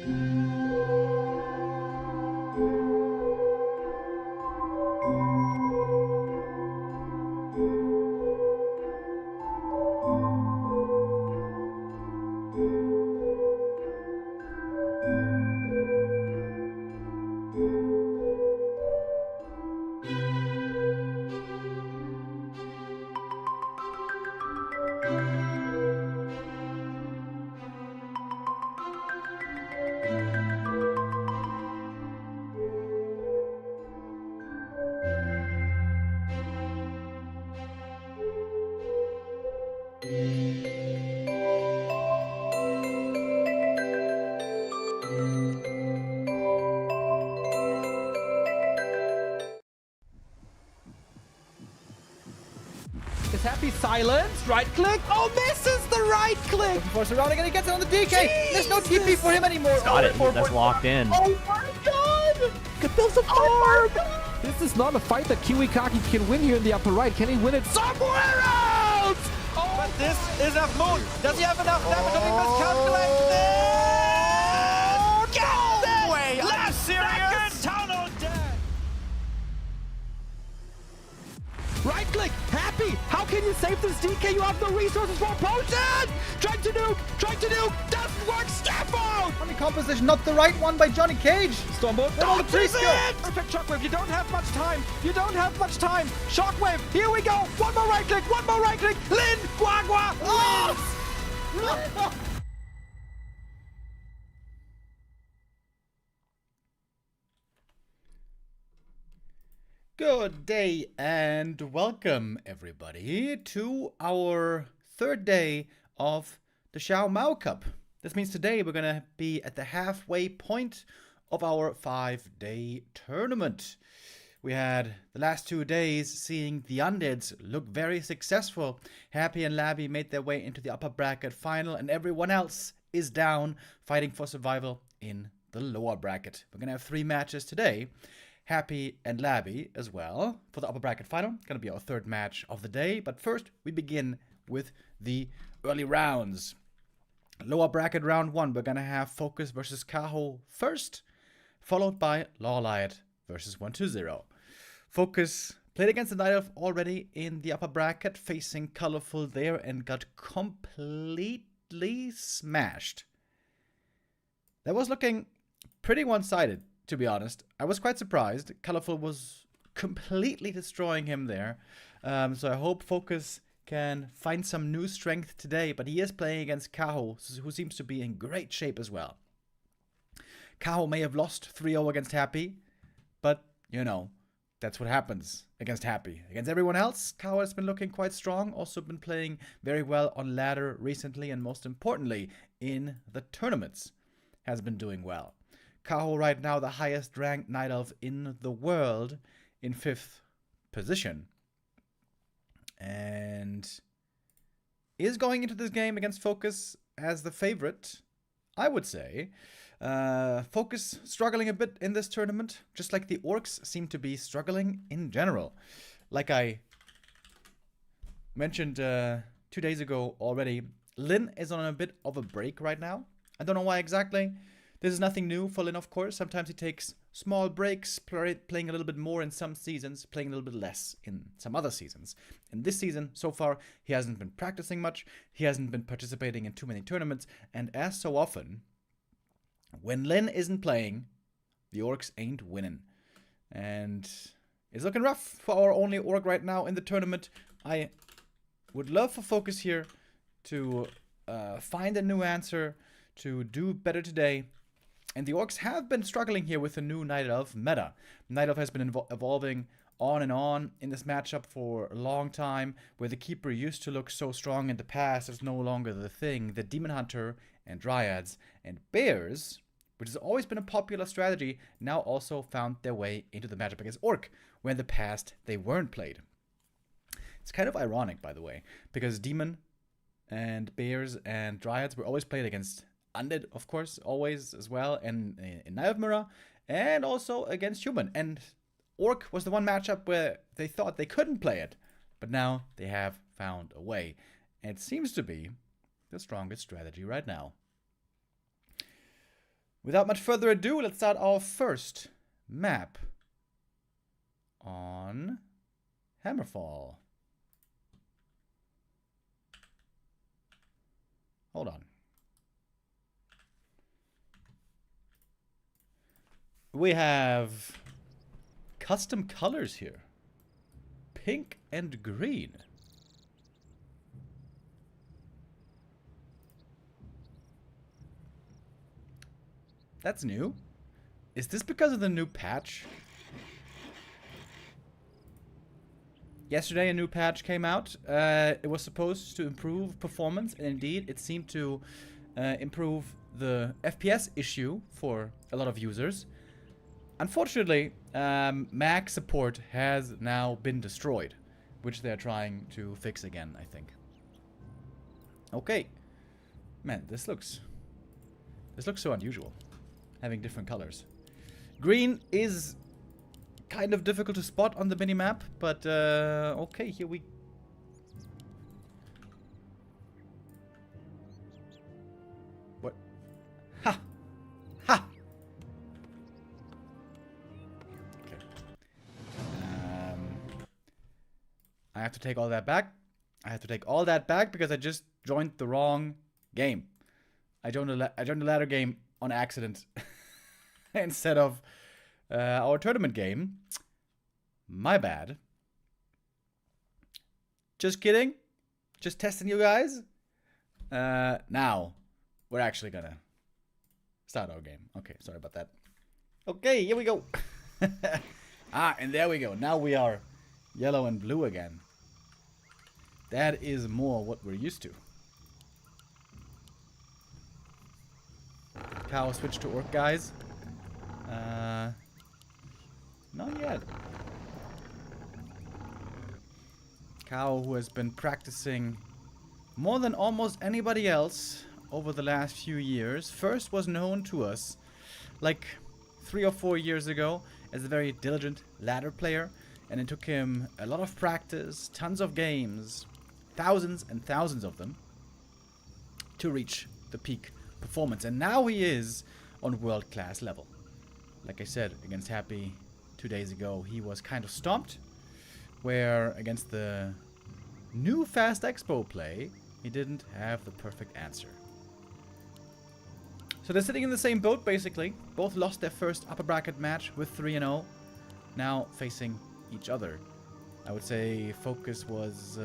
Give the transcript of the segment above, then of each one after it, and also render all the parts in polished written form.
Is Happy silenced? Right click. Oh, misses the right click. Looking for surrounding and he gets it on the DK. Jesus. There's no TP for him anymore. He's got it. That's locked in. Oh my god. Could build some farm. This is not a fight that Kiwikaki can win here in the upper right. Can he win it somewhere else? Oh, but this is a moon. Does he have enough damage? Did he miscalculate this? No way! Are you serious? Tunnel dead. Right click, Happy. How can you save this DK? You have no resources for a potion. Trying to nuke. Doesn't work. Step out. Funny composition, not the right one by Johnny Cage. Stormbolt. Oh, the priest go. Perfect shockwave. You don't have much time. Shockwave. Here we go. One more right click. Lin. Guagua. Oh! Good day and welcome everybody to our third day of the XiaoMao Cup. This means today we're gonna be at the halfway point of our 5-day tournament. We had the last 2 days seeing the undeads look very successful. Happy and Laby made their way into the upper bracket final and everyone else is down fighting for survival in the lower bracket. We're gonna have 3 matches today. Happy and Laby as well for the upper bracket final. Gonna be our third match of the day. But first, we begin with the early rounds. Lower bracket round 1, we're gonna have FoCuS versus Kaho first, followed by Lawliet versus 120. FoCuS played against the Night Elf already in the upper bracket, facing Colorful there and got completely smashed. That was looking pretty one-sided. To be honest, I was quite surprised. Colorful was completely destroying him there. So I hope FoCuS can find some new strength today. But he is playing against Kaho, who seems to be in great shape as well. Kaho may have lost 3-0 against Happy. But, you know, that's what happens against Happy. Against everyone else, Kaho has been looking quite strong. Also been playing very well on ladder recently. And most importantly, in the tournaments, has been doing well. Kaho right now the highest ranked Night Elf in the world in 5th position. And is going into this game against FoCuS as the favorite, I would say. FoCuS struggling a bit in this tournament, just like the Orcs seem to be struggling in general. Like I mentioned 2 days ago already, Lin is on a bit of a break right now. I don't know why exactly. This is nothing new for Lin, of course. Sometimes he takes small breaks, playing a little bit more in some seasons, playing a little bit less in some other seasons. In this season, so far, he hasn't been practicing much. He hasn't been participating in too many tournaments. And as so often, when Lin isn't playing, the Orcs ain't winning. And it's looking rough for our only Orc right now in the tournament. I would love for FoCuS here to find a new answer, to do better today. And the Orcs have been struggling here with the new Night Elf meta. Night Elf has been evolving on and on in this matchup for a long time, where the Keeper used to look so strong in the past is no longer the thing. The Demon Hunter and Dryads and Bears, which has always been a popular strategy, now also found their way into the matchup against Orc, where in the past they weren't played. It's kind of ironic, by the way, because Demon and Bears and Dryads were always played against Undead, of course, always as well, and in Night Elf Mirror, and also against Human. And Orc was the one matchup where they thought they couldn't play it, but now they have found a way. And it seems to be the strongest strategy right now. Without much further ado, let's start our first map on Hammerfall. Hold on. We have custom colors here. Pink and green. That's new. Is this because of the new patch? Yesterday a new patch came out. It was supposed to improve performance, and indeed it seemed to improve the FPS issue for a lot of users. Unfortunately, Mac support has now been destroyed, which they're trying to fix again, I think. Okay. Man, this looks so unusual, having different colors. Green is kind of difficult to spot on the minimap, but okay, here we... What? Ha! Ha! Okay. I have to take all that back. I have to take all that back because I just joined the wrong game. I joined the ladder game on accident instead of our tournament game. My bad. Just kidding. Just testing you guys. Now, we're actually gonna start our game. Okay, sorry about that. Okay, here we go. And there we go. Now we are yellow and blue again. That is more what we're used to. Kaho switch to orc, guys. Not yet. Kaho, who has been practicing more than almost anybody else over the last few years, first was known to us like 3 or 4 years ago as a very diligent ladder player, and it took him a lot of practice, tons of games, thousands and thousands of them, to reach the peak performance. And now he is on world-class level. Like I said, against Happy 2 days ago, he was kind of stomped, where against the new Fast Expo play, he didn't have the perfect answer. So they're sitting in the same boat, basically. Both lost their first upper bracket match with 3-0, now facing each other. I would say FoCuS was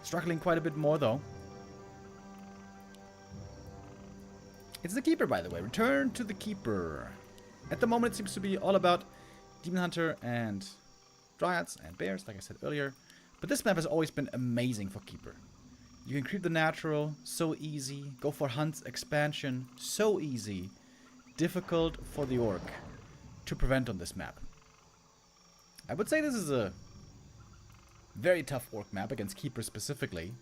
struggling quite a bit more, though. It's the keeper, by the way. Return to the keeper. At the moment, it seems to be all about Demon Hunter and Dryads and Bears, like I said earlier. But this map has always been amazing for keeper. You can creep the natural, so easy. Go for hunts, expansion, so easy. Difficult for the orc to prevent on this map. I would say this is a very tough orc map against keeper specifically.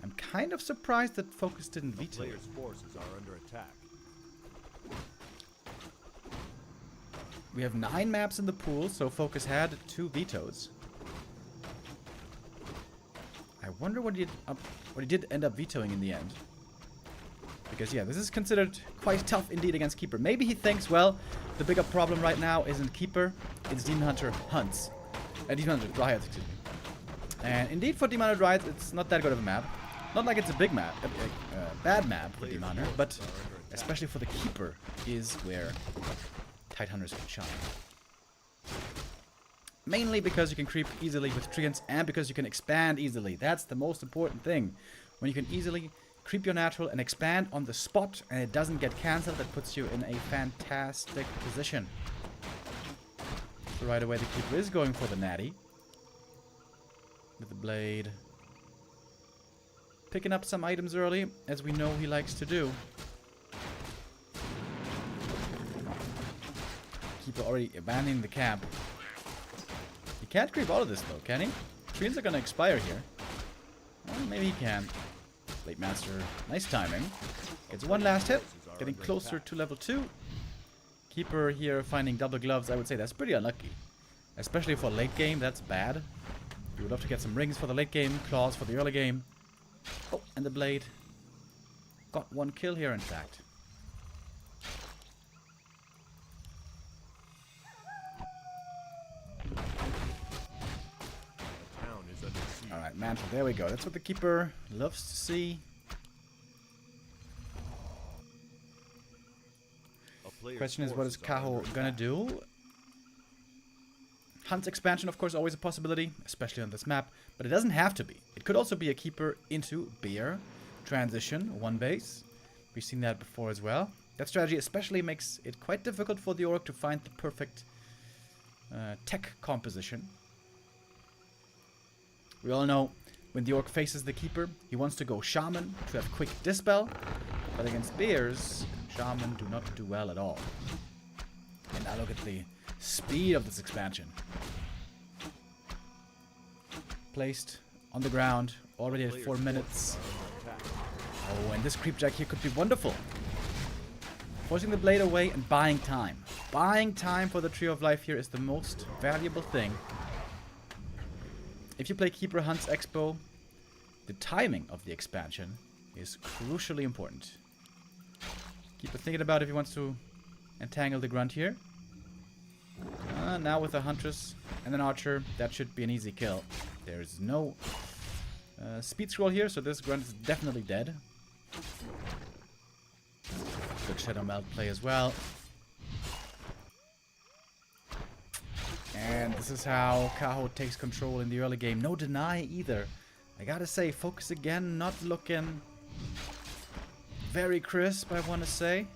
I'm kind of surprised that FoCuS didn't veto it. Players' forces are under attack. We have 9 maps in the pool, so FoCuS had 2 vetoes. I wonder what he did end up vetoing in the end. Because yeah, this is considered quite tough indeed against keeper. Maybe he thinks, well, the bigger problem right now isn't keeper, it's Demon Hunter hunts. Demon Hunter Dryads, excuse me. And indeed for Demon Hunter Dryads, it's not that good of a map. Not like it's a big map, bad map for Demon Hunter, but especially for the keeper is where Tight Hunters can shine. Mainly because you can creep easily with treants and because you can expand easily. That's the most important thing. When you can easily creep your natural and expand on the spot and it doesn't get cancelled, that puts you in a fantastic position. So right away the keeper is going for the natty. With the blade. Picking up some items early, as we know he likes to do. Keeper already abandoning the camp. He can't creep all of this though, can he? Treants are gonna expire here. Well, maybe he can. Blade Master, nice timing. Gets one last hit, getting closer to level 2. Keeper here finding double gloves, I would say that's pretty unlucky. Especially for late game, that's bad. You would love to get some rings for the late game, claws for the early game. Oh, and the blade got one kill here, in fact. expansion. There we go. That's what the keeper loves to see. Question is, what is Kaho gonna do? Hunt's expansion, of course, always a possibility, especially on this map, but it doesn't have to be. It could also be a keeper into beer, transition, one base. We've seen that before as well. That strategy especially makes it quite difficult for the orc to find the perfect tech composition. We all know when the orc faces the keeper, he wants to go shaman to have quick dispel, but against bears, shaman do not do well at all. And now look at the speed of this expansion. Placed on the ground, already at 4 minutes. Oh, and this creepjack here could be wonderful. Forcing the blade away and buying time. Buying time for the Tree of Life here is the most valuable thing. If you play Keeper Hunt's Expo, the timing of the expansion is crucially important. Keeper thinking about if he wants to entangle the grunt here. Now with a Huntress and an Archer, that should be an easy kill. There's no speed scroll here, so this grunt is definitely dead. Good XiaoMao play as well. And this is how Kaho takes control in the early game. No deny either. I gotta say, FoCuS again, not looking very crisp, I want to say.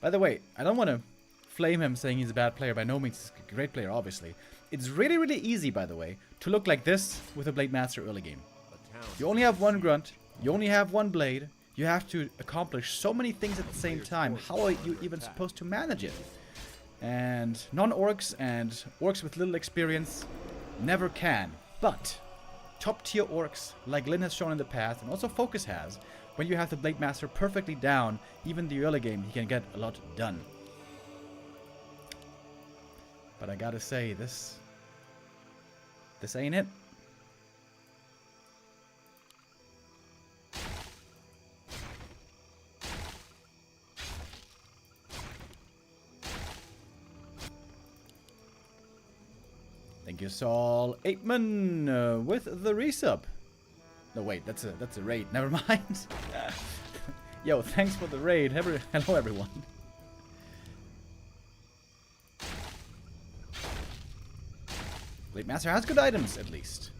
By the way, I don't want to flame him saying he's a bad player. By no means, he's a great player, obviously. It's really, really easy, by the way, to look like this with a Blade Master early game. You only have one grunt. You only have one blade. You have to accomplish so many things at the same time. How are you even supposed to manage it? And non-orcs and orcs with little experience never can. But top tier orcs, like Lin has shown in the past, and also FoCuS has, when you have the Blade Master perfectly down, even the early game, he can get a lot done. But I gotta say, this ain't it. Thank you, Saul Aitman, with the resub. No, wait, that's a raid. Never mind. Yo, thanks for the raid. Hello, everyone. Blade Master has good items, at least.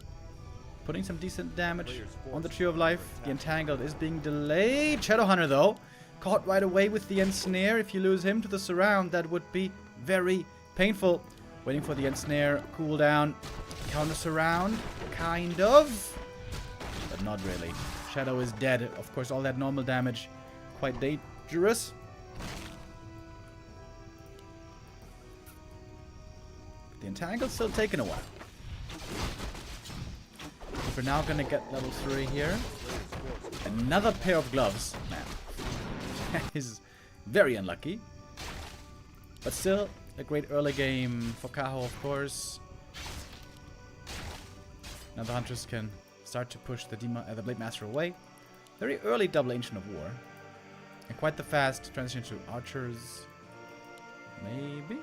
Putting some decent damage on the Tree of Life. The Entangled is being delayed. Shadowhunter, though, caught right away with the Ensnare. If you lose him to the Surround, that would be very painful. Waiting for the Ensnare cooldown. Counter Surround, kind of. But not really. Shadow is dead. Of course, all that normal damage. Quite dangerous. The Entangled's still taking a while. We're now gonna get level 3 here. Another pair of gloves. Man. That is very unlucky. But still, a great early game for Kaho, of course. Now the Huntress can start to push the Blade Master away. Very early double Ancient of War. And quite the fast transition to Archers. Maybe?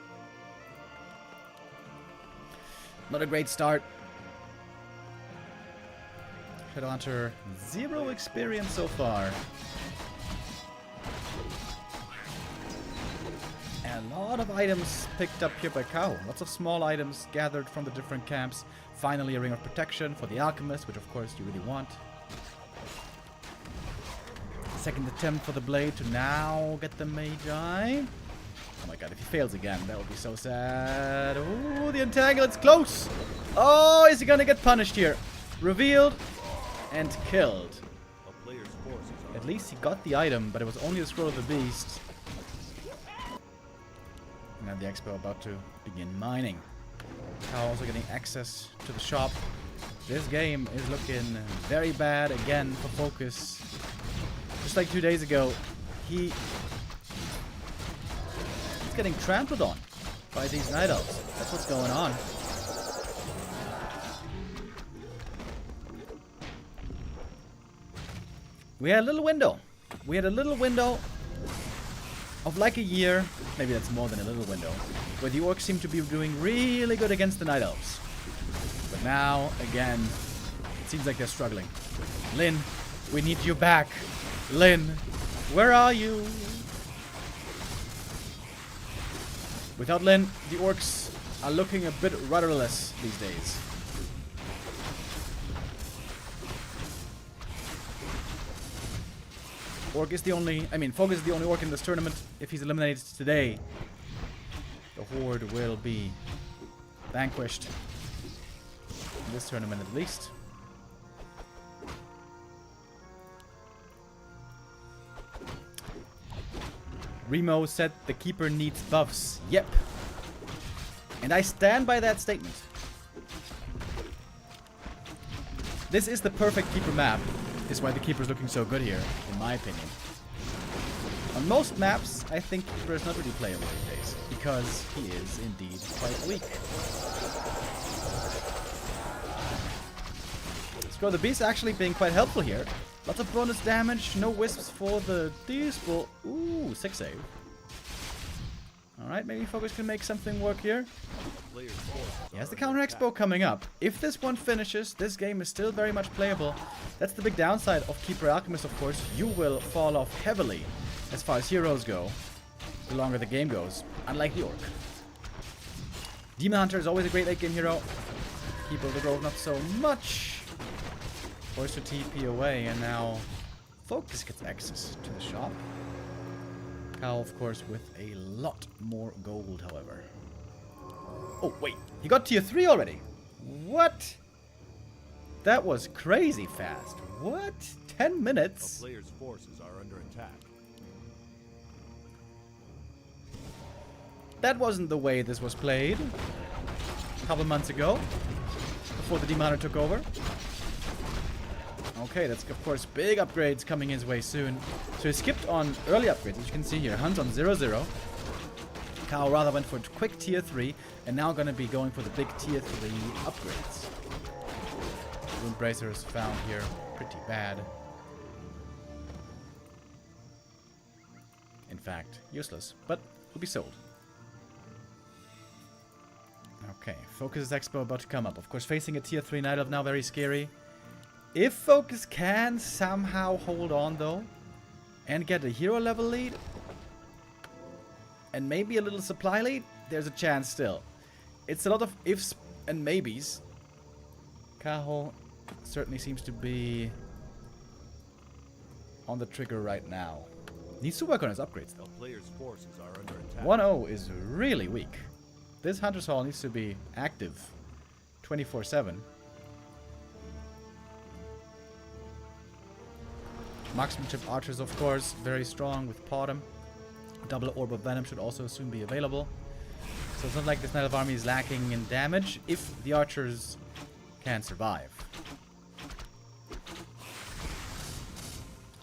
Not a great start. Shadowhunter, 0 experience so far. And a lot of items picked up here by Kaho. Lots of small items gathered from the different camps. Finally, a Ring of Protection for the Alchemist, which of course you really want. Second attempt for the Blade to now get the Magi. Oh my god, if he fails again, that would be so sad. Ooh, the Entangle, it's close! Oh, is he gonna get punished here? Revealed and killed. At least he got the item, but it was only a Scroll of the Beast. And now the Expo about to begin mining. Now also getting access to the shop. This game is looking very bad again for FoCuS. Just like 2 days ago, he's getting trampled on by these Night Elves. That's what's going on. We had a little window. We had a little window of like a year, maybe that's more than a little window, where the orcs seem to be doing really good against the Night Elves. But Now, again, it seems like they're struggling. Lin, we need you back. Lin, where are you? Without Lin, the orcs are looking a bit rudderless these days. FoCuS is the only orc in this tournament. If he's eliminated today, the Horde will be vanquished. In this tournament at least. Remo said the keeper needs buffs. Yep. And I stand by that statement. This is the perfect keeper map. This is why the keeper is looking so good here, in my opinion. On most maps, I think keeper is not really playable these days, because he is indeed quite weak. Scroll the Beast actually being quite helpful here. Lots of bonus damage, no wisps for the Diesel. Ooh, 6 save. Alright, maybe FoCuS can make something work here. He has the counter expo coming up. If this one finishes, this game is still very much playable. That's the big downside of Keeper Alchemist, of course. You will fall off heavily as far as heroes go, the longer the game goes, unlike the Orc. Demon Hunter is always a great late game hero. Keeper of the Grove not so much. Forced to TP away, and now FoCuS gets access to the shop. Kaho, of course, with a lot more gold, however. Oh, wait. He got tier 3 already. What? That was crazy fast. What? 10 minutes? A player's forces are under attack. That wasn't the way this was played a couple months ago, before the Demon Hunter took over. Okay, that's of course big upgrades coming his way soon. So he skipped on early upgrades, as you can see here. Hunt on 0-0. Kaho rather went for quick tier 3, and now gonna be going for the big tier 3 upgrades. Wound bracers found here pretty bad. In fact, useless, but will be sold. Okay, FoCuS Expo about to come up. Of course, facing a tier 3 Night Elf now, very scary. If FoCuS can somehow hold on, though, and get a hero level lead, and maybe a little supply lead, there's a chance still. It's a lot of ifs and maybes. Kaho certainly seems to be on the trigger right now. Needs to work on his upgrades, though. A player's forces are under attack. 1-0 is really weak. This Hunter's Hall needs to be active 24/7. Marksmanship archers, of course, very strong with Potom. Double Orb of Venom should also soon be available. So it's not like this Night Elf army is lacking in damage if the archers can survive.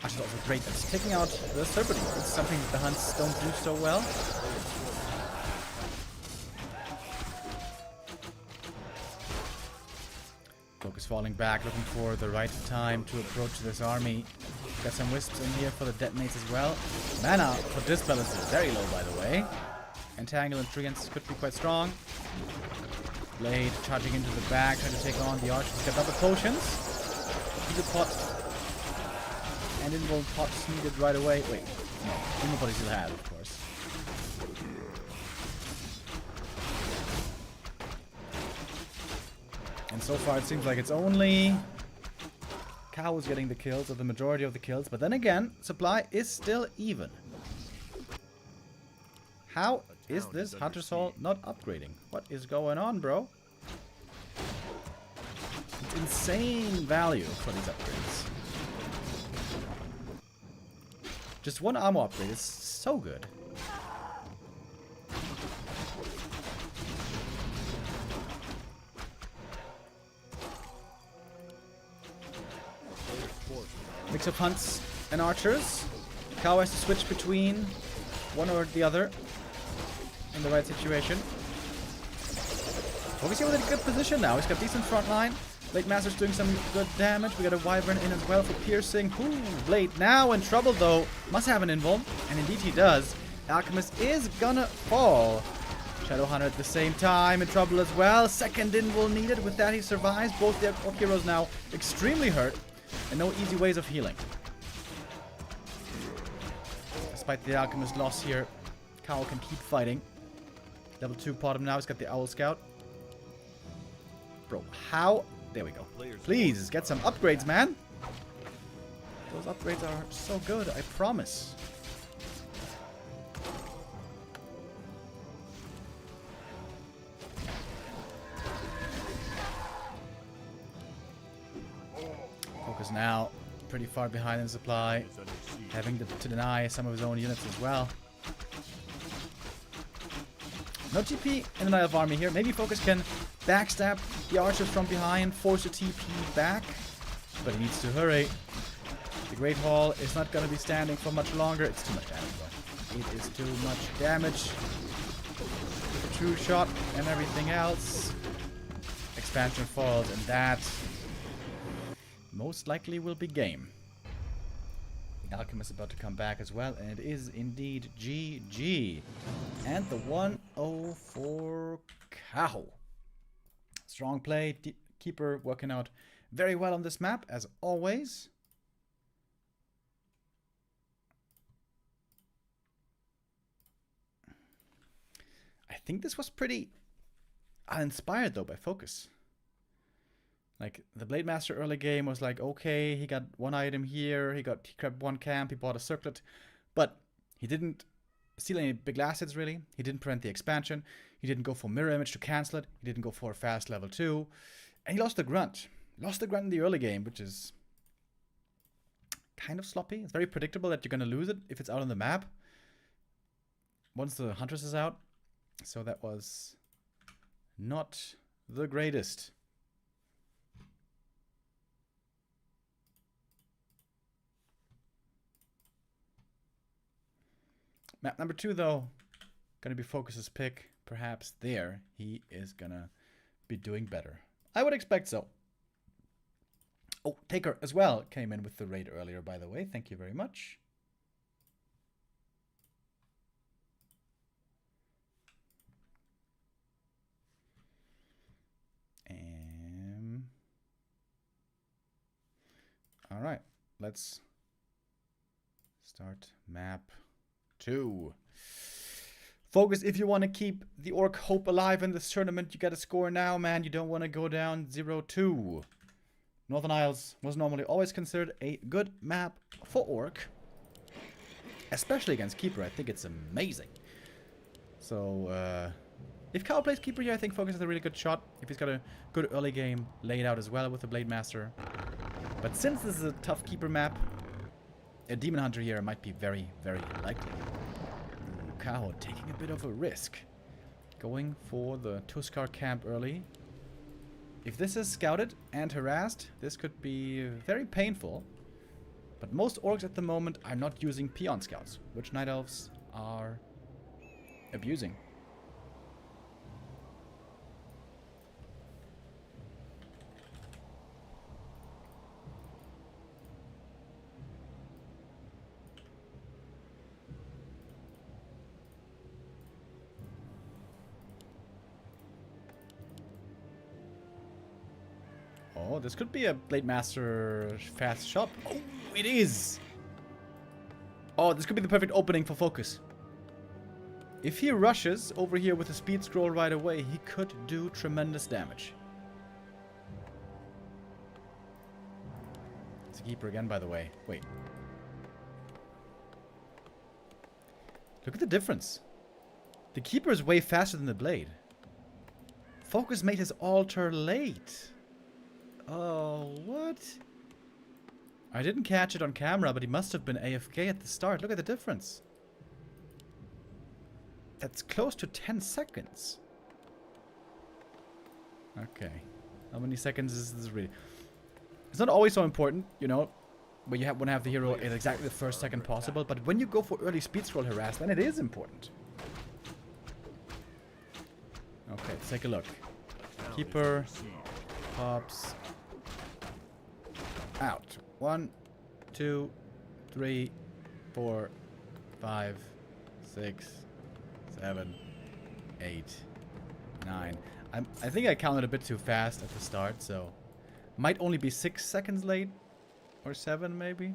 Archers are also great at taking out the Serpent. It's something that the Hunts don't do so well. FoCuS falling back, looking for the right time to approach this army. Got some wisps in here for the detonates as well. Mana for Dispel is very low, by the way. Entangle and Treants could be quite strong. Blade charging into the back, trying to take on the archers. Got double potions. Heal pot. And invuln pots needed right away. Wait, no. Invuln pot he still had, of course. And so far it seems like it's only Kaho is getting the kills, or the majority of the kills. But then again, supply is still even. How is this Hunter's Hall not upgrading? What is going on, bro? It's insane value for these upgrades. Just one armor upgrade is so good. Mix of hunts and archers. Kaho has to switch between one or the other in the right situation. Obviously with a good position now. He's got decent front line. Blade Master's doing some good damage. We got a Wyvern in as well for piercing. Ooh, Blade now in trouble though. Must have an invuln. And indeed he does. Alchemist is gonna fall Shadow Hunter at the same time in trouble as well. Second invul needed. With that, he survives. Both the Orc heroes now extremely hurt. And no easy ways of healing. Despite the Alchemist loss here, Kaho can keep fighting. Level 2 bottom now. He's got the Owl Scout. Bro, how? There we go. Please, get some upgrades, man. Those upgrades are so good, I promise. FoCuS now pretty far behind in supply, having to deny some of his own units as well. No TP in the Knight of Army here. Maybe FoCuS can backstab the archers from behind, force a TP back, but he needs to hurry. The Great Hall is not going to be standing for much longer. It's too much damage, though. It is too much damage. The true shot and everything else. Expansion falls, and that most likely will be game. Alchemist about to come back as well, and it is indeed GG. And the 1-0 for Kaho. Strong play. Keeper working out very well on this map, as always. I think this was pretty uninspired, though, by FoCuS. Like, the Blade Master early game was like, okay, he got one item here, he grabbed one camp, he bought a circlet, but he didn't steal any big last hits, really. He didn't prevent the expansion. He didn't go for Mirror Image to cancel it. He didn't go for a fast level 2. And he lost the Grunt. Lost the Grunt in the early game, which is kind of sloppy. It's very predictable that you're going to lose it if it's out on the map once the Huntress is out. So that was not the greatest. Map number 2, though, going to be FoCuS's pick. Perhaps there he is going to be doing better. I would expect so. Oh, Taker as well came in with the raid earlier, by the way. Thank you very much. All right, let's start map 2. FoCuS, if you want to keep the Orc hope alive in this tournament, you got to score now, man. You don't want to go down 0-2. Northern Isles was normally always considered a good map for Orc, especially against Keeper. I think it's amazing. So, if Kaho plays Keeper here, I think FoCuS has a really good shot. If he's got a good early game laid out as well with the Blade Master. But since this is a tough Keeper map, a Demon Hunter here might be very, very likely. Ooh, Kaho taking a bit of a risk. Going for the Tuskar camp early. If this is scouted and harassed, this could be very painful. But most Orcs at the moment are not using Peon Scouts, which Night Elves are abusing. Oh, this could be a Blade Master fast shop. Oh, it is! Oh, this could be the perfect opening for FoCuS. If he rushes over here with a speed scroll right away, he could do tremendous damage. It's a Keeper again, by the way. Wait. Look at the difference. The Keeper is way faster than the Blade. FoCuS made his altar late. Oh, what? I didn't catch it on camera, but he must have been AFK at the start. Look at the difference. That's close to 10 seconds. Okay. How many seconds is this really? It's not always so important, you know, where you want to have the hero at exactly the first second possible, but when you go for early speed scroll harass, then it is important. Okay, let's take a look. Keeper pops out. 1, 2, 3, 4, 5, 6, 7, 8, 9. I think I counted a bit too fast at the start, so might only be 6 seconds late, or 7 maybe.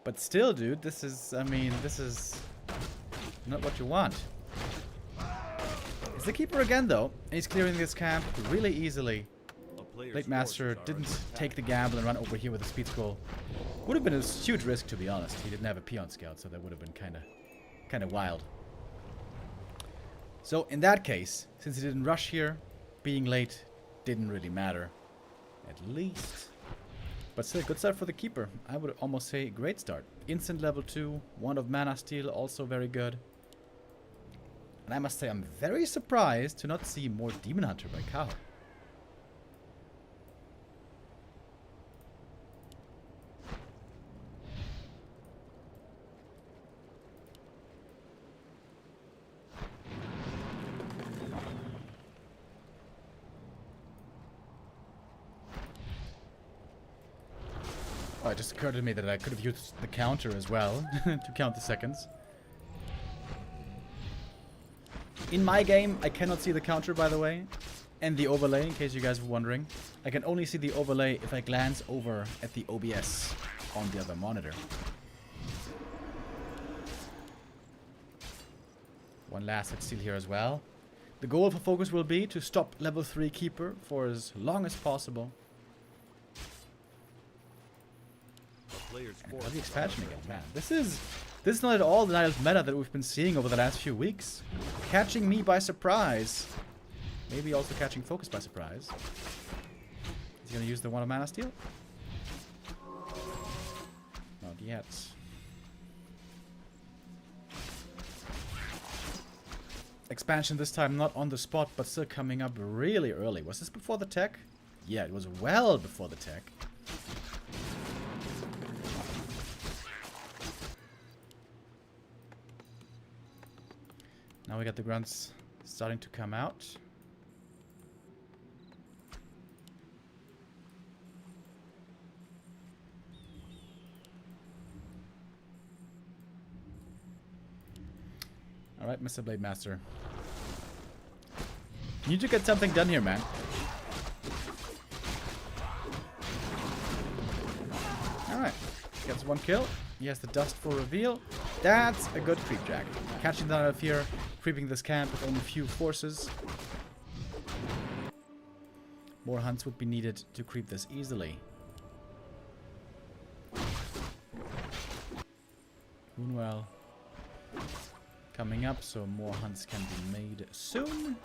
But still, dude, this is, I mean, this is not what you want. It's the keeper again, though, and he's clearing this camp really easily. Blade Master didn't take the gamble and run over here with a speed scroll. Would have been a huge risk, to be honest. He didn't have a peon scout, so that would have been kind of wild. So in that case, since he didn't rush here, being late didn't really matter, at least. But still, good start for the keeper. I would almost say great start. Instant level 2, Wand of Mana Steal, also very good. And I must say, I'm very surprised to not see more Demon Hunter by Kaho. Oh, it just occurred to me that I could have used the counter as well to count the seconds. In my game, I cannot see the counter, by the way, and the overlay, in case you guys were wondering. I can only see the overlay if I glance over at the OBS on the other monitor. One last hit steal here as well. The goal for FoCuS will be to stop level 3 keeper for as long as possible. And the expansion again, man. This is not at all the Nihilist meta that we've been seeing over the last few weeks. Catching me by surprise. Maybe also catching FoCuS by surprise. Is he gonna use the Wand of Mana Steal? Not yet. Expansion this time not on the spot, but still coming up really early. Was this before the tech? Yeah, it was well before the tech. Now we got the grunts starting to come out. Alright, Mr. Blade Master. You need to get something done here, man. Alright. Gets 1 kill. He has the dust for reveal. That's a good creep jack. Catching that out of here. Creeping this camp with only few forces. More hunts would be needed to creep this easily. Moonwell coming up, so more hunts can be made soon.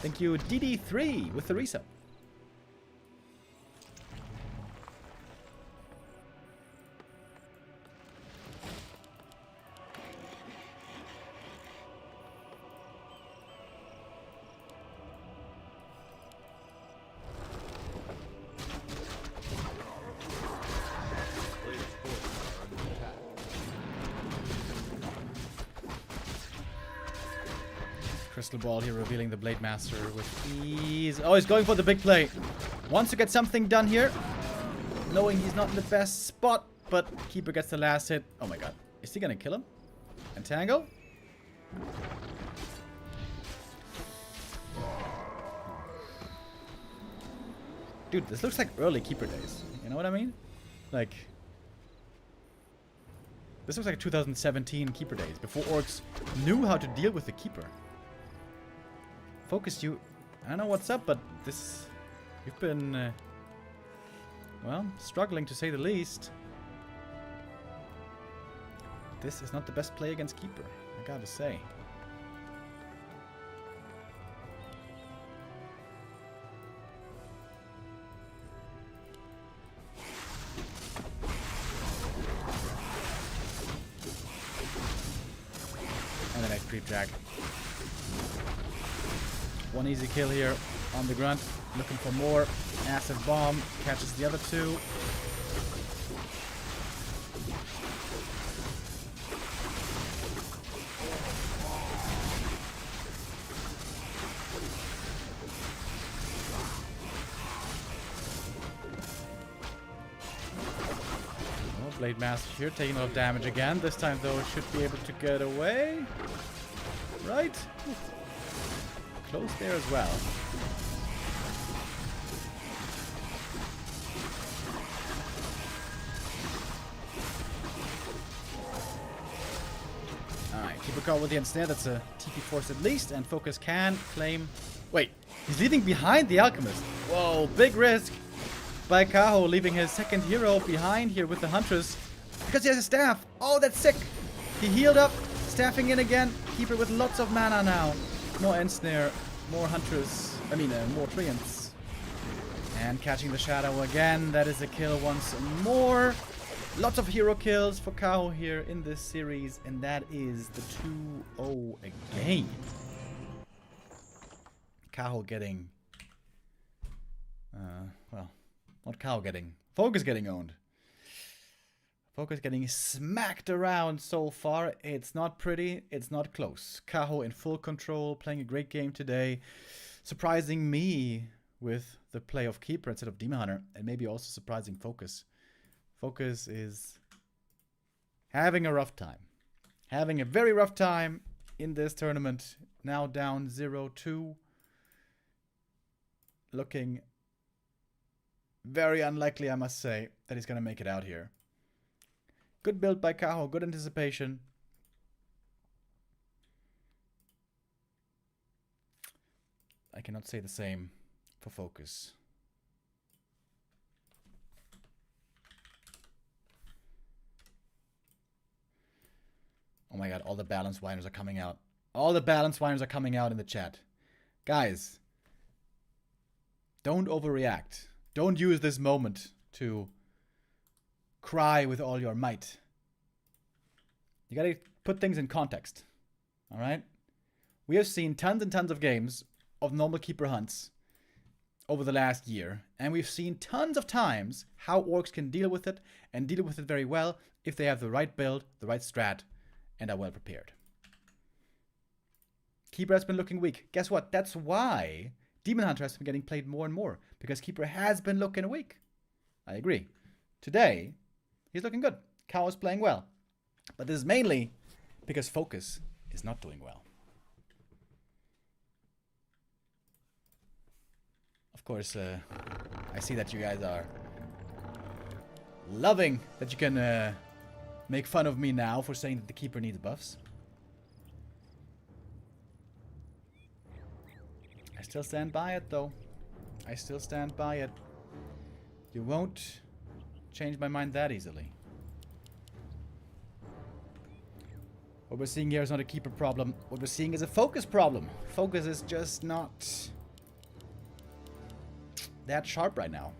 Thank you, DD3, with the resub. Crystal Ball here revealing the Blade Master with ease. Oh, he's going for the big play. Wants to get something done here. Knowing he's not in the best spot, but Keeper gets the last hit. Oh my god. Is he gonna kill him? Entangle? Dude, this looks like early Keeper days. You know what I mean? Like... this looks like 2017 Keeper days, before orcs knew how to deal with the Keeper. FoCuS, you... I don't know what's up, but this... you've been... well, struggling to say the least. This is not the best play against Keeper, I gotta say. And then I creep jack. One easy kill here on the grunt. Looking for more. Acid bomb. Catches the other two. Blade Master here, taking a lot of damage again. This time, though, it should be able to get away. Right? Close there as well. Alright, keep a call with the ensnare. That's a TP force at least. And FoCuS can claim... Wait, he's leaving behind the Alchemist. Whoa, big risk by Kaho, leaving his second hero behind here with the Huntress. Because he has a staff. Oh, that's sick. He healed up, staffing in again. Keeper with lots of mana now. More ensnare, more Huntress. More Treants. And catching the Shadow again. That is a kill once more. Lots of hero kills for Kaho here in this series, and that is the 2-0 again. Kaho getting... not Kaho getting... FoCuS getting owned. FoCuS getting smacked around so far. It's not pretty, it's not close. Kaho in full control, playing a great game today. Surprising me with the play of Keeper instead of Demon Hunter, and maybe also surprising FoCuS. FoCuS is having a rough time. Having a very rough time in this tournament. Now down 0-2. Looking very unlikely, I must say, that he's going to make it out here. Good build by Kaho. Good anticipation. I cannot say the same for FoCuS. Oh my god, all the balance whiners are coming out. All the balance whiners are coming out in the chat. Guys, don't overreact. Don't use this moment to cry with all your might. You gotta put things in context. Alright? We have seen tons and tons of games of normal Keeper hunts over the last year. And we've seen tons of times how orcs can deal with it, and deal with it very well if they have the right build, the right strat, and are well prepared. Keeper has been looking weak. Guess what? That's why Demon Hunter has been getting played more and more. Because Keeper has been looking weak. I agree. Today, he's looking good. Kaho is playing well. But this is mainly because FoCuS is not doing well. Of course, I see that you guys are loving that you can make fun of me now for saying that the Keeper needs buffs. I still stand by it, though. I still stand by it. You won't change my mind that easily. What we're seeing here is not a Keeper problem. What we're seeing is a FoCuS problem. FoCuS is just not that sharp right now.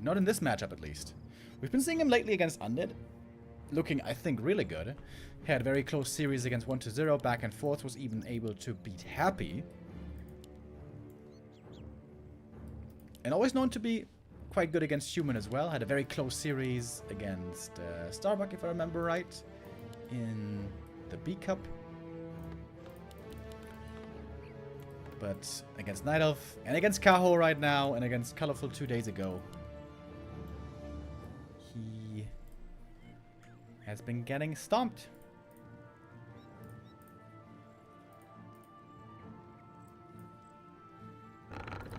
Not in this matchup, at least. We've been seeing him lately against Undead. Looking, I think, really good. Had a very close series against 1-0. Back and forth. Was even able to beat Happy. And always known to be quite good against Human as well. Had a very close series against Starbuck, if I remember right. In the B Cup. But against Night Elf and against Kaho right now and against Colorful 2 days ago, he has been getting stomped.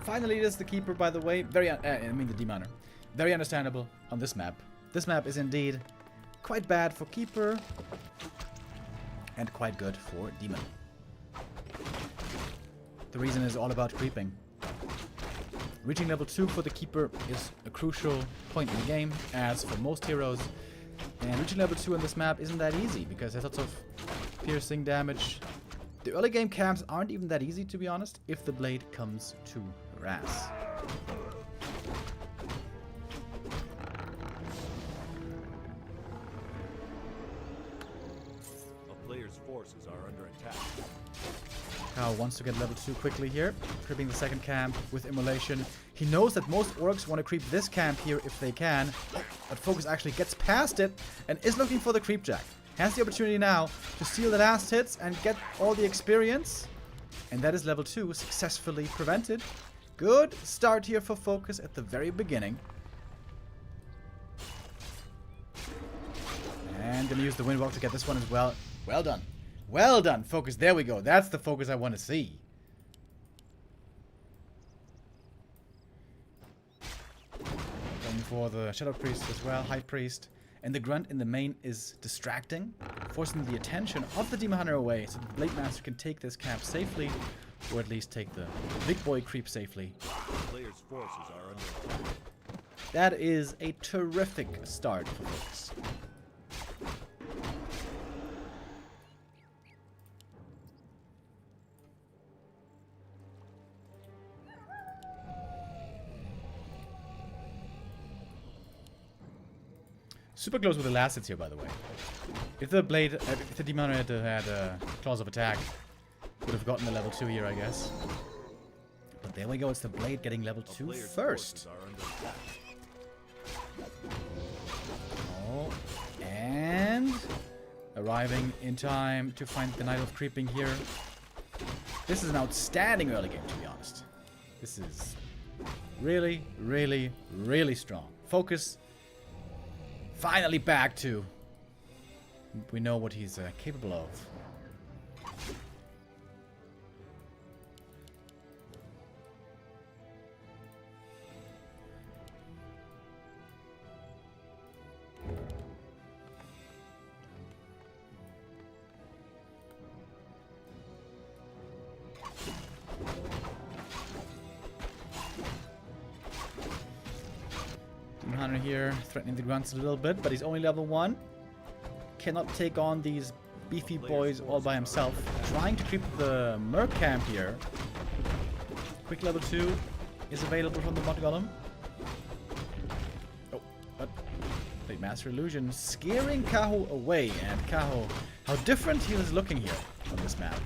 Finally, it is the Keeper, by the way. The Demon Hunter. Very understandable on this map. This map is indeed quite bad for Keeper and quite good for Demon. The reason is all about creeping. Reaching level 2 for the Keeper is a crucial point in the game, as for most heroes. And reaching level 2 on this map isn't that easy, because there's lots of piercing damage. The early game camps aren't even that easy, to be honest, if the blade comes to harass. A player's forces are under attack. Kaho wants to get level 2 quickly here, creeping the second camp with Immolation. He knows that most orcs want to creep this camp here if they can, but FoCuS actually gets past it and is looking for the creep jack. Has the opportunity now to steal the last hits and get all the experience. And that is level 2 successfully prevented. Good start here for FoCuS at the very beginning. gonna use the Windwalk to get this one as well. Well done. Well done, FoCuS. There we go. That's the FoCuS I want to see. Going for the Shadow Priest as well, High Priest. And the Grunt in the main is distracting, forcing the attention of the Demon Hunter away so the Blade Master can take this camp safely, or at least take the big boy creep safely. Players' forces are under attack. That is a terrific start for FoCuS. Super close with the last hits here, by the way. If the blade, if the Demon Hunter had claws of attack, would have gotten the level 2 here, I guess. But there we go. It's the blade getting level 2 first. Oh, and arriving in time to find the Night Elf creeping here. This is an outstanding early game, to be honest. This is really, really, really strong. FoCuS. Finally back to... We know what he's capable of. Hunter here, threatening the grunts a little bit, but he's only level 1. Cannot take on these beefy boys all by himself. Trying to creep the Merc camp here. Quick level 2 is available from the Mod Golem. Oh, but Blade Master Illusion scaring Kaho away, and Kaho, how different he is looking here on this map.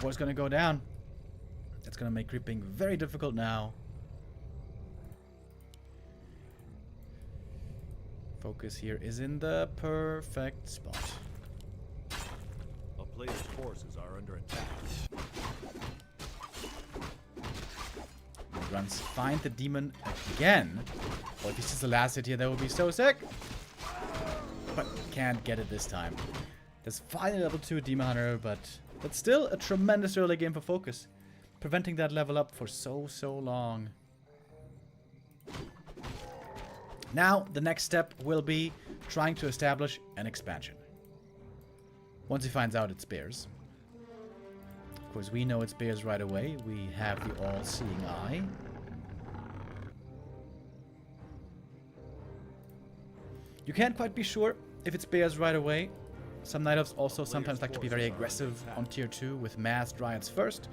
War is going to go down. That's going to make creeping very difficult now. FoCuS here is in the perfect spot. A player's forces are under attack. The grunts find the demon again. Oh, if this is the last hit here, that would be so sick. But can't get it this time. There's finally level 2 Demon Hunter, but that's still a tremendous early game for FoCuS. Preventing that level up for so long. Now, the next step will be trying to establish an expansion. Once he finds out it's bears. Of course, we know it's bears right away. We have the all-seeing eye. You can't quite be sure if it's bears right away. Some Night Elves also sometimes like to be very aggressive on tier 2 with mass Dryads first.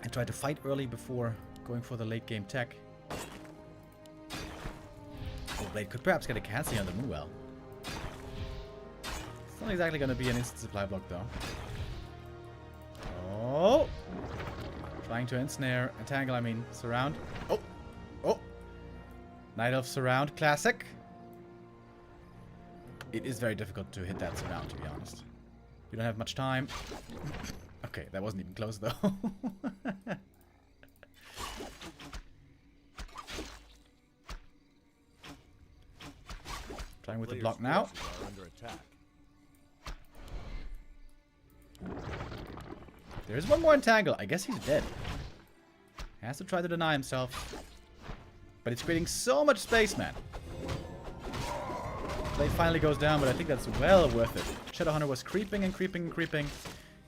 And try to fight early before going for the late game tech. Oh, Blade could perhaps get a canceling on the Moonwell. It's not exactly going to be an instant supply block though. Oh! Trying to ensnare, entangle, I mean, surround. Oh! Oh! Night Elf surround, classic. It is very difficult to hit that surround, to be honest. You don't have much time. Okay, that wasn't even close, though. Trying with the block now. There's one more entangle. I guess he's dead. He has to try to deny himself. But it's creating so much space, man. Blade finally goes down, but I think that's well worth it. Shadow Hunter was creeping and creeping and creeping.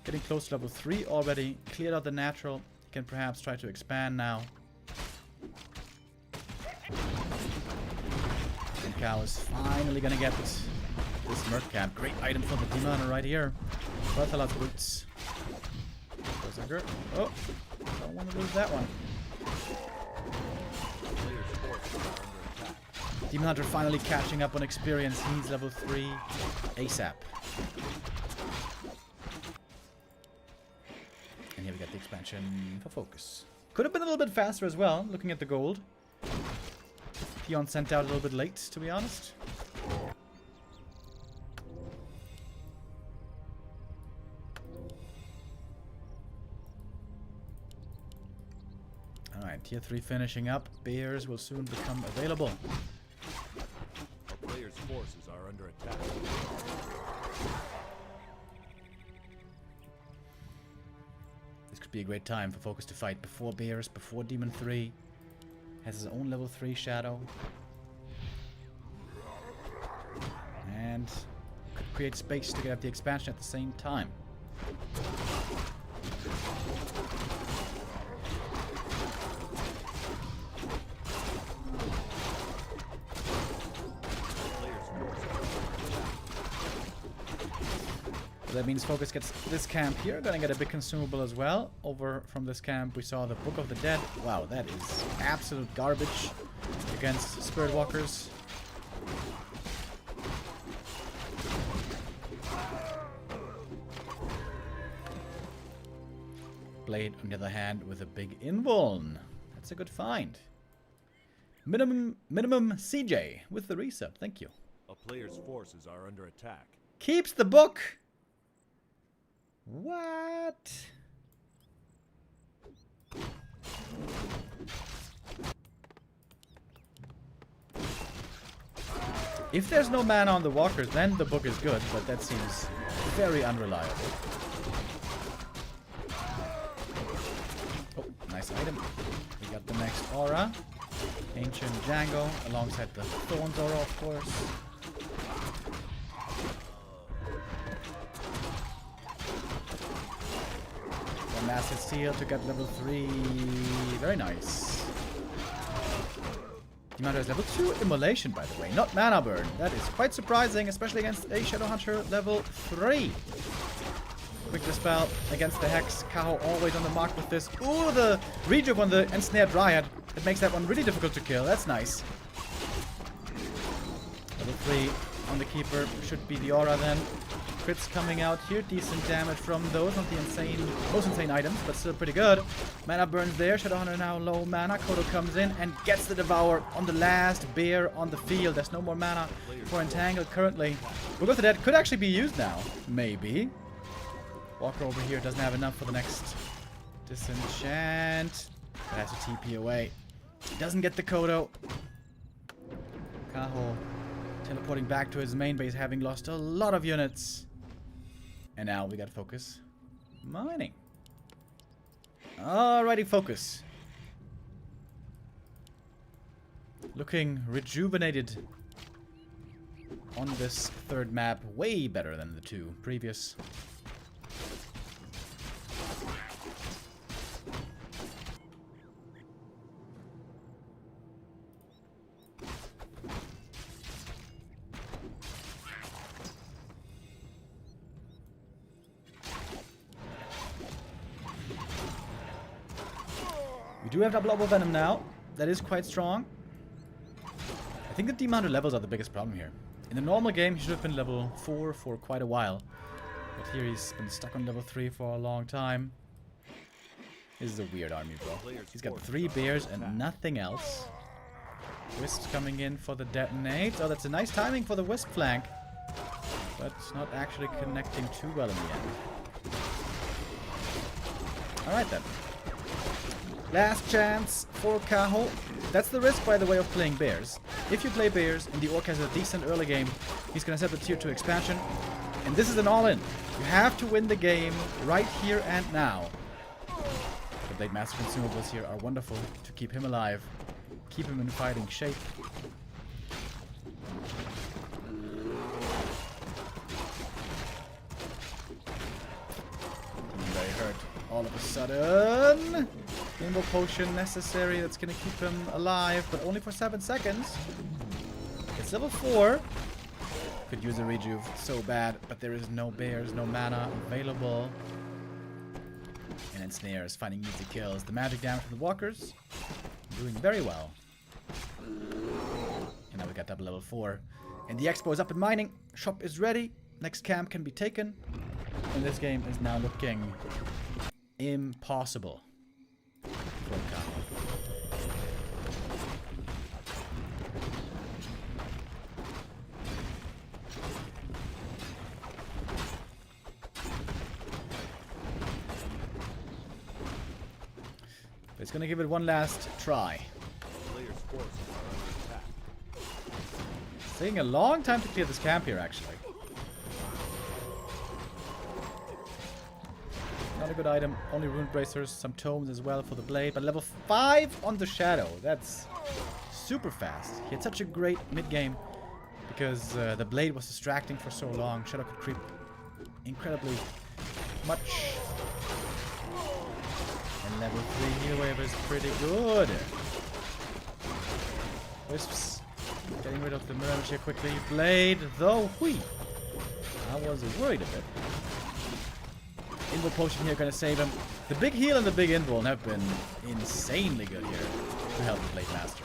Getting close to level 3 already. Cleared out the natural. Can perhaps try to expand now. And Kaho is finally gonna get this Merc camp. Great item for the Demon Hunter right here. Barthalat's boots. Oh, don't want to lose that one. Demon Hunter finally catching up on experience. He needs level 3 ASAP. And here we get the expansion for FoCuS. Could have been a little bit faster as well, looking at the gold. Peon sent out a little bit late, to be honest. Alright, tier 3 finishing up. Bears will soon become available. Our player's forces are under attack. This could be a great time for FoCuS to fight before Bears, before Demon 3. Has his own level 3 Shadow. And could create space to get up the expansion at the same time. That means FoCuS gets this camp here. Gonna get a big consumable as well. Over from this camp, we saw the Book of the Dead. Wow, that is absolute garbage against Spirit Walkers. Blade, on the other hand, with a big invuln. That's a good find. Minimum CJ with the resub. Thank you. A player's forces are under attack. Keeps the book. What? If there's no mana on the walkers, then the book is good, but that seems very unreliable. Oh, nice item. We got the next aura. Ancient Django, alongside the Thorns aura, of course. Massive Seal to get level 3. Very nice. Commander is level 2 Immolation, by the way, not Mana Burn. That is quite surprising, especially against a Shadowhunter level 3. Quick Dispel against the Hex. Kaho always on the mark with this. Ooh, the rejuve on the Ensnared Dryad. It makes that one really difficult to kill. That's nice. Level 3 on the Keeper should be the aura then. Crits coming out here, decent damage from those, not the most insane items, but still pretty good. Mana burns there, Shadowhunter now low mana. Kodo comes in and gets the Devour on the last bear on the field. There's no more mana for Entangle currently. Book of the Dead could actually be used now, maybe. Walker over here doesn't have enough for the next Disenchant. That has to TP away. He doesn't get the Kodo. Kaho teleporting back to his main base, having lost a lot of units. And now we got FoCuS mining. Alrighty, FoCuS. Looking rejuvenated on this third map. Way better than the two previous. We do have double Orb Venom now. That is quite strong. I think the Demon Hunter levels are the biggest problem here. In the normal game, he should have been level 4 for quite a while. But here he's been stuck on level 3 for a long time. This is a weird army, bro. He's got 3 bears and nothing else. Wisps coming in for the detonate. Oh, that's a nice timing for the Wisp flank. But not actually connecting too well in the end. Alright then. Last chance for Kaho. That's the risk, by the way, of playing bears. If you play bears and the Orc has a decent early game, he's going to set the tier 2 expansion. And this is an all-in. You have to win the game right here and now. The Blade Master consumables here are wonderful to keep him alive. Keep him in fighting shape. Very hurt all of a sudden. Rainbow Potion necessary. That's going to keep him alive, but only for 7 seconds. It's level 4. Could use a rejuve so bad, but there is no bears, no mana available. And Ensnare is finding easy kills. The magic damage from the walkers doing very well. And now we got double level 4. And the Expo is up and mining. Shop is ready. Next camp can be taken. And this game is now looking impossible for Kaho. It's gonna give it one last try. Players' forces are under attack. It's taking a long time to clear this camp here, actually. Not a good item. Only rune bracers, some tomes as well for the blade. But level 5 on the shadow. That's super fast. He had such a great mid-game because the blade was distracting for so long. Shadow could creep incredibly much. And level 3 heal wave is pretty good. Wisps getting rid of the mirage here quickly. Blade, though, whee! I was worried a bit. Invul potion here gonna save him. The big heal and the big invul have been insanely good here to help the Blade Master.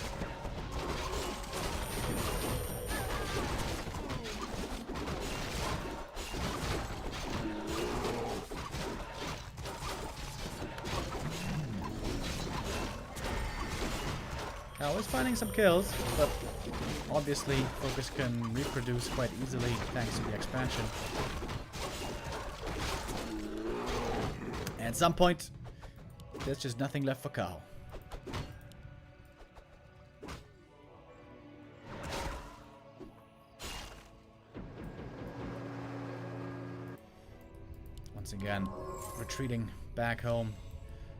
Now he's finding some kills, but obviously FoCuS can reproduce quite easily thanks to the expansion. At some point, there's just nothing left for Kaho. Once again, retreating back home,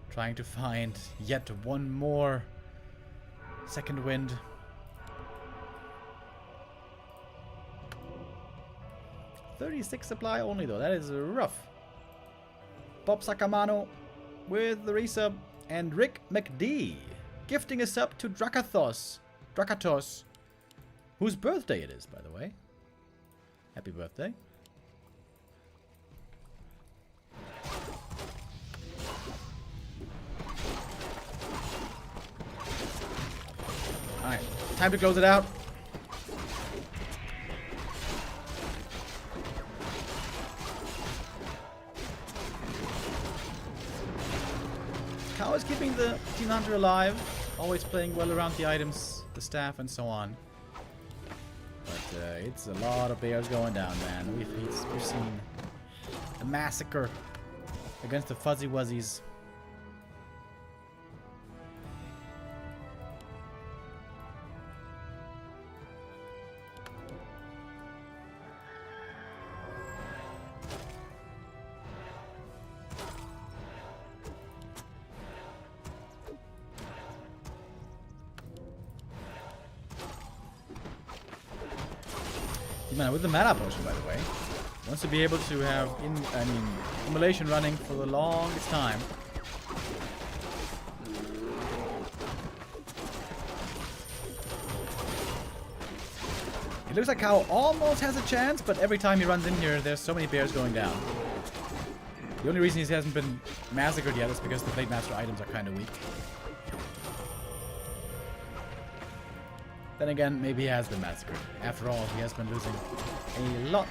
trying to find yet one more second wind. $36 supply only though, that is rough. Bob Sakamano with the resub, and Rick McD gifting a sub to Drakatos, whose birthday it is, by the way. Happy birthday. Alright, time to close it out. Kaho is keeping the Team Hunter alive, always playing well around the items, the staff, and so on. But it's a lot of bears going down, man. We've seen a massacre against the Fuzzy Wuzzies. Man, with the mana potion, by the way, wants to be able to have immolation running for the longest time. It looks like Kaho almost has a chance, but every time he runs in here, there's so many bears going down. The only reason he hasn't been massacred yet is because the Blade Master items are kind of weak. Then again, maybe he has been massacred. After all, he has been losing a lot.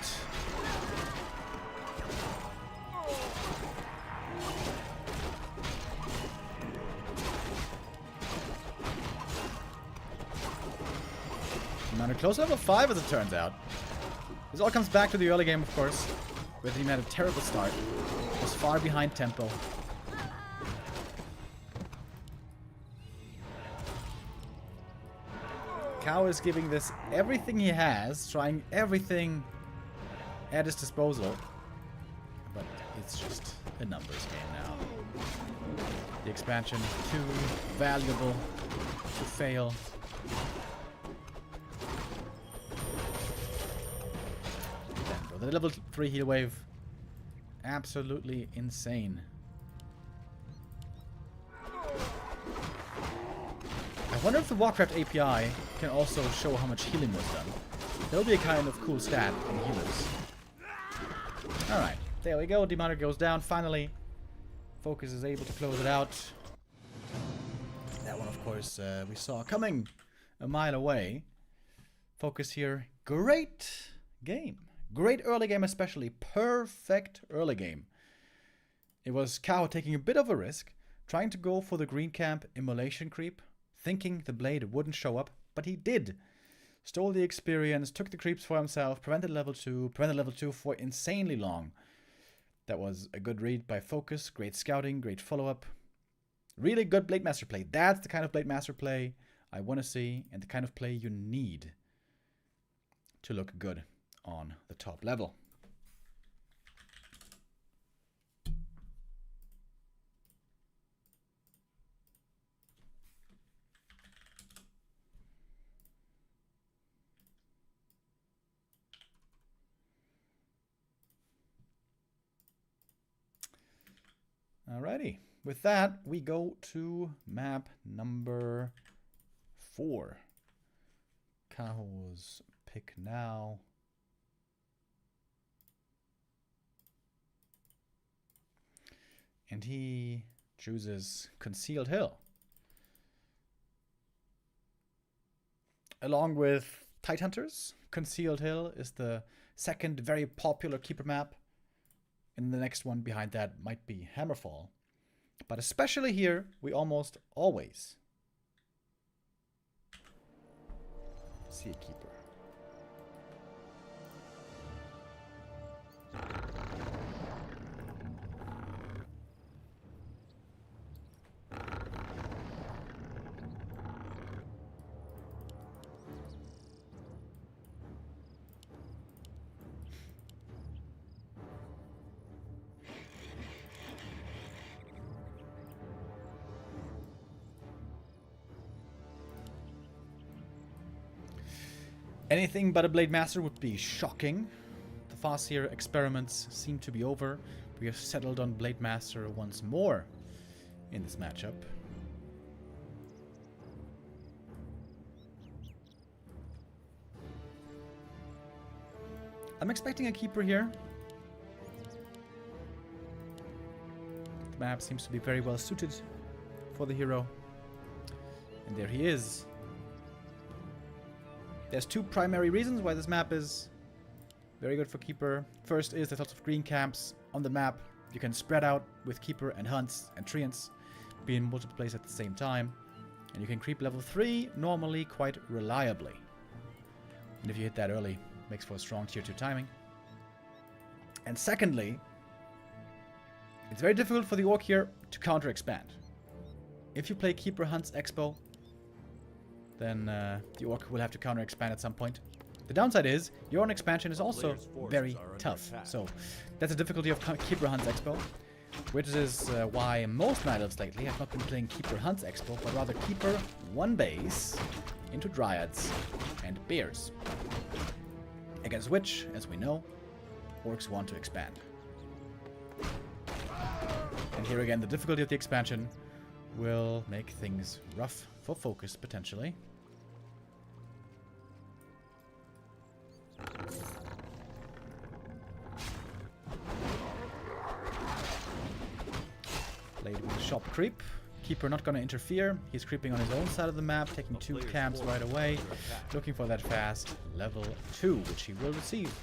Now, close to level 5 as it turns out. This all comes back to the early game, of course, where he had a terrible start. Was far behind tempo. Kaho is giving this everything he has, trying everything at his disposal. But it's just a numbers game now. The expansion too valuable to fail. The level 3 heal wave, absolutely insane. I wonder if the Warcraft API can also show how much healing was done. That'll be a kind of cool stat on healers. Alright, there we go. Demonic goes down. Finally, FoCuS is able to close it out. That one, of course, we saw coming a mile away. FoCuS here. Great game. Great early game, especially. Perfect early game. It was Kaho taking a bit of a risk, trying to go for the green camp immolation creep, thinking the blade wouldn't show up, but he did. Stole the experience, took the creeps for himself, prevented level 2 for insanely long. That was a good read by FoCuS, great scouting, great follow-up. Really good Blade Master play. That's the kind of Blade Master play I want to see, and the kind of play you need to look good on the top level. Alrighty, with that, we go to map number 4. Kaho's pick now. And he chooses Concealed Hill. Along with Tidehunters, Concealed Hill is the second very popular keeper map. And the next one behind that might be Hammerfall. But especially here, we almost always see a keeper. Anything but a Blade Master would be shocking. The Farseer experiments seem to be over. We have settled on Blade Master once more in this matchup. I'm expecting a keeper here. The map seems to be very well suited for the hero. And there he is. There's two primary reasons why this map is very good for keeper. First is there's lots of green camps on the map. You can spread out with keeper and hunts and treants, be in multiple places at the same time. And you can creep level 3 normally quite reliably. And if you hit that early, makes for a strong tier 2 timing. And secondly, it's very difficult for the orc here to counter expand. If you play keeper hunts expo, then the orc will have to counter expand at some point. The downside is your own expansion is also very tough. So that's a difficulty of keeper hunts expo, which is why most Night Elves lately have not been playing keeper hunts expo, but rather keeper one base into dryads and bears, against which, as we know, orcs want to expand. And here again, the difficulty of the expansion will make things rough for FoCuS potentially. Laby with shop creep. Keeper not going to interfere. He's creeping on his own side of the map, taking 2 camps right away, looking for that fast level 2, which he will receive.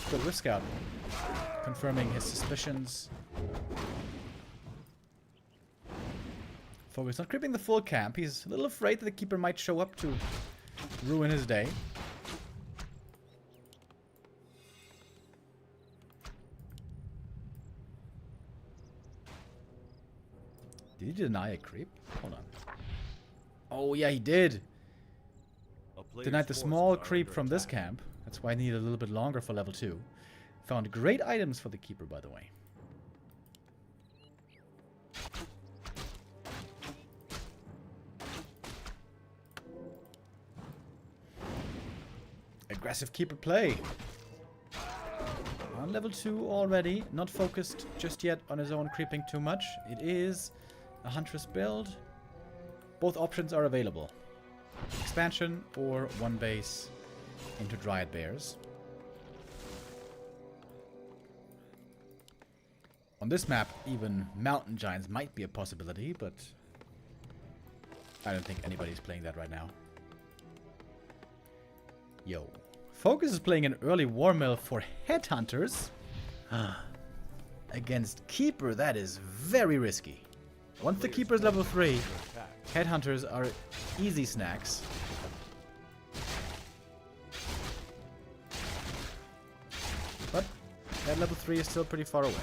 Good Whiff Scout, confirming his suspicions. FoCuS not creeping the full camp. He's a little afraid that the keeper might show up to ruin his day. Did he deny a creep? Hold on. Oh yeah, he did. Denied the small creep from this camp. That's why I needed a little bit longer for level 2. Found great items for the keeper, by the way. Aggressive keeper play. On level 2 already. Not focused just yet on his own creeping too much. It is a Huntress build. Both options are available. Expansion or one base into Dryad Bears. On this map, even Mountain Giants might be a possibility, but I don't think anybody's playing that right now. Yo. FoCuS is playing an early War Mill for Headhunters. Against Keeper, that is very risky. Once the Keeper is level 3, Headhunters are easy snacks. But that level 3 is still pretty far away.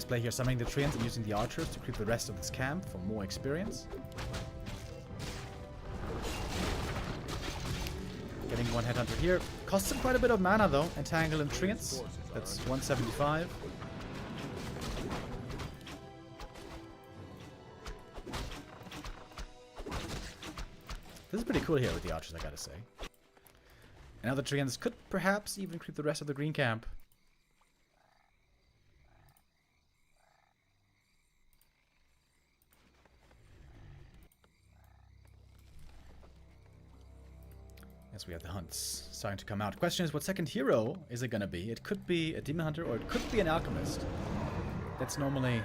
Nice play here, summoning the treants and using the archers to creep the rest of this camp for more experience. Getting one headhunter here. Costs him quite a bit of mana though. Entangle and treants. That's 175. This is pretty cool here with the archers, I gotta say. And now the treants could perhaps even creep the rest of the green camp. Yes, we have the hunts starting to come out. Question is, what second hero is it gonna be? It could be a demon hunter or it could be an alchemist. That's normally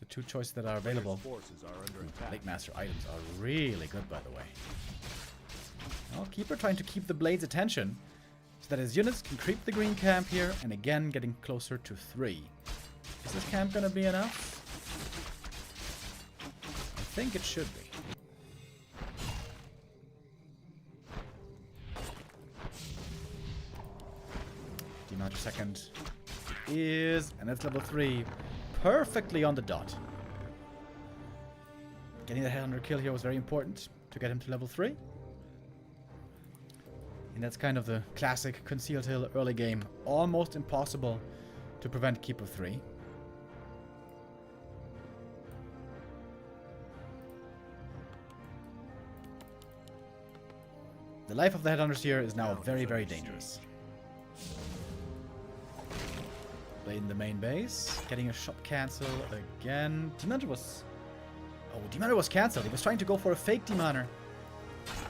the two choices that are available. Blade Master items are really good, by the way. Well, Keeper trying to keep the Blade's attention so that his units can creep the green camp here and again getting closer to 3. Is this camp gonna be enough? I think it should be. Demon second is, and that's level 3. Perfectly on the dot. Getting that headhunter kill here was very important to get him to level 3. And that's kind of the classic concealed hill early game. Almost impossible to prevent Keeper 3. The life of the headhunters here is now very, very dangerous. Blade in the main base. Getting a shot cancel again. Demoner was... Oh, Demoner was cancelled. He was trying to go for a fake Demoner.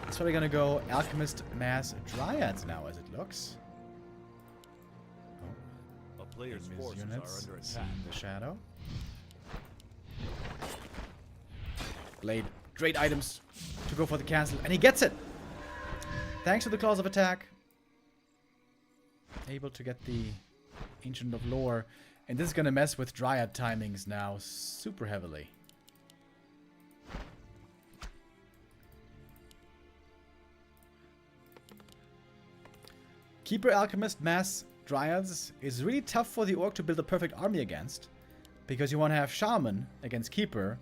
That's why we're gonna go Alchemist, Mass, Dryads now, as it looks. Oh. A player's forces are under attack. The shadow. Blade. Great items to go for the cancel. And he gets it! Thanks to the claws of attack. Able to get the Ancient of Lore. And this is gonna mess with Dryad timings now super heavily. Keeper, Alchemist, Mass, Dryads is really tough for the Orc to build a perfect army against. Because you want to have Shaman against Keeper,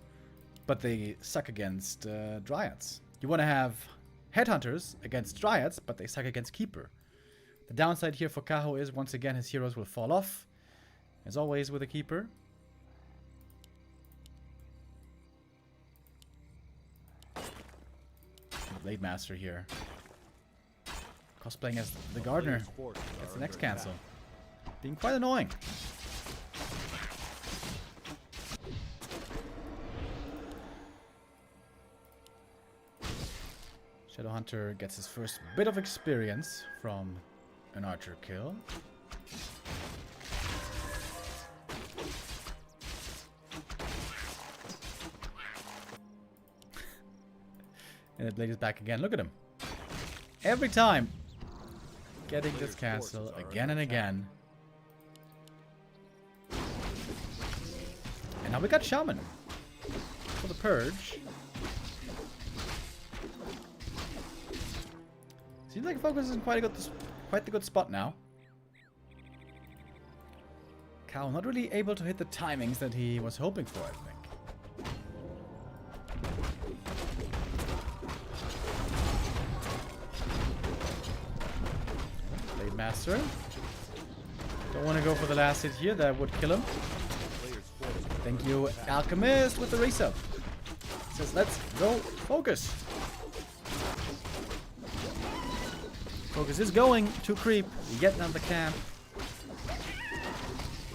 but they suck against Dryads. You want to have Headhunters against Dryads, but they suck against Keeper. The downside here for Kaho is, once again, his heroes will fall off. As always with a Keeper. Blade Master here. Cosplaying as the Gardener. That's the next cancel. Being quite annoying. Shadowhunter gets his first bit of experience from an archer kill. And the blade is back again. Look at him. Every time. Getting this cancel again and again. And now we got Shaman for the purge. Seems like FoCuS is in quite the good spot now. Kaho not really able to hit the timings that he was hoping for, I think. Master. Don't want to go for the last hit here. That would kill him. Thank you, Alchemist, with the resub. Says, let's go FoCuS. FoCuS is going to creep. We get down the camp.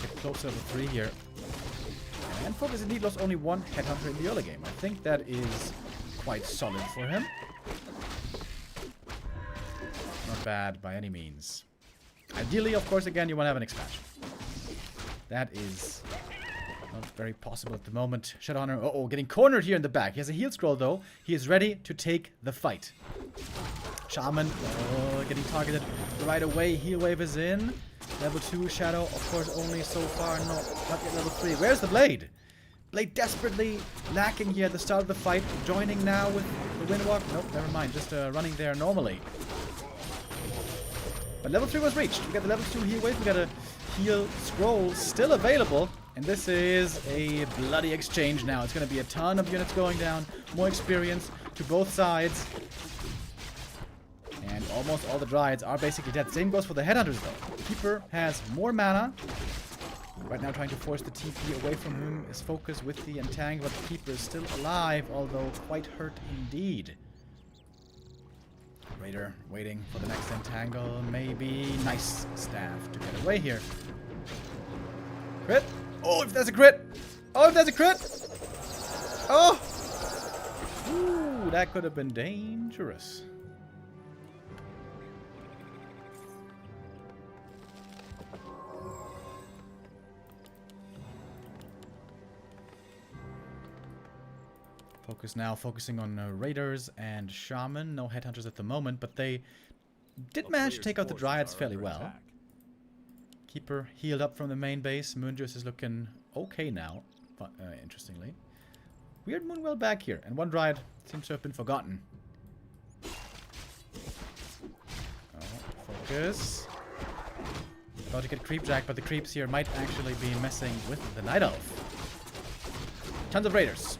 Get closer to 3 here. And FoCuS indeed lost only 1 headhunter in the early game. I think that is quite solid for him. Not bad by any means. Ideally, of course, again, you want to have an expansion. That is not very possible at the moment. Shadowhunter, uh-oh, getting cornered here in the back. He has a heal scroll, though. He is ready to take the fight. Shaman, getting targeted right away. Heal wave is in. Level 2 Shadow, of course, only so far. Not yet level 3. Where's the Blade? Blade desperately lacking here at the start of the fight. Joining now with the Windwalk. Nope, never mind. Just running there normally. But level 3 was reached. We got the level 2 heal wave. We got a heal scroll still available. And this is a bloody exchange now. It's going to be a ton of units going down. More experience to both sides. And almost all the Dryads are basically dead. Same goes for the Headhunters though. Keeper has more mana. Right now trying to force the TP away from him is FoCuS with the entangle, but the Keeper is still alive, although quite hurt indeed. Raider waiting for the next entangle. Maybe nice staff to get away here. Crit. Oh, if there's a crit. Oh, if there's a crit. Oh. Ooh, that could have been dangerous. FoCuS now focusing on Raiders and Shaman. No Headhunters at the moment, but they did manage to take out the Dryads fairly well. Keeper healed up from the main base. Moonjuice is looking okay now, interestingly. Weird Moonwell back here, and one Dryad seems to have been forgotten. Oh, FoCuS. About to get Creepjack, but the creeps here might actually be messing with the Night Elf. Tons of Raiders.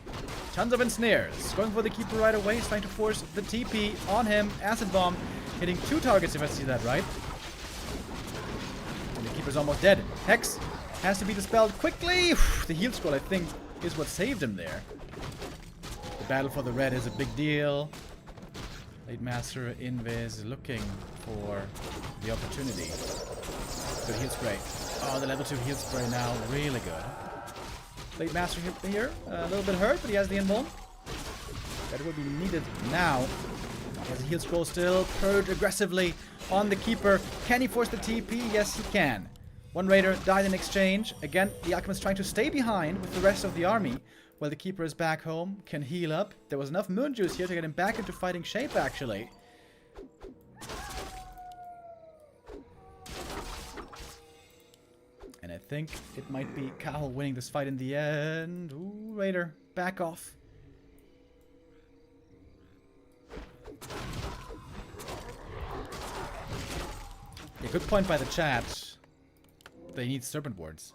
Tons of ensnares. Going for the Keeper right away. He's trying to force the TP on him. Acid Bomb hitting 2 targets if I see that right. And the Keeper's almost dead. Hex has to be dispelled quickly. The heal scroll, I think, is what saved him there. The battle for the red is a big deal. Late Master Invis looking for the opportunity. Good heal spray. Oh, the level 2 heal spray now. Really good. Late Master here, a little bit hurt, but he has the invuln. That will be needed now. He has a heal scroll still. Purge aggressively on the Keeper. Can he force the TP? Yes, he can. One Raider died in exchange. Again, the Alchemist trying to stay behind with the rest of the army while the Keeper is back home. Can heal up. There was enough Moon Juice here to get him back into fighting shape, actually. And I think it might be Kaho winning this fight in the end. Ooh, Raider, back off. A good point by the chat. They need Serpent Wards.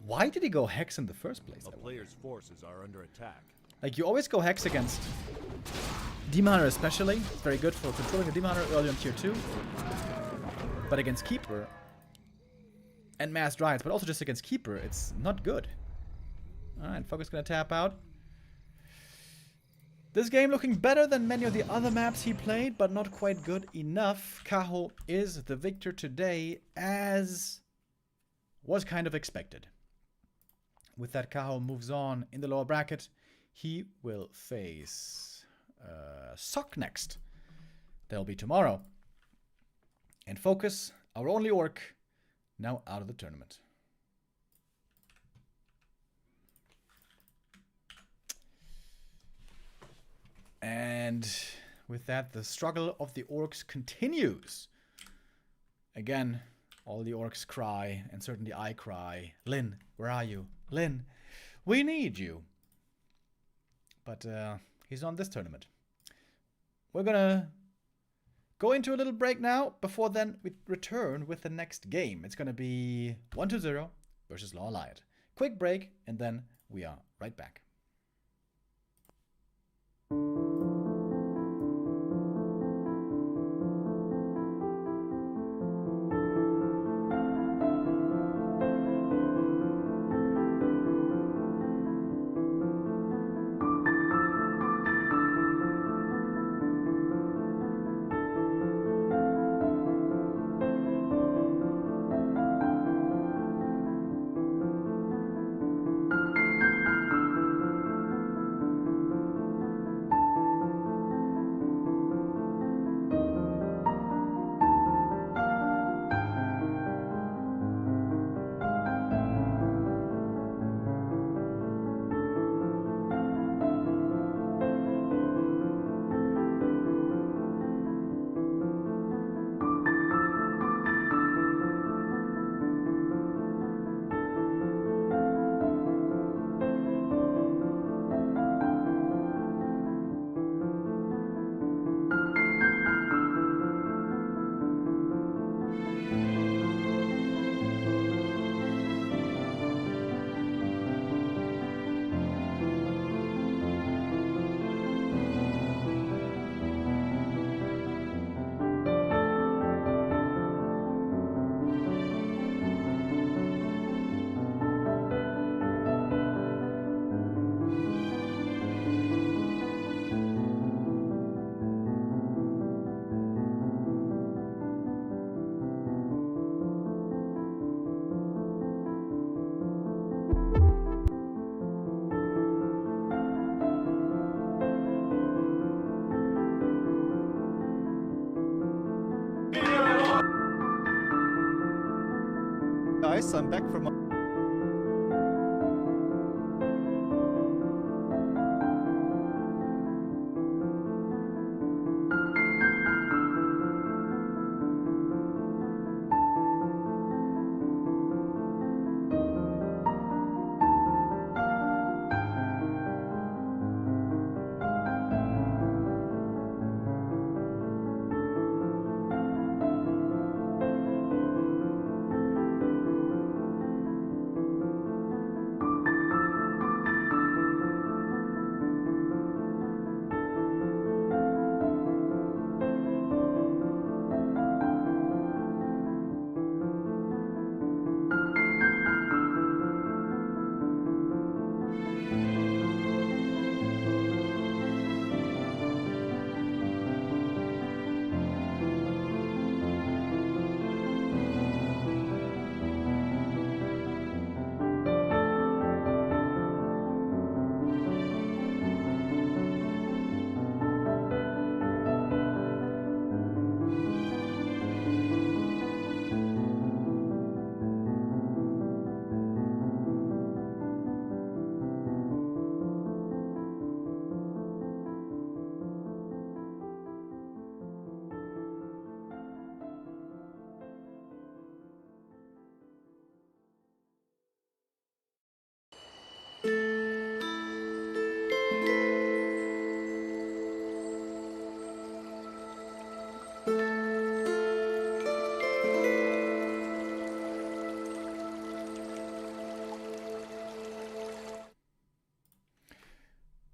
Why did he go Hex in the first place? A player's forces are under attack. Like, you always go Hex against Demon Hunter especially. It's very good for controlling a Demon Hunter early on tier 2. But against Keeper and Mass Dryads, but also just against Keeper, it's not good. Alright, FoCuS gonna tap out. This game looking better than many of the other maps he played, but not quite good enough. Kaho is the victor today, as was kind of expected. With that, Kaho moves on in the lower bracket. He will face Sok next. That'll be tomorrow. And FoCuS, our only orc, now out of the tournament. And with that, the struggle of the orcs continues. Again, all the orcs cry, and certainly I cry. Lin, where are you? Lin, we need you. But he's on this tournament. We're gonna go into a little break now. Before then, we return with the next game. It's gonna be 1-0 versus Lawliet. Quick break, and then we are right back. guys, I'm back from...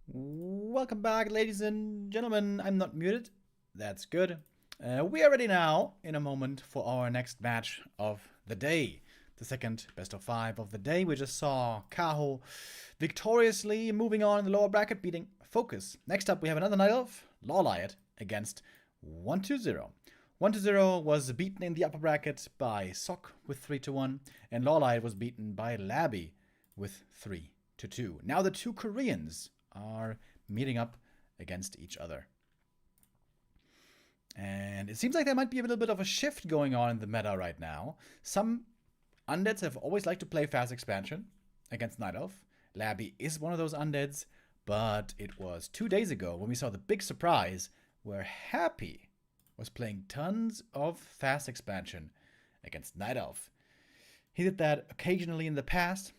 Welcome back, ladies and gentlemen. I'm not muted. That's good. We are ready now, in a moment, for our next match of the day. The second best of 5 of the day. We just saw Kaho victoriously moving on in the lower bracket, beating FoCuS. Next up, we have another Night Elf, Lawliet, against 1-0. 1-0 was beaten in the upper bracket by Sok with 3-1, and Lawliet was beaten by Laby with 3-2. Now the two Koreans are meeting up against each other. And it seems like there might be a little bit of a shift going on in the meta right now. Some undeads have always liked to play fast expansion against Night Elf. Laby is one of those undeads, but it was 2 days ago when we saw the big surprise where Happy was playing tons of fast expansion against Night Elf. He did that occasionally in the past,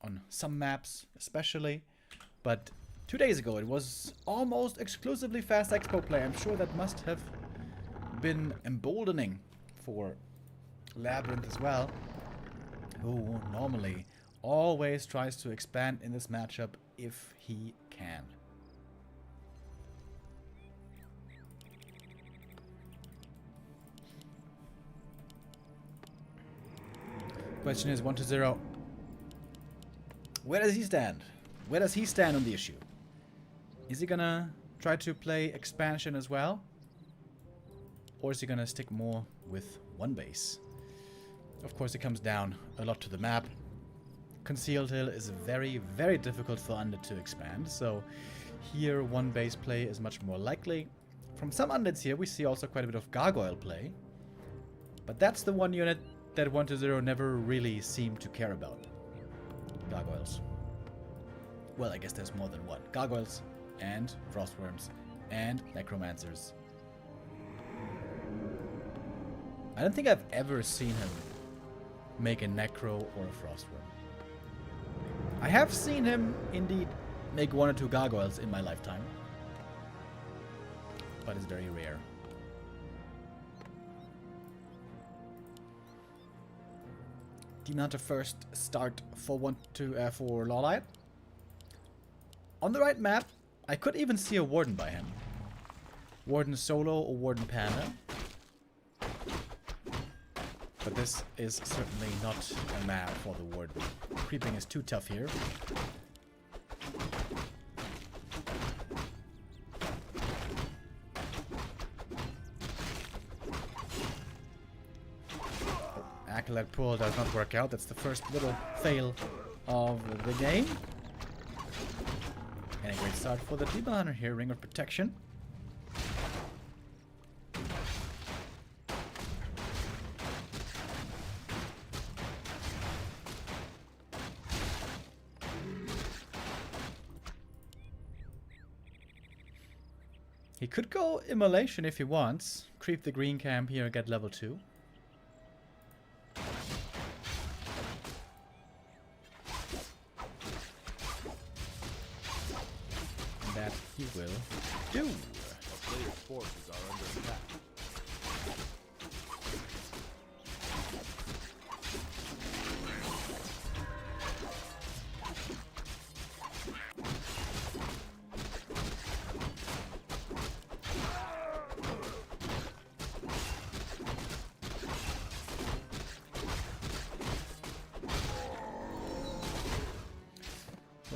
on some maps especially, but 2 days ago it was almost exclusively fast expo play. I'm sure that must have been emboldening for Labyrinth as well, who normally always tries to expand in this matchup if he can. Question is 1-0. Where does he stand? Where does he stand on the issue? Is he gonna try to play expansion as well? Or is he gonna stick more with one base? Of course, it comes down a lot to the map. Concealed Hill is very, very difficult for Undead to expand, so here one base play is much more likely. From some Undeads here, we see also quite a bit of Gargoyle play, but that's the one unit that 1-0 never really seemed to care about. Gargoyles. Well, I guess there's more than one. Gargoyles and Frostworms and Necromancers. I don't think I've ever seen him make a Necro or a Frostworm. I have seen him indeed make 1 or 2 Gargoyles in my lifetime, but it's very rare. Demon Hunter first start for for Lawliet. On the right map, I could even see a Warden by him. Warden Solo or Warden Panda. But this is certainly not a map for the Warden. Creeping is too tough here. Acolyte pull does not work out. That's the first little fail of the game. And a great start for the Demon Hunter here. Ring of Protection. He could go Immolation if he wants. Creep the green camp here and get level 2. That he will do. A player's forces are under attack.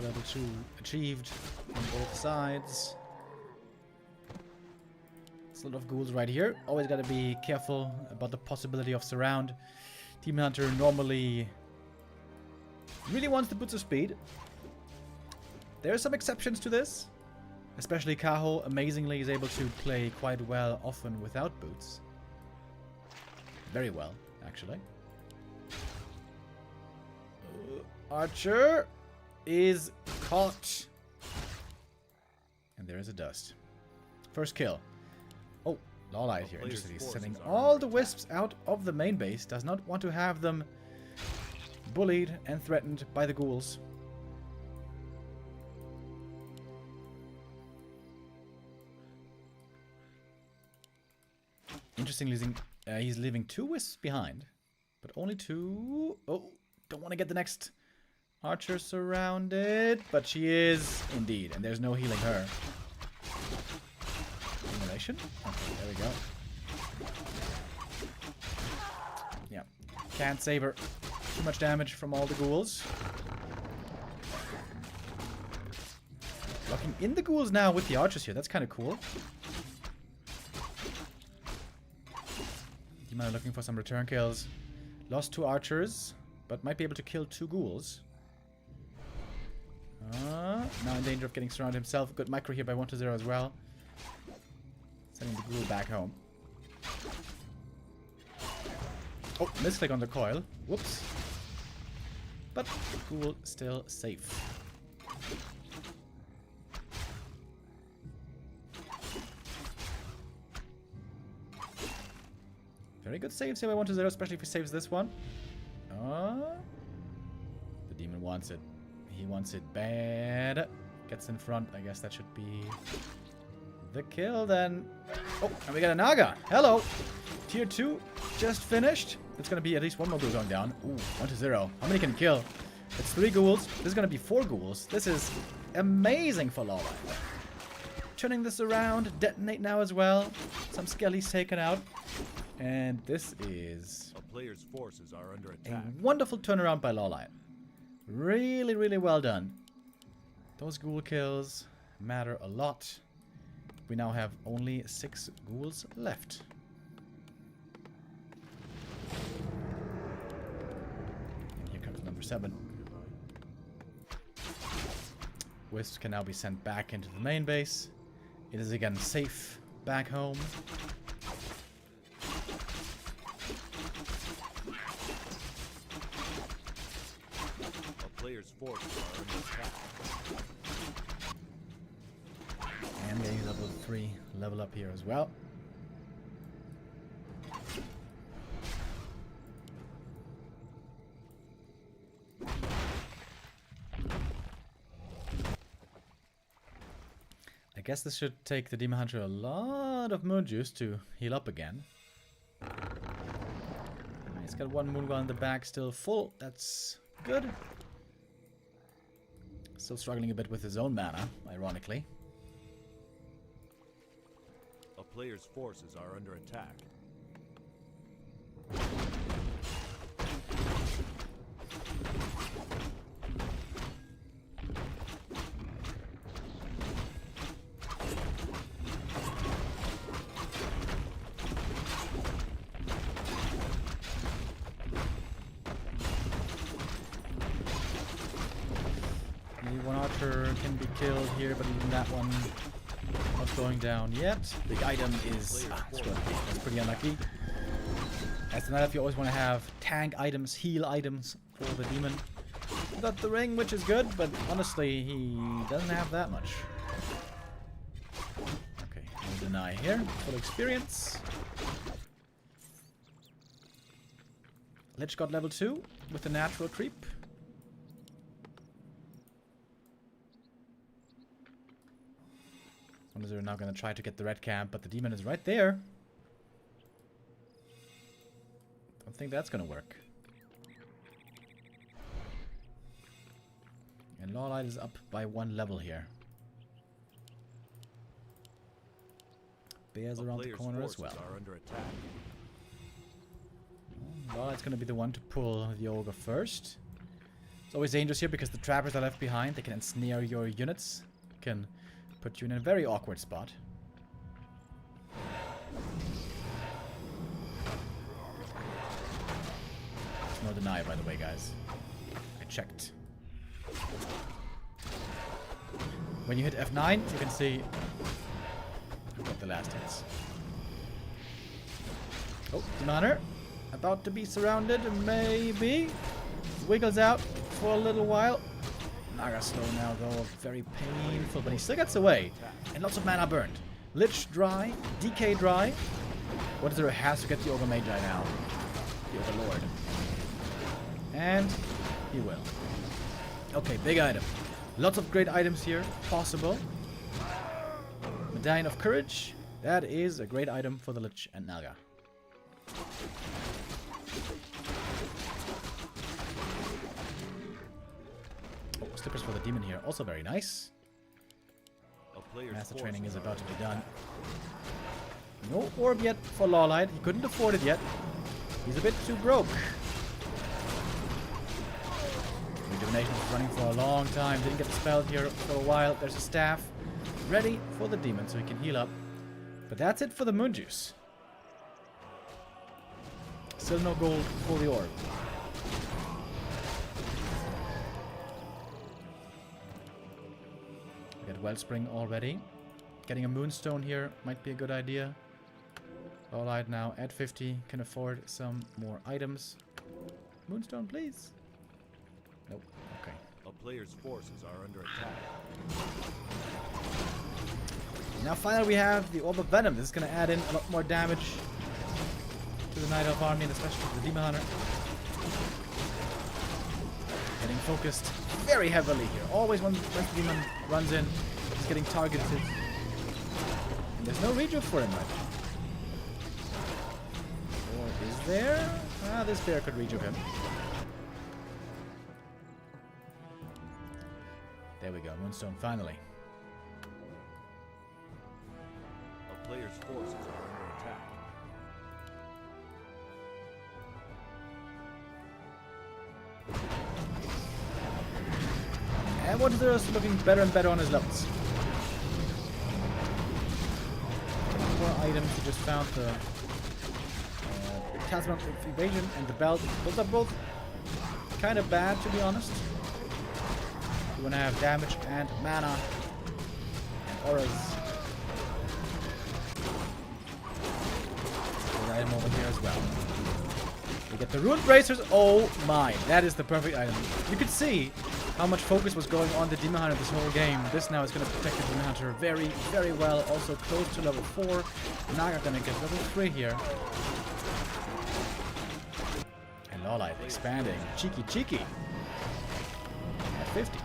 Level 2 achieved on both sides. There's a lot of ghouls right here. Always gotta be careful about the possibility of surround. Demon Hunter normally really wants the boots of speed. There are some exceptions to this. Especially Kaho amazingly is able to play quite well often without boots. Very well, actually. Archer is caught. And there is a dust. First kill. Oh, Lawliet here. Interesting. He's sending all the wisps out of the main base. Does not want to have them bullied and threatened by the ghouls. Interestingly, he's leaving 2 wisps behind. But only 2. Oh, don't want to get the next archer surrounded, but she is indeed, and there's no healing her. Simulation? Okay, there we go. Yeah, can't save her. Too much damage from all the ghouls. Locking in the ghouls now with the archers here. That's kind of cool. Demon looking for some return kills. Lost 2 archers, but might be able to kill 2 ghouls. Now in danger of getting surrounded himself. Good micro here by 1-0 as well. Sending the ghoul back home. Oh, misclick on the coil. Whoops. But ghoul still safe. Very good save here by 1-0, especially if he saves this one. The demon wants it. He wants it bad. Gets in front. I guess that should be the kill then. Oh, and we got a Naga. Hello. Tier 2 just finished. It's going to be at least 1 more ghoul going down. Ooh, 1-0. How many can kill? It's 3 ghouls. This is going to be 4 ghouls. This is amazing for Lawliet. Turning this around. Detonate now as well. Some skellies taken out. And this is A player's forces are under a attack. wonderful turnaround by Lawliet. Really, really well done. Those ghoul kills matter a lot. We now have only 6 ghouls left. And here comes number 7. Wisps can now be sent back into the main base. It is again safe back home. Players' forces are under attack. And getting level 3 level up here as well. I guess this should take the Demon Hunter a lot of moon juice to heal up again. He's got 1 moon gun in the back still full. That's good. Still struggling a bit with his own mana, ironically. A player's forces are under attack. One archer can be killed here, but even that one not going down yet. Big item is that's pretty unlucky. As an if you always want to have tank items, heal items for the demon. We got the ring, which is good, but honestly, he doesn't have that much. Okay, deny here. Full experience. Lich got level 2 with the natural creep. They're now going to try to get the red camp, but the demon is right there. Don't think that's going to work. And Lawliet is up by 1 level here. Bear's around the corner as well. Lawliet's going to be the one to pull the ogre first. It's always dangerous here because the trappers are left behind. They can ensnare your units. Can put you in a very awkward spot. No deny, by the way, guys. I checked. When you hit F9, you can see who got the last hits. Oh, Demoner. About to be surrounded, maybe. Wiggles out for a little while. Naga slow now, though. Very painful, but he still gets away. And lots of mana burned. Lich dry. DK dry. What is there has to get the Ogre Magi now? The Overlord. And he will. Okay, big item. Lots of great items here. Possible. Medallion of Courage. That is a great item for the Lich and Naga. Slippers for the demon here. Also very nice. Master training is about to be done. No orb yet for Lawliet. He couldn't afford it yet. He's a bit too broke. Rejuvenation was running for a long time. Didn't get the spell here for a while. There's a staff ready for the demon so he can heal up. But that's it for the moon juice. Still no gold for the orb. We got Wellspring already. Getting a moonstone here might be a good idea. Lawliet now at 50 can afford some more items. Moonstone, please. Nope. Okay. A player's forces are under attack. Now finally we have the Orb of Venom. This is going to add in a lot more damage to the Night Elf army, and especially to the Demon Hunter. Getting focused very heavily here. Always when the demon runs in, he's getting targeted. And there's no rejuve for him, right? Or is there? Ah, this bear could rejuve him. There we go, Moonstone finally. A player's forces are under attack. And what is there looking better and better on his levels. More items. He just found the Talisman of Evasion and the belt. Those are both kind of bad, to be honest. You want to have damage and mana and auras. Good item over here as well. We get the Ruined Bracers. Oh my, that is the perfect item. You could see how much focus was going on the Demon Hunter this whole game. This now is going to protect the Demon Hunter very, very well. Also close to level 4. Naga going to get level 3 here. And Lawliet expanding. Cheeky, cheeky. At 50.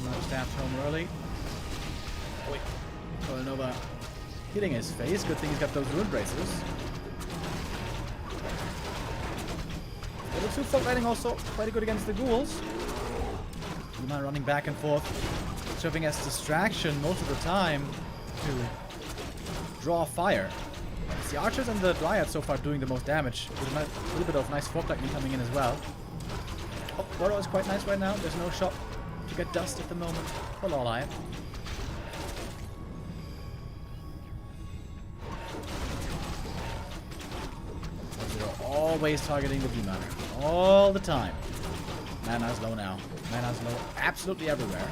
Another staff home early. Wait. Nova hitting his face. Good thing he's got those Ruined Bracers. Level 2 Folk Lightning also quite good against the ghouls. Luma running back and forth, serving as distraction most of the time to draw fire. It's the archers and the dryads so far doing the most damage. With a little bit of nice Folk Lightning coming in as well. Oh, Borrow is quite nice right now. There's no shot to get dust at the moment for Lawliet. Always targeting the Demon Hunter. All the time. Mana's low now. Mana's low absolutely everywhere.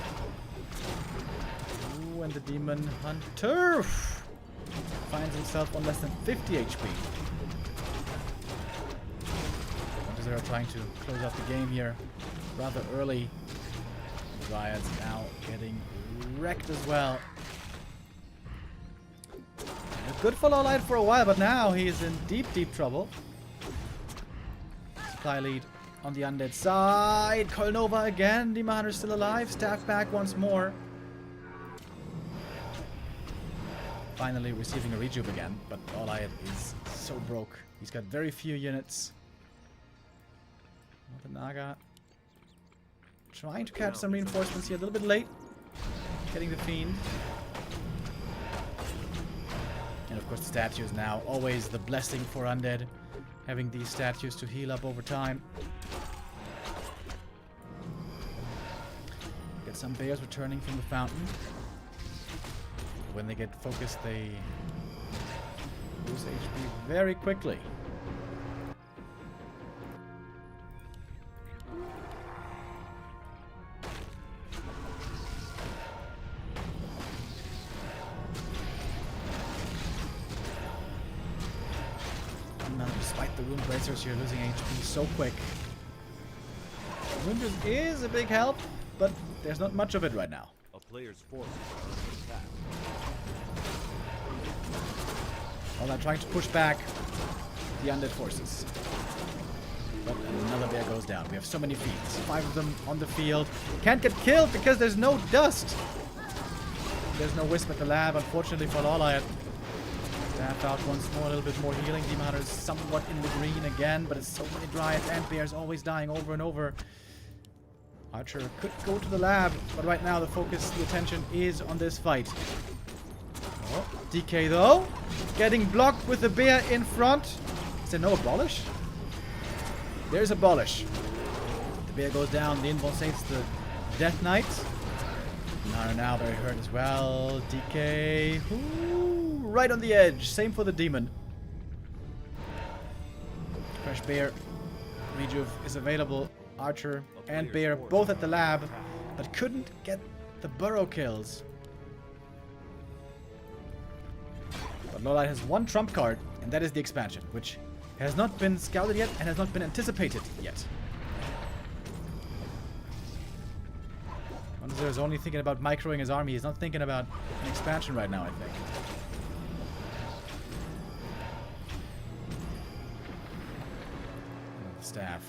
Ooh, and the Demon Hunter finds himself on less than 50 HP. They're trying to close out the game here rather early. Dryads now getting wrecked as well. Good for Lawliet for a while, but now he's in deep, deep trouble. Supply lead on the undead side. Coil Nova again. Demon Hunter still alive. Staff back once more. Finally receiving a rejuve again, but Lawliet is so broke. He's got very few units. The Naga trying to catch some reinforcements here. A little bit late. Getting the Fiend. And of course the statues now. Always the blessing for undead. Having these statues to heal up over time. Get some bears returning from the fountain. When they get focused, they lose HP very quickly. Despite the Rune Bracers, you're losing HP so quick. Rune is a big help, but there's not much of it right now. A player's forces are under attack. Well, they're trying to push back the undead forces. But another bear goes down. We have so many fiends. 5 of them on the field. Can't get killed because there's no dust. There's no wisp at the lab, unfortunately for Lawliet. Staff out once more, a little bit more healing. Demon Hunter is somewhat in the green again, but it's so many Dryads and bears always dying over and over. Archer could go to the lab, but right now the focus, the attention is on this fight. Oh, DK though, getting blocked with the bear in front. Is there no abolish? There's abolish. The bear goes down, the invul saves the Death Knight. Now very hurt as well. DK, ooh, right on the edge. Same for the demon. Fresh bear. Rejuve is available. Archer and bear both at the lab, but couldn't get the burrow kills. But Lawliet has one trump card, and that is the expansion, which has not been scouted yet and has not been anticipated yet. Monster is only thinking about microing his army. He's not thinking about an expansion right now, I think. Staff.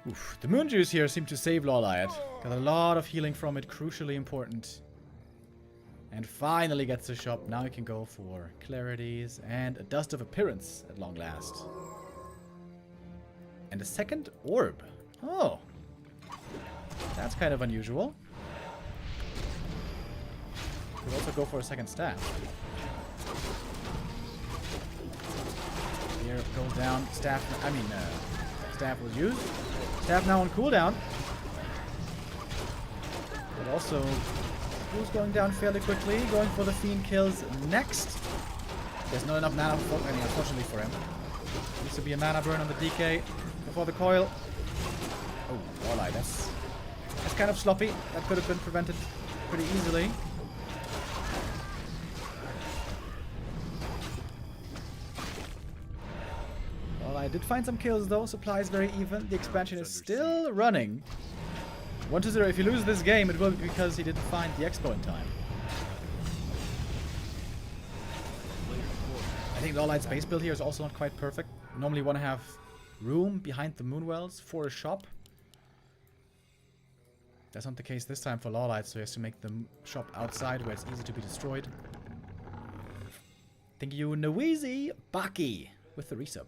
Oof. The moon juice here seemed to save Lawliet. Got a lot of healing from it, crucially important. And finally gets the shop. Now he can go for clarities and a dust of appearance at long last. And a second orb. Oh. That's kind of unusual. Could also go for a second staff. Here goes down. Staff was used. Staff now on cooldown. But also, who's going down fairly quickly? Going for the Fiend kills next. There's not enough mana, unfortunately for him. Needs to be a mana burn on the DK before the coil. Oh, Lawliet, that's kind of sloppy. That could have been prevented pretty easily. I did find some kills though. Supply is very even. The expansion is still running. 1-0. If he loses this game, it will be because he didn't find the expo in time. I think Lawlight's base build here is also not quite perfect. Normally you want to have room behind the Moonwells for a shop. That's not the case this time for Lawliet, so he has to make the shop outside where it's easy to be destroyed. Thank you, Noeezy Baki, with the resub.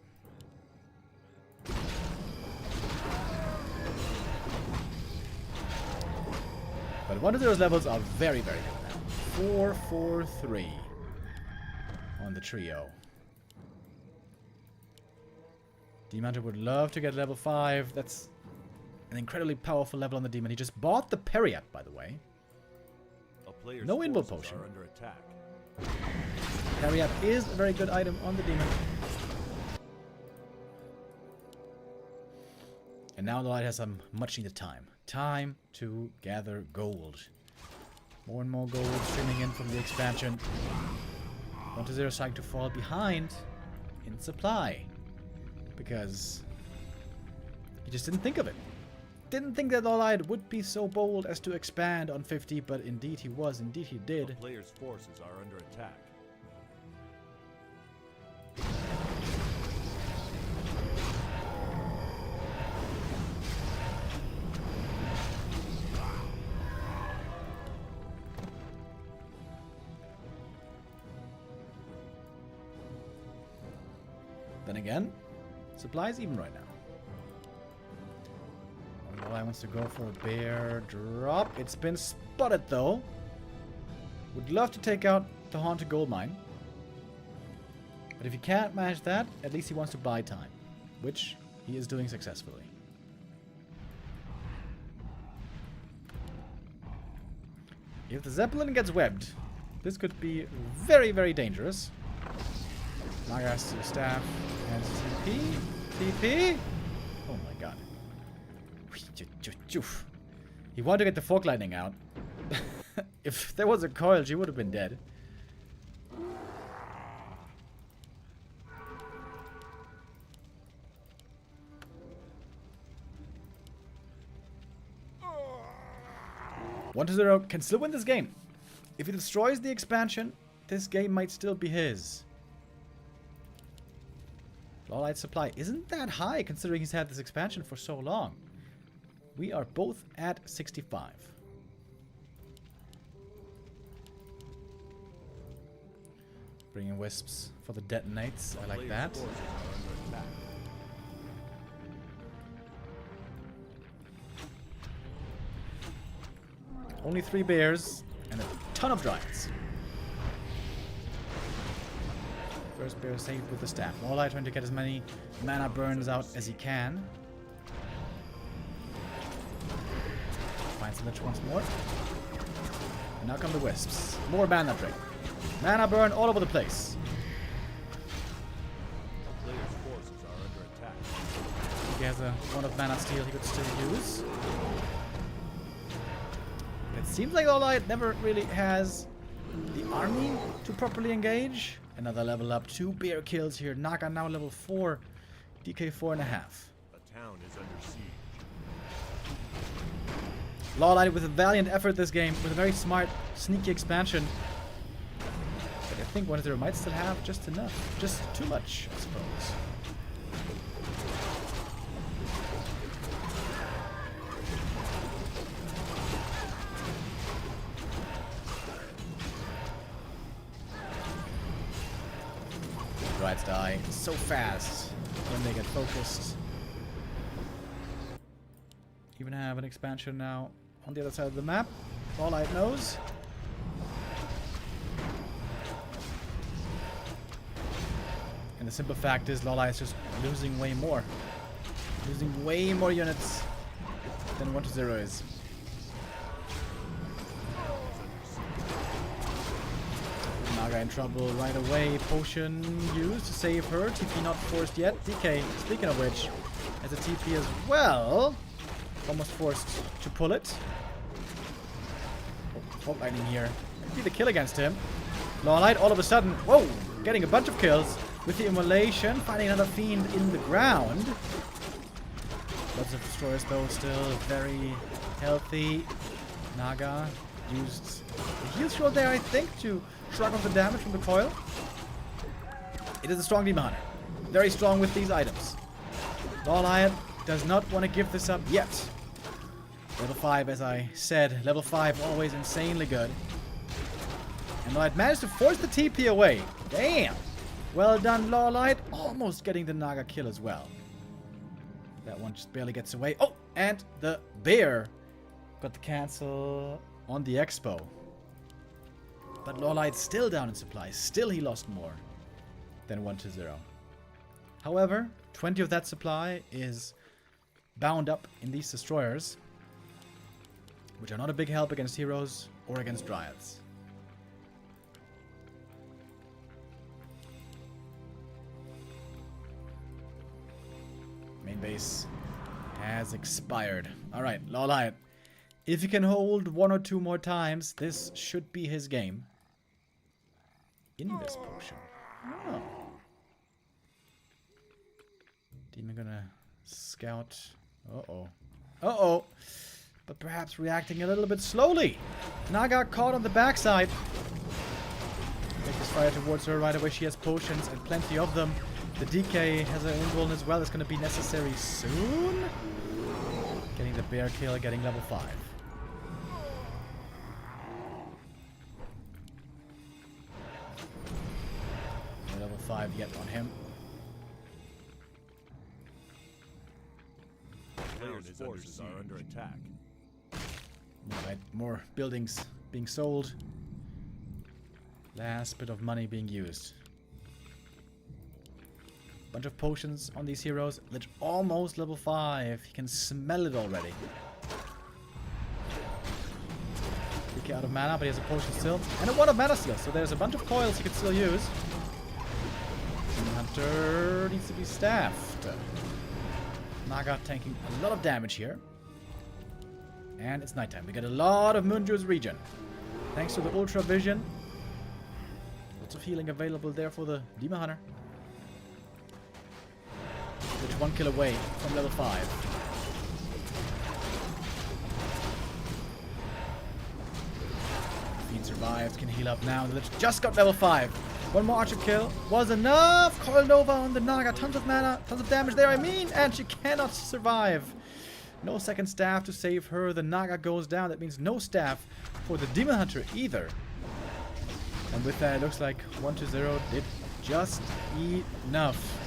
But 1-0's levels are very, very good now. 4-4-3 on the trio. Demon Hunter would love to get level 5. That's an incredibly powerful level on the demon. He just bought the Periat, by the way. No invul potion. Under attack. Periat is a very good item on the demon. And now Lawliet has some much needed time. Time to gather gold. More and more gold streaming in from the expansion. 1-0 starting to fall behind in supply. Because he just didn't think of it. didn't think that Lawliet would be so bold as to expand on 50, but indeed he was. Indeed he The did. player's forces are under attack. Then again, supply is even right now. Lawliet wants to go for a bear drop. It's been spotted though. Would love to take out the Haunted Gold Mine. But if he can't manage that, at least he wants to buy time. Which he is doing successfully. If the Zeppelin gets webbed, this could be very, very dangerous. Naga has to staff and TP. TP? Oh my god. He wanted to get the Fork Lightning out. If there was a coil, she would have been dead. One to 0 can still win this game. If he destroys the expansion, this game might still be his. Lawliet's supply isn't that high considering he's had this expansion for so long. We are both at 65. Bringing wisps for the detonates. I like that. Forces are under attack. Only 3 bears and a ton of giants. First bear saved with the staff. Lawliet trying to get as many mana burns out as he can. Finds the lich once more. And now come the wisps. More mana drain. Mana burn all over the place. The player's forces are under attack. He has a one of mana steal he could still use. It seems like Lawliet never really has the army to properly engage. Another level up. 2 bear kills here. Naga now level 4. DK 4.5. A town is under siege. Lawliet with a valiant effort this game, with a very smart, sneaky expansion. But I think 1-0 might still have just enough. Just too much, I suppose. Drides die so fast when they get focused. Even have an expansion now on the other side of the map. Lawliet knows. And the simple fact is Lawliet is just losing way more. Losing way more units than 1-0 is. Naga in trouble right away. Potion used to save her. TP not forced yet. DK, speaking of which, has a TP as well. Almost forced to pull it. Oh, lightning here. Could be the kill against him. Lawliet all of a sudden, whoa, getting a bunch of kills with the immolation, finding another fiend in the ground. Lots of destroyers though, still very healthy. Naga used the heal scroll there, I think, to shrug off the damage from the coil. It is a strong demon hunter. Very strong with these items. Lawliet does not want to give this up yet. Level 5, as I said, level 5 always insanely good. And Lawliet managed to force the TP away. Damn! Well done, Lawliet. Almost getting the Naga kill as well. That one just barely gets away. Oh, and the bear got the cancel on the expo. But Lawliet's still down in supplies. Still he lost more than 1-0. However, 20 of that supply is bound up in these destroyers, which are not a big help against heroes or against dryads. Main base has expired. Alright, Lawliet. If he can hold 1 or 2 more times, this should be his game. Invis potion. Oh. Demon gonna scout. Uh-oh. Uh-oh. But perhaps reacting a little bit slowly. Naga caught on the backside. Take his fire towards her right away. She has potions and plenty of them. The DK has her own golden as well. It's going to be necessary soon. Getting the bear kill, getting level 5. No level 5 yet on him. Players' forces are under attack. Alright, more buildings being sold. Last bit of money being used. Bunch of potions on these heroes. Almost level 5. You can smell it already. DK out of mana, but he has a potion still. And a wand of mana still. So there's a bunch of coils he can still use. Demon Hunter needs to be staffed. Naga tanking a lot of damage here. And it's nighttime. We get a lot of Moonju's regen. Thanks to the Ultra Vision. Lots of healing available there for the Demon Hunter. Which 1 kill away from level 5. Fiend survived, can heal up now. Lich just got level 5. One more archer kill was enough. Coil Nova on the Naga. Tons of mana, tons of damage there, I mean. And she cannot survive. No second staff to save her. The Naga goes down. That means no staff for the Demon Hunter either. And with that, it looks like 1-0 did just enough.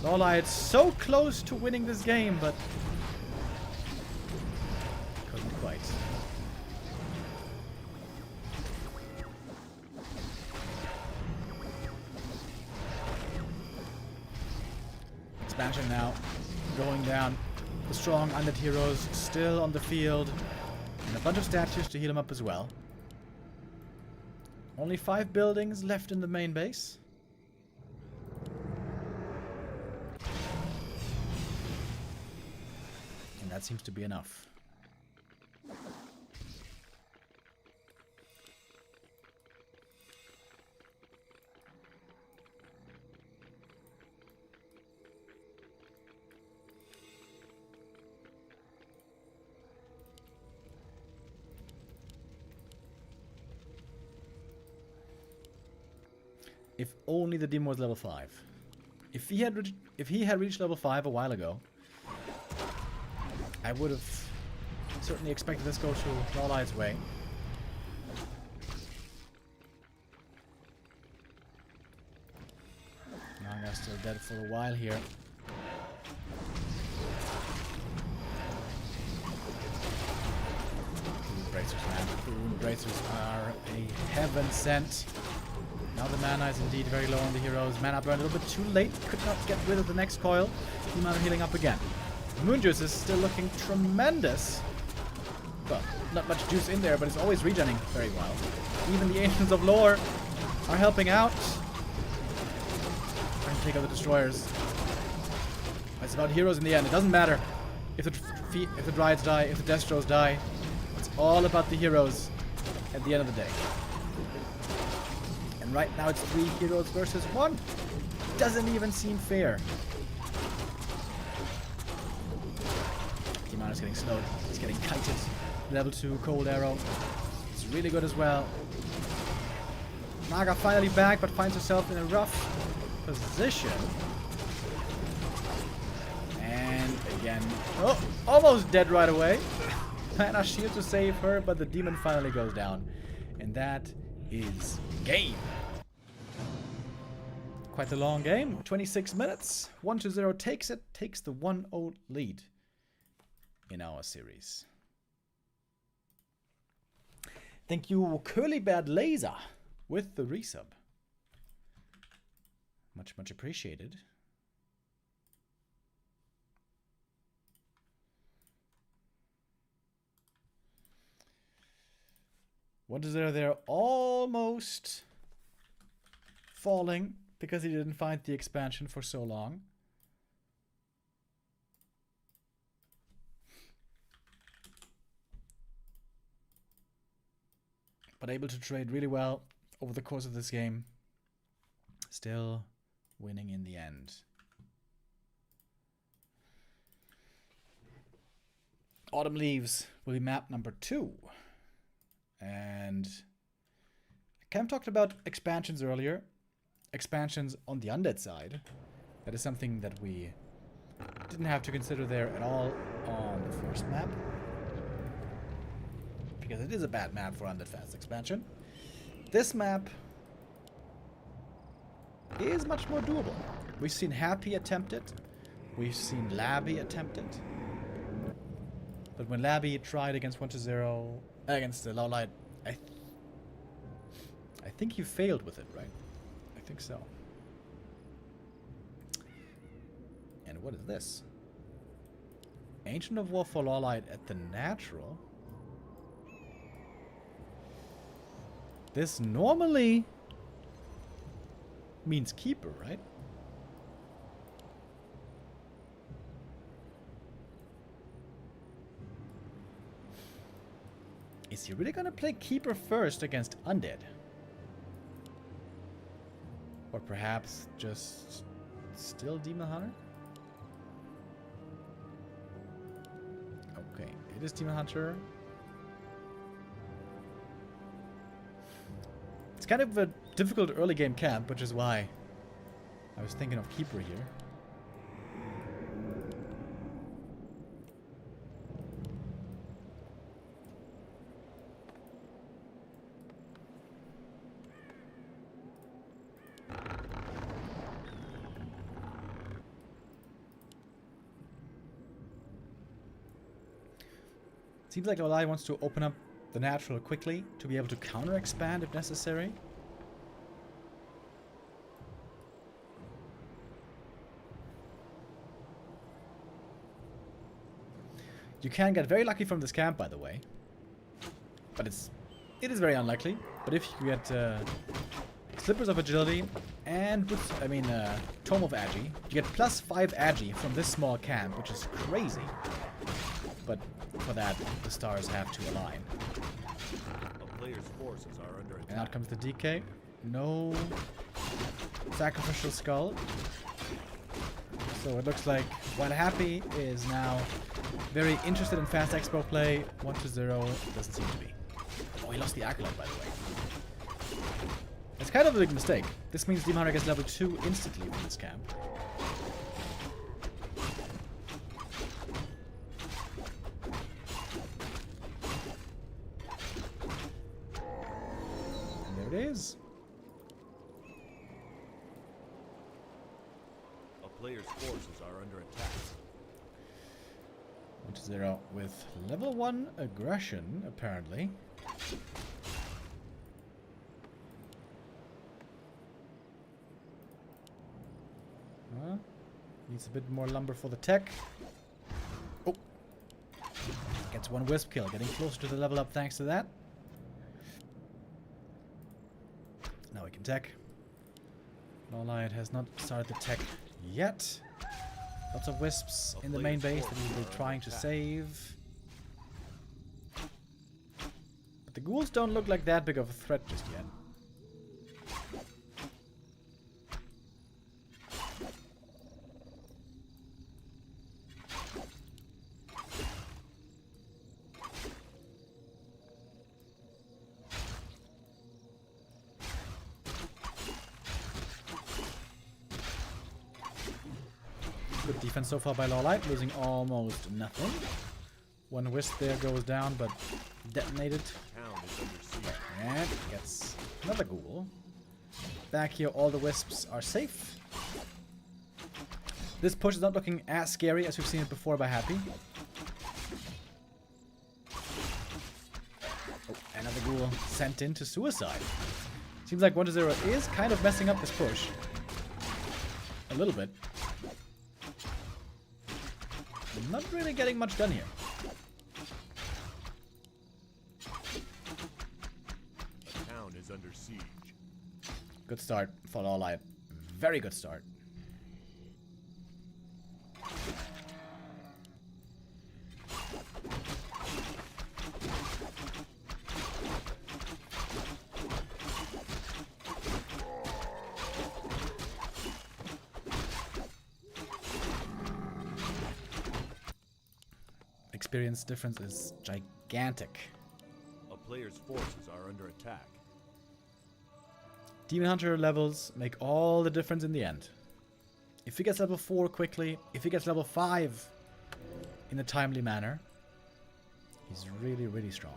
Lawliet so close to winning this game, but couldn't quite. Expansion now going down. The strong undead heroes still on the field. And a bunch of statues to heal him up as well. Only 5 buildings left in the main base. And that seems to be enough. If only the demon was level 5. If he had reached level 5 a while ago, I would have certainly expected this to go to Lawliet's way. Naga's still dead for a while here. Boom bracers, man. Boom bracers are a heaven sent. Now the mana is indeed very low on the heroes. Mana burned a little bit too late. Could not get rid of the next coil. The mana healing up again. Moon Juice is still looking tremendous. Well, not much juice in there, but it's always regenerating very well. Even the Ancients of Lore are helping out. Trying to take out the destroyers. It's about heroes in the end. It doesn't matter if the Dryads die, if the Destros die. It's all about the heroes at the end of the day. And right now it's 3 heroes versus 1. Doesn't even seem fair. Is getting slowed. He's getting kited. Level 2 cold arrow. It's really good as well. Naga finally back, but finds herself in a rough position. And again, oh, almost dead right away. Mana shield to save her, but the demon finally goes down, and that is game. Quite a long game. 26 minutes. 1-0 takes it. Takes the 1-0 lead in our series. Thank you, Curly Bad Laser, with the resub. Much, much appreciated. What is there? They're almost falling because he didn't find the expansion for so long. But able to trade really well over the course of this game. Still winning in the end. Autumn Leaves will be map number 2. And I kind of talked about expansions earlier. Expansions on the undead side. That is something that we didn't have to consider there at all on the first map. Because it is a bad map for undead fast expansion. This map is much more doable. We've seen Happy attempt it. We've seen Laby attempt it. But when Laby tried against 1-0, against the Lawliet, I think he failed with it, right? I think so. And what is this? Ancient of War for Lawliet at the natural. This normally means keeper, right? Is he really gonna play keeper first against undead? Or perhaps just still Demon Hunter? Okay, it is Demon Hunter. It's kind of a difficult early game camp, which is why I was thinking of keeper here. Seems like Laby wants to open up the natural quickly to be able to counter expand if necessary. You can get very lucky from this camp, by the way, but it is very unlikely. But if you get Slippers of Agility and Tome of Agi, you get +5 Agi from this small camp, which is crazy. But for that, the stars have to align. A player's forces are under attack. And out comes the DK. No sacrificial skull. So it looks like while Happy is now very interested in fast expo play, 1-0 doesn't seem to be. Oh, he lost the Acolyte, by the way. It's kind of a big mistake. This means Demon Hunter gets level 2 instantly from this camp. And there it is. A player's forces are under attack. 1-0 with level 1 aggression, apparently. Needs a bit more lumber for the tech. Oh! Gets one wisp kill, getting closer to the level up thanks to that. Now we can tech. Lawliet has not started the tech yet. Lots of wisps in the main base that we'll be trying to save. But the ghouls don't look like that big of a threat just yet. Good defense so far by Lawliet, losing almost nothing. One wisp there goes down, but detonated. Town is under siege. And gets another ghoul. Back here, all the wisps are safe. This push is not looking as scary as we've seen it before by Happy. Oh, another ghoul sent into suicide. Seems like 1-0 is kind of messing up this push. A little bit. Not really getting much done here. The town is under siege. Good start for Lawliet. Very good start. experience difference is gigantic. A player's forces are under attack. Demon Hunter levels make all the difference in the end. If he gets level 4 quickly, if he gets level 5 in a timely manner, he's really, really strong.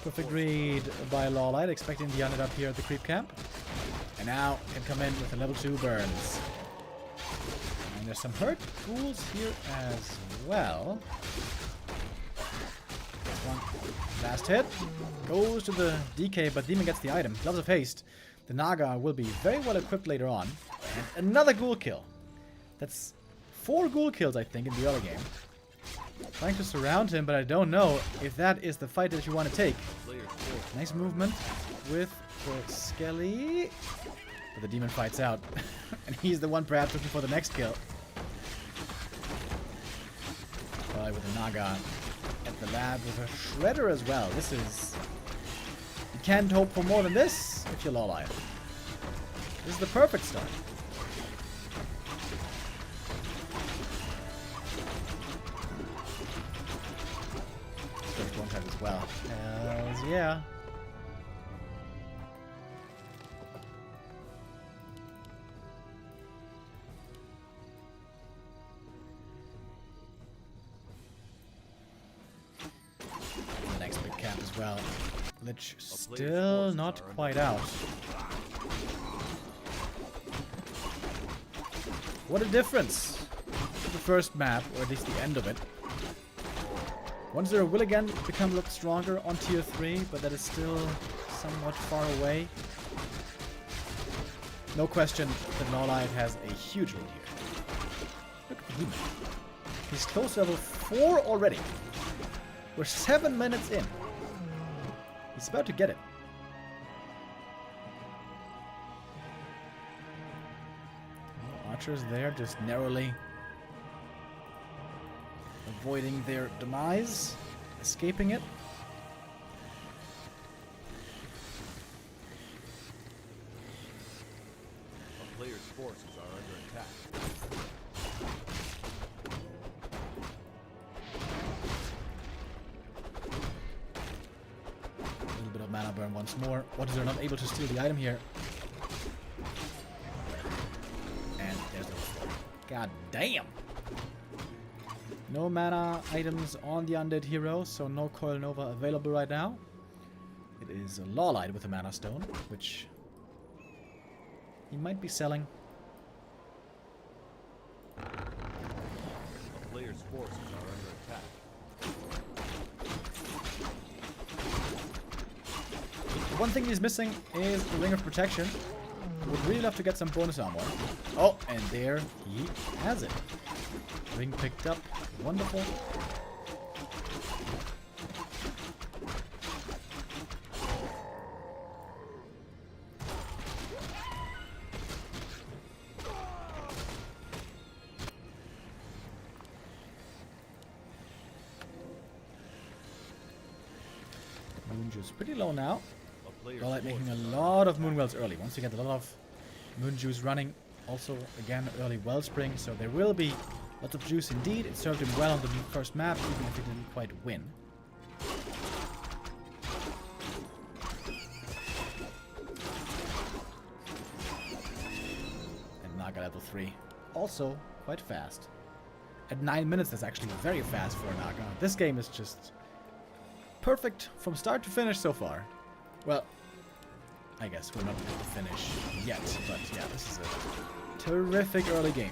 Perfect read by Lawliet, expecting the unit up here at the creep camp. And now can come in with a level 2 burns. And there's some hurt ghouls here as well. One last hit. Goes to the DK, but Demon gets the item. Gloves of Haste. The Naga will be very well equipped later on. And another ghoul kill. That's 4 ghoul kills, I think, in the early game. Trying to surround him, but I don't know if that is the fight that you want to take. Nice movement with the Skelly. But the Demon fights out. And he's the one perhaps looking for the next kill. Probably with the Naga at the lab with a Shredder as well. This is... You can't hope for more than this if you're Lawliet. This is the perfect start. First one time as well. Hells yeah. The next big camp as well. Lich still not quite out. What a difference to the first map, or at least the end of it. 1-0 will again become a lot stronger on tier 3, but that is still somewhat far away. No question that Lawliet has a huge lead here. Look at the Demon. He's close to level 4 already. We're 7 minutes in. He's about to get it. Archers there just narrowly avoiding their demise, escaping it. A player's forces are under attack. A little bit of mana burn once more. What is they're not able to steal the item here? And there's the... God damn! No mana items on the undead hero, so no Coil Nova available right now. It is a Lawliet with a mana stone, which he might be selling. A player's forces are under attack. The one thing he's missing is the Ring of Protection. Would really love to get some bonus armor. Oh, and there he has it. Ring picked up. Wonderful. Moon juice pretty low now. Lawliet making a lot of moon wells early. Once you get a lot of moon juice running, also again early wellspring, so there will be lots of juice indeed. It served him well on the first map, even if he didn't quite win. And Naga level 3. Also quite fast. At 9 minutes, that's actually very fast for a Naga. This game is just perfect from start to finish so far. Well, I guess we're not going to finish yet, but yeah, this is a terrific early game.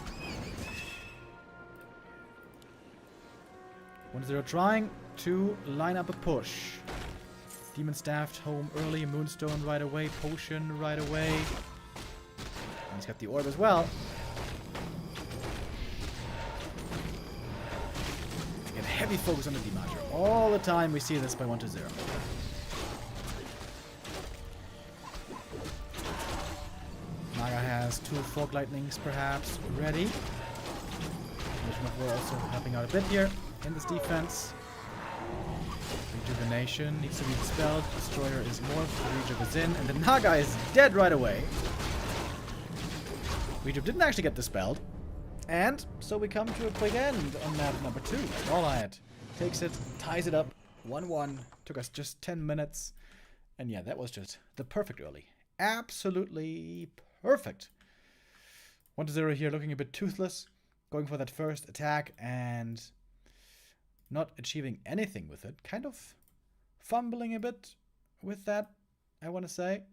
1-0 trying to line up a push. Demon Staffed home early, Moonstone right away, Potion right away. And he's got the Orb as well. Again, heavy focus on the Demager. All the time we see this by 1-0. Naga has 2 Fork Lightnings perhaps ready. Legion of War also helping out a bit here in this defense. Rejuvenation needs to be dispelled. Destroyer is morphed. Rejuve is in. And the Naga is dead right away. Rejuve didn't actually get dispelled. And so we come to a quick end on map number 2. Lawliet takes it, ties it up. 1-1. Took us just 10 minutes. And yeah, that was just the perfect early. Absolutely perfect. 1-0 here, looking a bit toothless. Going for that first attack and not achieving anything with it. Kind of fumbling a bit with that, I want to say.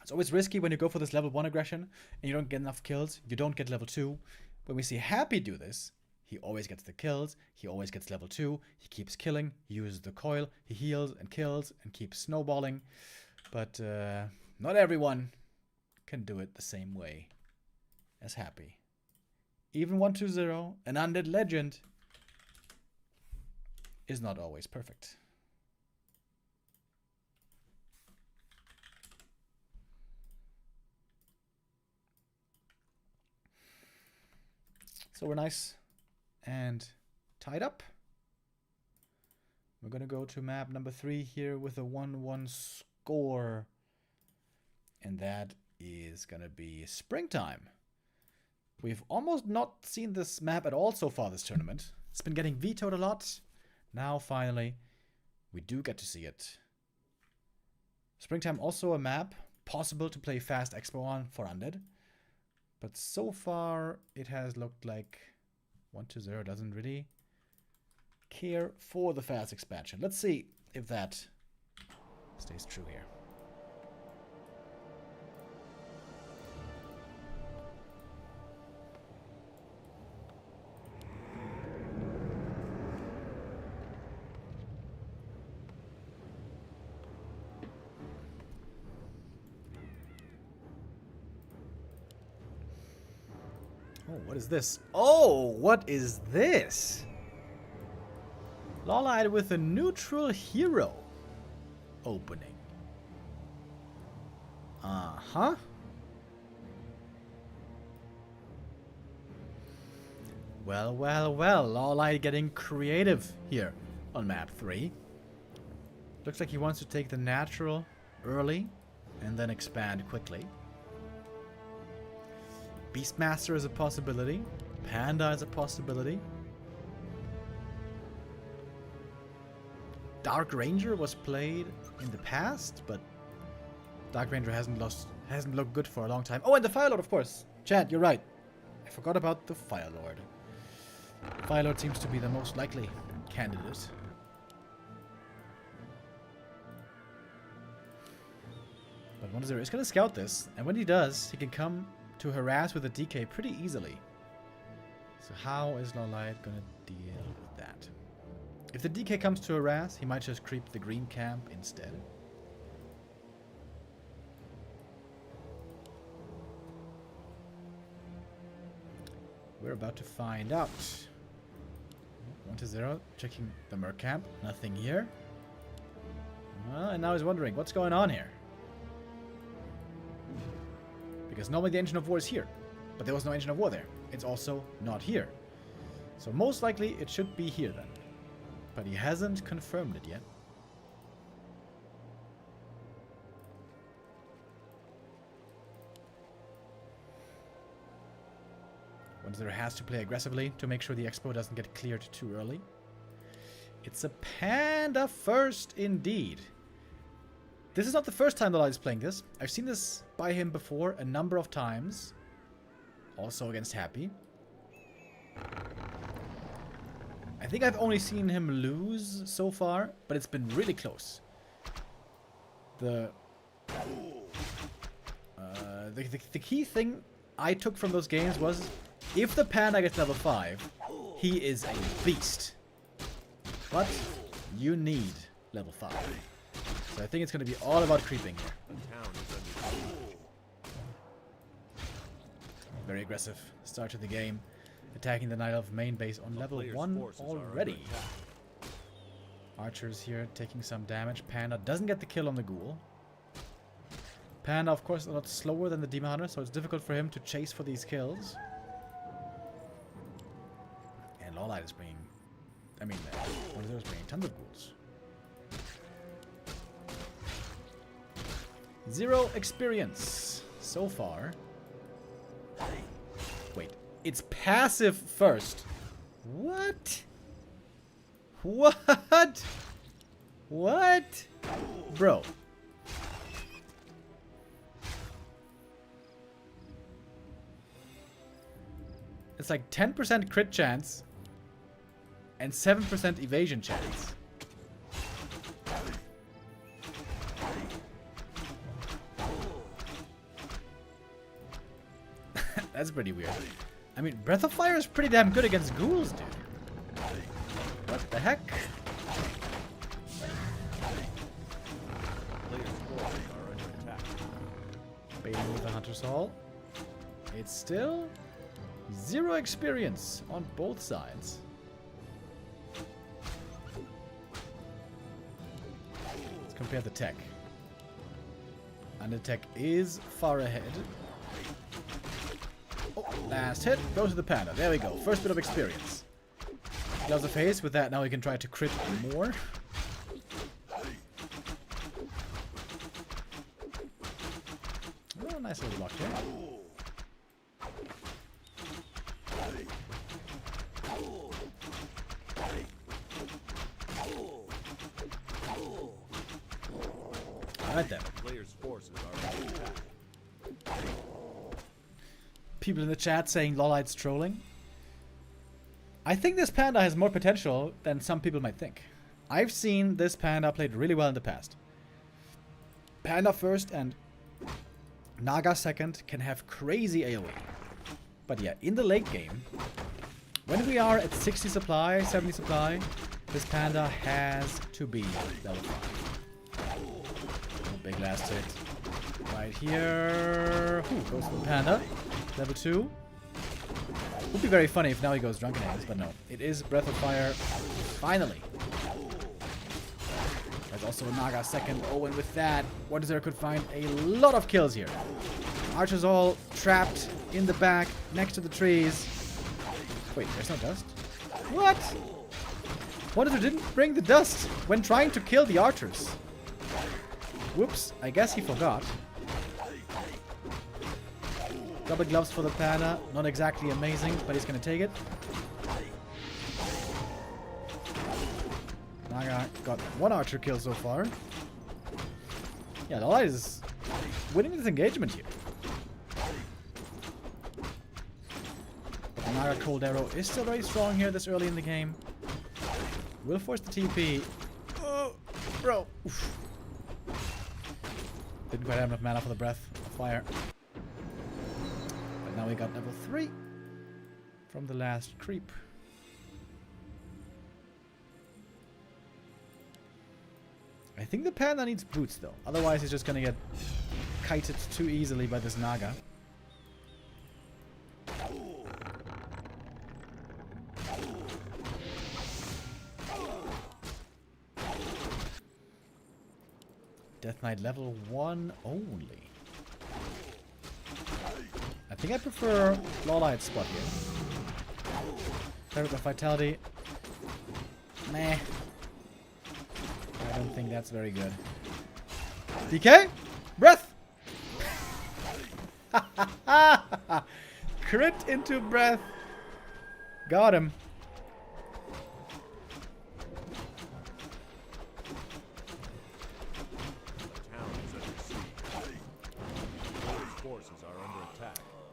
It's always risky when you go for this level 1 aggression and you don't get enough kills. You don't get level 2. When we see Happy do this, he always gets the kills. He always gets level 2. He keeps killing. He uses the coil. He heals and kills and keeps snowballing. But not everyone can do it the same way as Happy. Even 1-2-0, an undead legend, is not always perfect. So we're nice and tied up. We're going to go to map number 3 here with a 1-1 score. And that is going to be Springtime. We've almost not seen this map at all so far this tournament. It's been getting vetoed a lot. Now, finally, we do get to see it. Springtime also a map possible to play Fast Expo on for Undead. But so far, it has looked like 1-0 doesn't really care for the Fast expansion. Let's see if that stays true here. Oh, what is this? Oh, what is this? Lawliet with a neutral hero opening. Uh-huh. Well, well, well. Lawliet getting creative here on map 3. Looks like he wants to take the natural early and then expand quickly. Beastmaster is a possibility. Panda is a possibility. Dark Ranger was played in the past, but Dark Ranger hasn't looked good for a long time. Oh, and the Fire Lord, of course. Chad, you're right. I forgot about the Fire Lord. Fire Lord seems to be the most likely candidate. But 1-0 is going to scout this, and when he does, he can come to harass with a DK pretty easily. So how is Lawliet going to deal with that? If the DK comes to harass, he might just creep the green camp instead. We're about to find out. 1-0, checking the Merc camp. Nothing here. Well, and now he's wondering, what's going on here? Because normally the Engine of War is here, but there was no Engine of War there. It's also not here. So most likely it should be here then. But he hasn't confirmed it yet. There has to play aggressively to make sure the Expo doesn't get cleared too early. It's a Panda first indeed. This is not the first time Lawliet is playing this. I've seen this by him before a number of times. Also against Happy. I think I've only seen him lose so far, but it's been really close. The key thing I took from those games was if the Panda gets level 5, he is a beast. But you need level 5. So I think it's going to be all about creeping here. Very aggressive start to the game. Attacking the Night Elf main base on level 1 already. Archers here taking some damage. Panda doesn't get the kill on the Ghoul. Panda, of course, a lot slower than the Demon Hunter, so it's difficult for him to chase for these kills. is bringing... I mean, one of those bringing tons of ghouls. 0 experience so far. Wait, it's passive first. What? What? What? Bro. It's like 10% crit chance and 7% evasion chance. That's pretty weird. I mean, Breath of Fire is pretty damn good against ghouls, dude. What the heck? Players' forces are under attack. Baiting with the Hunter's Hall. It's still 0 experience on both sides. Let's compare the tech. And the tech is far ahead. Oh, last hit goes to the panda. There we go. First bit of experience. Gloves of Haste. With that, now we can try to crit more. Oh, nice little block here. Alright then. Players' forces are under attack. People in the chat saying Lawliet's trolling. I think this panda has more potential than some people might think. I've seen this panda played really well in the past. Panda first and Naga second can have crazy AoE. But yeah, in the late game, when we are at 60 supply, 70 supply, this panda has to be level 5. Big last hit. Right here. Ooh, goes to the panda. Level 2. Would be very funny if now he goes Drunken Hands, but no. It is Breath of Fire. Finally. There's also a Naga second. Oh, and with that, What0 could find a lot of kills here. Archers all trapped in the back, next to the trees. Wait, there's no dust? What? What0 didn't bring the dust when trying to kill the archers. Whoops, I guess he forgot. Double gloves for the panda. Not exactly amazing, but he's gonna take it. Naga got 1 archer kill so far. Yeah, Lawliet is winning this engagement here. But the Naga cold arrow is still very strong here this early in the game. Will force the TP. Oh, bro. Oof. Didn't quite have enough mana for the Breath of Fire. But now we got level 3 from the last creep. I think the panda needs boots though. Otherwise he's just gonna get kited too easily by this Naga. Death Knight level 1 only. I think I prefer Lawliet's spot here. Fabric of Vitality. Meh. I don't think that's very good. DK? Breath! Crit into Breath. Got him.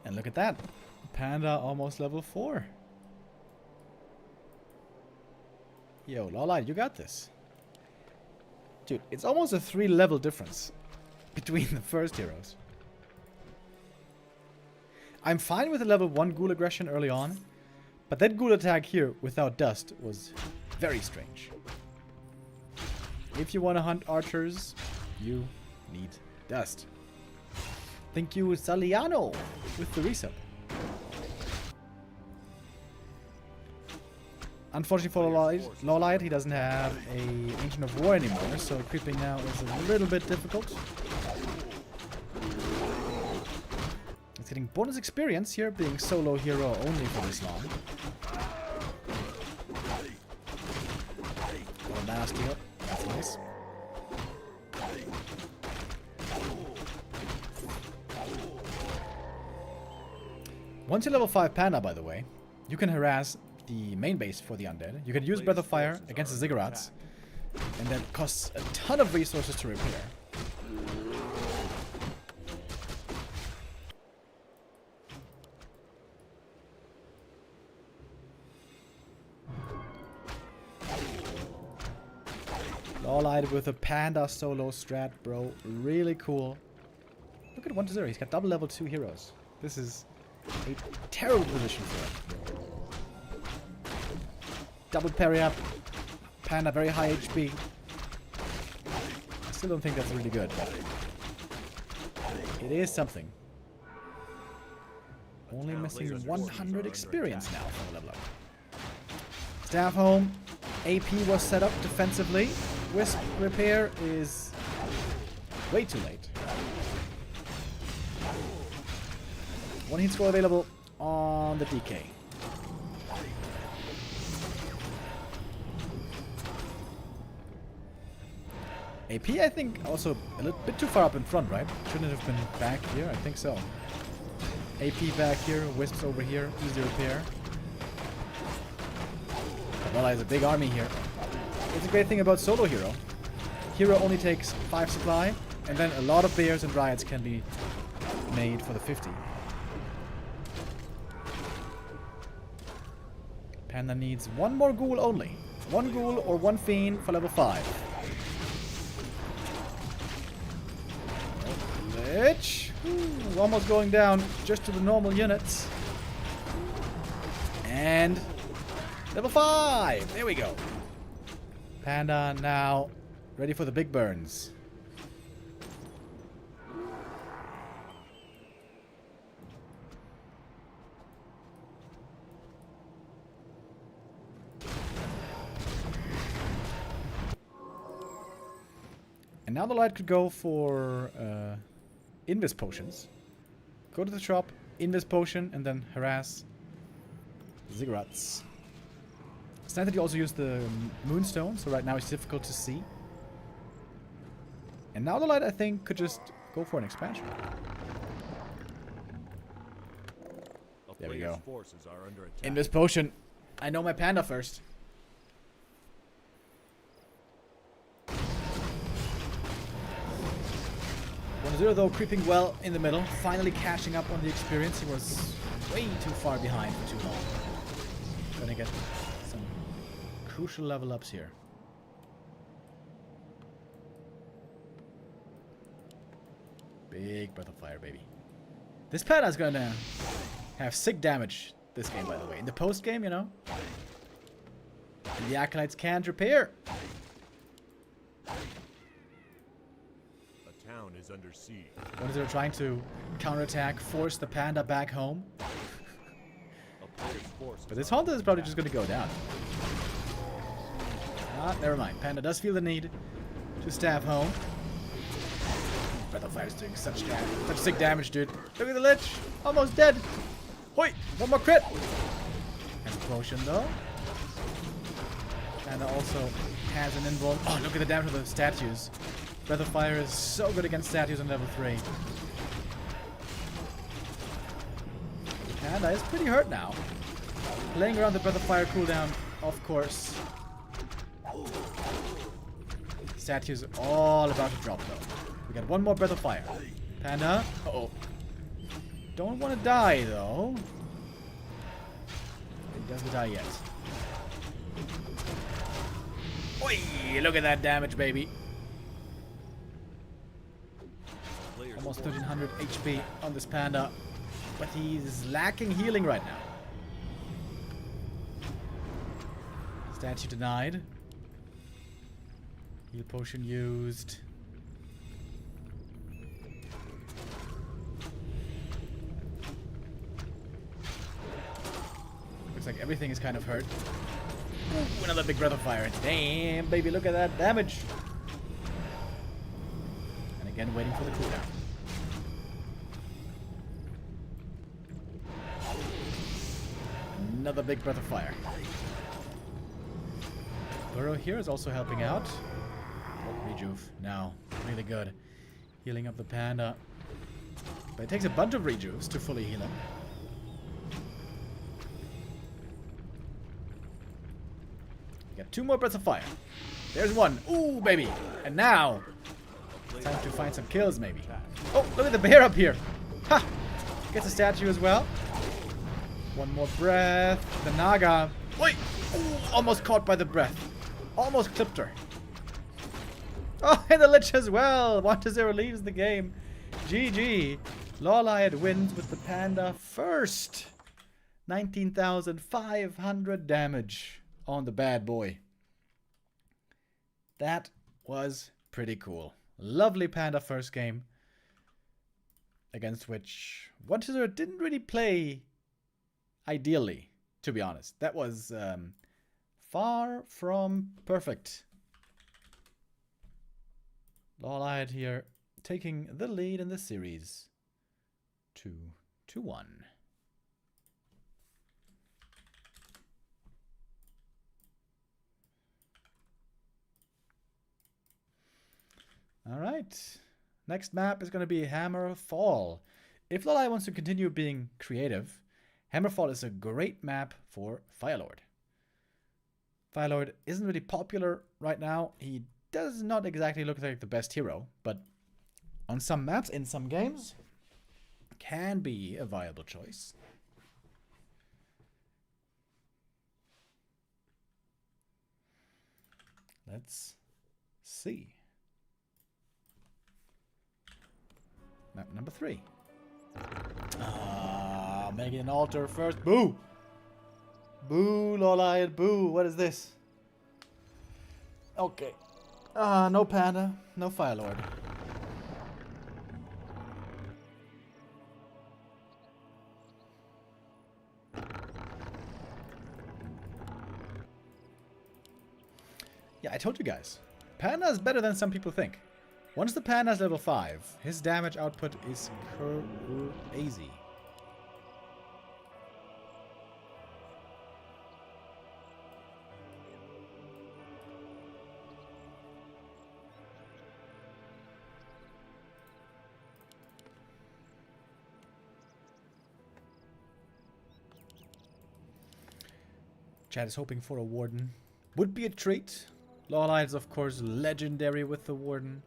And look at that. Panda almost level 4. Yo, Lawliet, you got this. Dude, it's almost a 3-level difference between the first heroes. I'm fine with a level 1 ghoul aggression early on, but that ghoul attack here without dust was very strange. If you want to hunt archers, you need dust. Thank you, Saliano, with the resub. Unfortunately for Lawliet, he doesn't have a Ancient of War anymore, so creeping now is a little bit difficult. He's getting bonus experience here, being solo hero only for this long. last heal. That's nice. Once you level 5 Panda, by the way, you can harass the main base for the undead. You can use Breath of Fire against the ziggurats, and that costs a ton of resources to repair. Lawliet with a Panda solo strat, bro. Really cool. Look at 1-0. He's got double level 2 heroes. This is a terrible position for him. Double parry up. Panda very high HP. I still don't think that's really good, but it is something. Only missing 100 experience now for the level up. Staff home. AP was set up defensively. Wisp repair is way too late. One heat score available on the DK. AP, I think, also a little bit too far up in front, right? Shouldn't it have been back here? I think so. AP back here, Wisps over here, easy repair. Well, has a big army here. It's a great thing about solo hero. Hero only takes 5 supply, and then a lot of bears and riots can be made for the 50. Panda needs one more ghoul only. One ghoul or one fiend for level 5. Lich! Ooh, almost going down just to the normal units. And level 5! There we go. Panda now ready for the big burns. And now the light could go for invis potions. Go to the shop, invis potion, and then harass ziggurats. It's nice that you also use the moonstone, so right now it's difficult to see. And now the light, I think, could just go for an expansion. There we go. Invis potion. I know my Panda first. 1-0 though, creeping well in the middle, finally catching up on the experience. He was way too far behind for too long. Gonna get some crucial level ups here. Big Breath of Fire, baby. This Panda's gonna have sick damage this game, by the way. In the post game, you know, and the Acolytes can't repair. Is under siege. What is it trying to counterattack, force the Panda back home? But this Haunter is probably just going to go down. Ah, never mind. Panda does feel the need to stab home. Breath of Fire is doing such sick damage, dude. Look at the Lich! Almost dead! Hoi! One more crit! Has a potion, though. Panda also has an invuln. Oh, look at the damage of the statues. Breath of Fire is so good against statues on level 3. Panda is pretty hurt now. Playing around the Breath of Fire cooldown, of course. Statues are all about to drop though. We got one more Breath of Fire. Panda. Uh-oh. Don't want to die though. He doesn't die yet. Oi! Look at that damage, baby. Almost 1300 HP on this Panda, but he's lacking healing right now. Statue denied. Heal potion used. Looks like everything is kind of hurt. Ooh, another big Breath of Fire. Damn, baby, look at that damage. And again, waiting for the cooldown. Another big Breath of Fire. Burrow here is also helping out. Oh, rejuve now. Really good. Healing up the panda. But it takes a bunch of rejuves to fully heal him. We got 2 more breaths of fire. There's one. Ooh, baby. And now, time to find some kills, maybe. Oh, look at the bear up here. Ha! Gets a statue as well. One more breath. The Naga. Oi! Ooh, almost caught by the breath. Almost clipped her. Oh, and the Lich as well. 1-0 leaves the game. GG. Lawliet wins with the panda first. 19,500 damage on the bad boy. That was pretty cool. Lovely panda first game. Against which 1-0 didn't really play ideally, to be honest. That was far from perfect. Lawliet here taking the lead in the series. 2-1. All right. Next map is going to be Hammerfall. If Lawliet wants to continue being creative, Hammerfall is a great map for Firelord. Firelord isn't really popular right now. He does not exactly look like the best hero, but on some maps, in some games, can be a viable choice. Let's see. Map number 3. Making an altar first. Boo! Boo, Lawliet, boo. What is this? Okay. No panda, no Firelord. Yeah, I told you guys. Panda is better than some people think. Once the panda is level 5, his damage output is crazy. Chad is hoping for a Warden. Would be a treat. Lawliet is of course legendary with the Warden.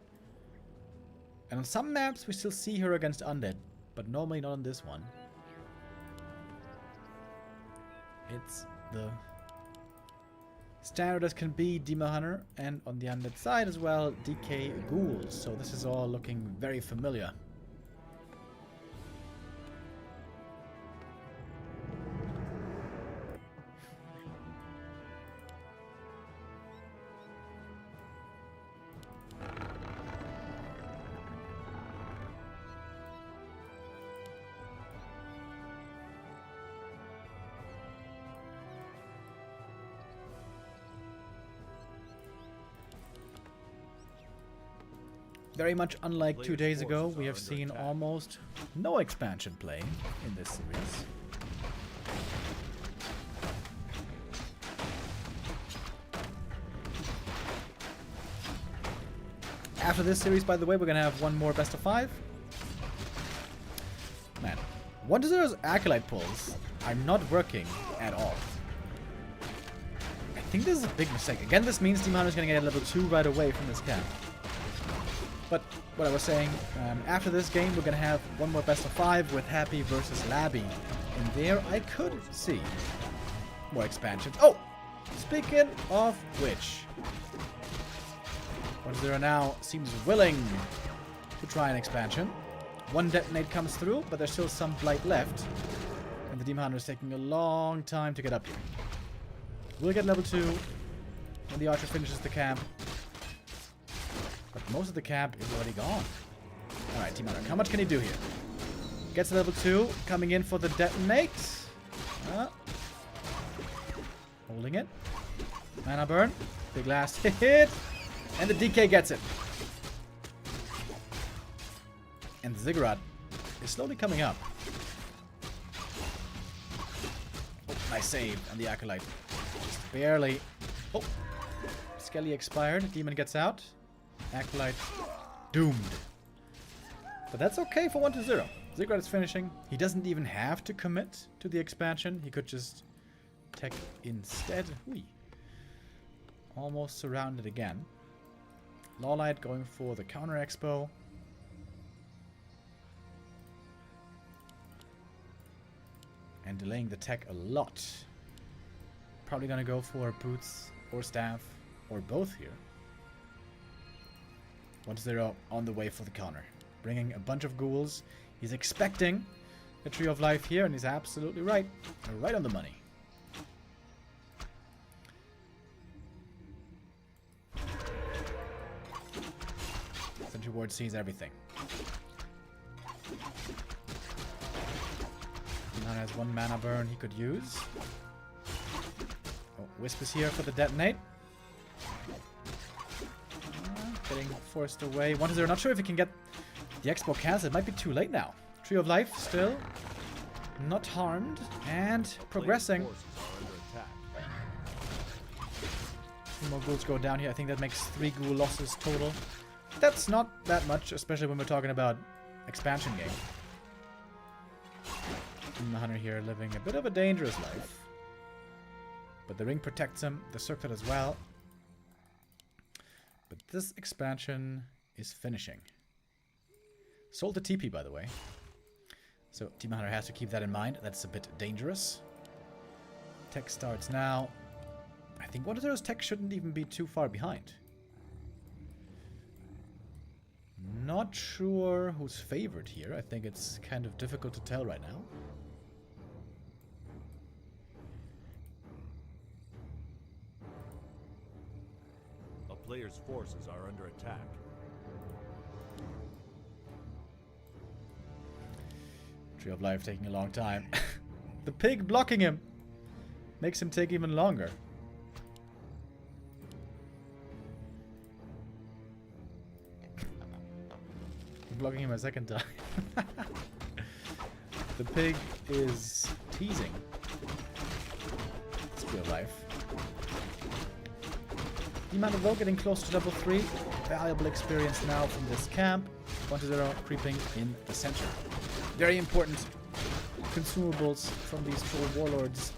And on some maps we still see her against Undead, but normally not on this one. It's the standard as can be Demon Hunter, and on the Undead side as well, DK Ghouls. So this is all looking very familiar. Very much unlike 2 days ago, we have seen almost no expansion play in this series. After this series, by the way, we're going to have one more best of 5. Man, 1-0's Acolyte pulls are not working at all. I think this is a big mistake. Again, this means Demon Hunter is going to get level 2 right away from this camp. But what I was saying, after this game, we're going to have one more best of 5 with Happy versus Laby. And there I could see more expansions. Oh! Speaking of which, 1-0 now seems willing to try an expansion. One detonate comes through, but there's still some blight left. And the Demon Hunter is taking a long time to get up here. We'll get level 2 when the archer finishes the camp. But most of the camp is already gone. Alright, Demon Hunter, how much can he do here? Gets level 2, coming in for the detonate. Holding it. Mana burn. Big last hit. And the DK gets it. And the Ziggurat is slowly coming up. Oh, nice save. And the Acolyte just barely... Oh. Skelly expired. Demon gets out. Acolyte doomed. But that's okay for 1-0. Ziggurat is finishing. He doesn't even have to commit to the expansion. He could just tech instead. Whee. Almost surrounded again. Lawliet going for the counter expo. And delaying the tech a lot. Probably gonna go for boots or staff or both here. 1-0 on the way for the counter. Bringing a bunch of ghouls. He's expecting a Tree of Life here, and he's absolutely right. Right on the money. Sentry Ward sees everything. Now has 1 mana burn he could use. Oh, Wisp is here for the detonate. Getting forced away. 1-0. Not sure if he can get the Expo cast. It might be too late now. Tree of Life still not harmed and progressing. 2 more ghouls go down here. I think that makes 3 ghoul losses total. That's not that much, especially when we're talking about expansion game. The Hunter here living a bit of a dangerous life. But the ring protects him, the circlet as well. But this expansion is finishing. Sold the TP, by the way. So Team Hunter has to keep that in mind. That's a bit dangerous. Tech starts now. I think 1-0's tech shouldn't even be too far behind. Not sure who's favored here. I think it's kind of difficult to tell right now. A player's forces are under attack. Tree of Life taking a long time. The pig blocking him makes him take even longer. Blocking him a second time. The pig is teasing. It's Tree of Life. Demanded though, getting close to level 3. Valuable experience now from this camp. 1-0 creeping in the center. Very important consumables from these troll warlords.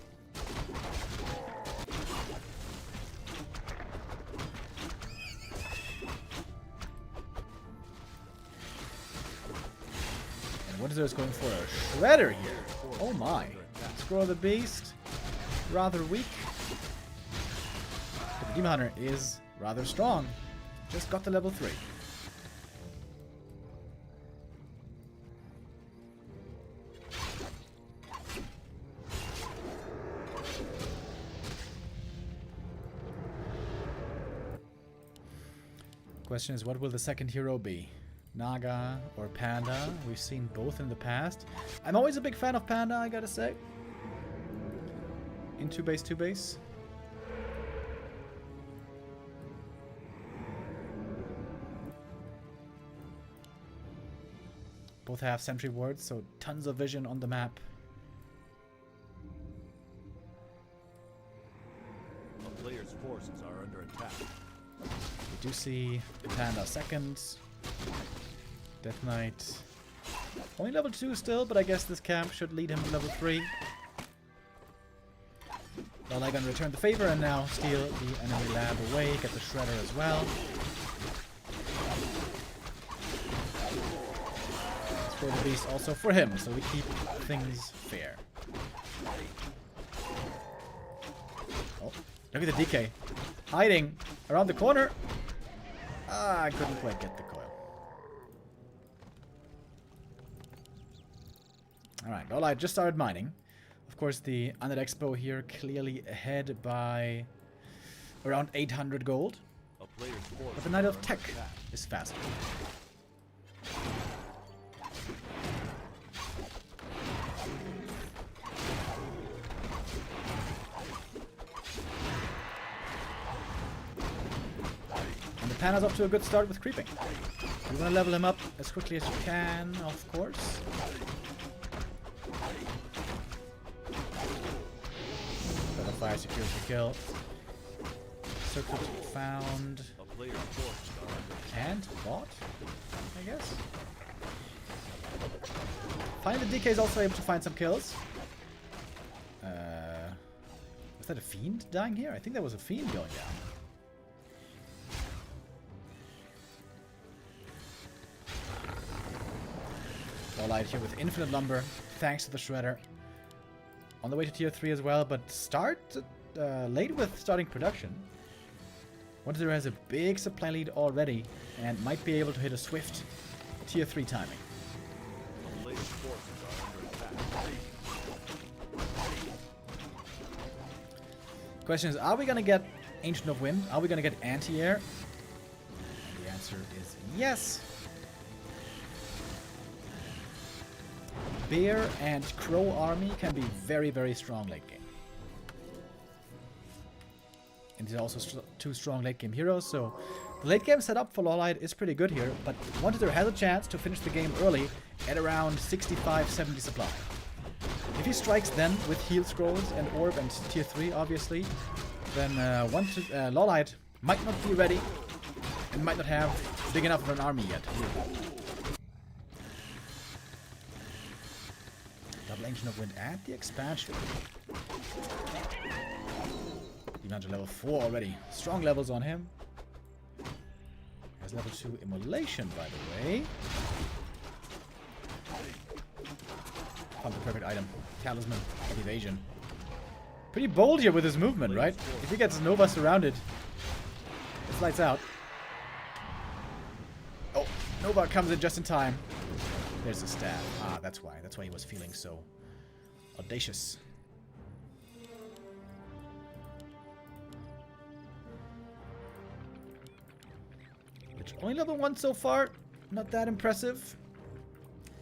And 1-0 is going for a shredder here. Oh my. Scroll of the Beast. Rather weak. But the Demon Hunter is rather strong. Just got to level 3. Question is, what will the second hero be? Naga or Panda? We've seen both in the past. I'm always a big fan of Panda, I gotta say. In 2-base, 2-base. Both have sentry wards, so tons of vision on the map. A player's forces are under attack. We do see Panda second. Death Knight. Only level 2 still, but I guess this camp should lead him to level 3. Well, I can return the favor and now steal the enemy lab away, get the shredder as well. For the beast also for him, so we keep things fair. Oh, look at the DK. Hiding around the corner. Ah, I couldn't quite get the coil. Alright, well, I just started mining. Of course, the Undead Expo here clearly ahead by around 800 gold. But the Knight of Tech is faster. Panda's off to a good start with creeping. You want to level him up as quickly as you can, of course. Got a fire secures the kill. Circuit found. A player's forces are under And bought, I guess. Finally, the DK is also able to find some kills. Was that a fiend dying here? I think that was a fiend going down. Lawliet here with infinite lumber, thanks to the shredder. On the way to tier 3 as well, but late with starting production. 1-0 has a big supply lead already and might be able to hit a swift tier 3 timing. a player's forces are under attack. Question is, are we gonna get Ancient of Wind? Are we gonna get anti-air? And the answer is yes. Bear and Crow army can be very, very strong late game. And these are also two strong late game heroes, so the late game setup for Lawliet is pretty good here, but 1-0 has a chance to finish the game early at around 65-70 supply. If he strikes then with heal scrolls and orb and tier 3 obviously, then Lawliet might not be ready and might not have big enough of an army yet. Double Ancient of Wind at the expansion. Even to level 4 already. Strong levels on him. Has level 2 Immolation, by the way. Found the perfect item. Talisman of Evasion. Pretty bold here with his movement, right? If he gets Nova surrounded, it's lights out. Oh, Nova comes in just in time. There's the stab. Ah, that's why. That's why he was feeling so audacious. Which only level 1 so far. Not that impressive.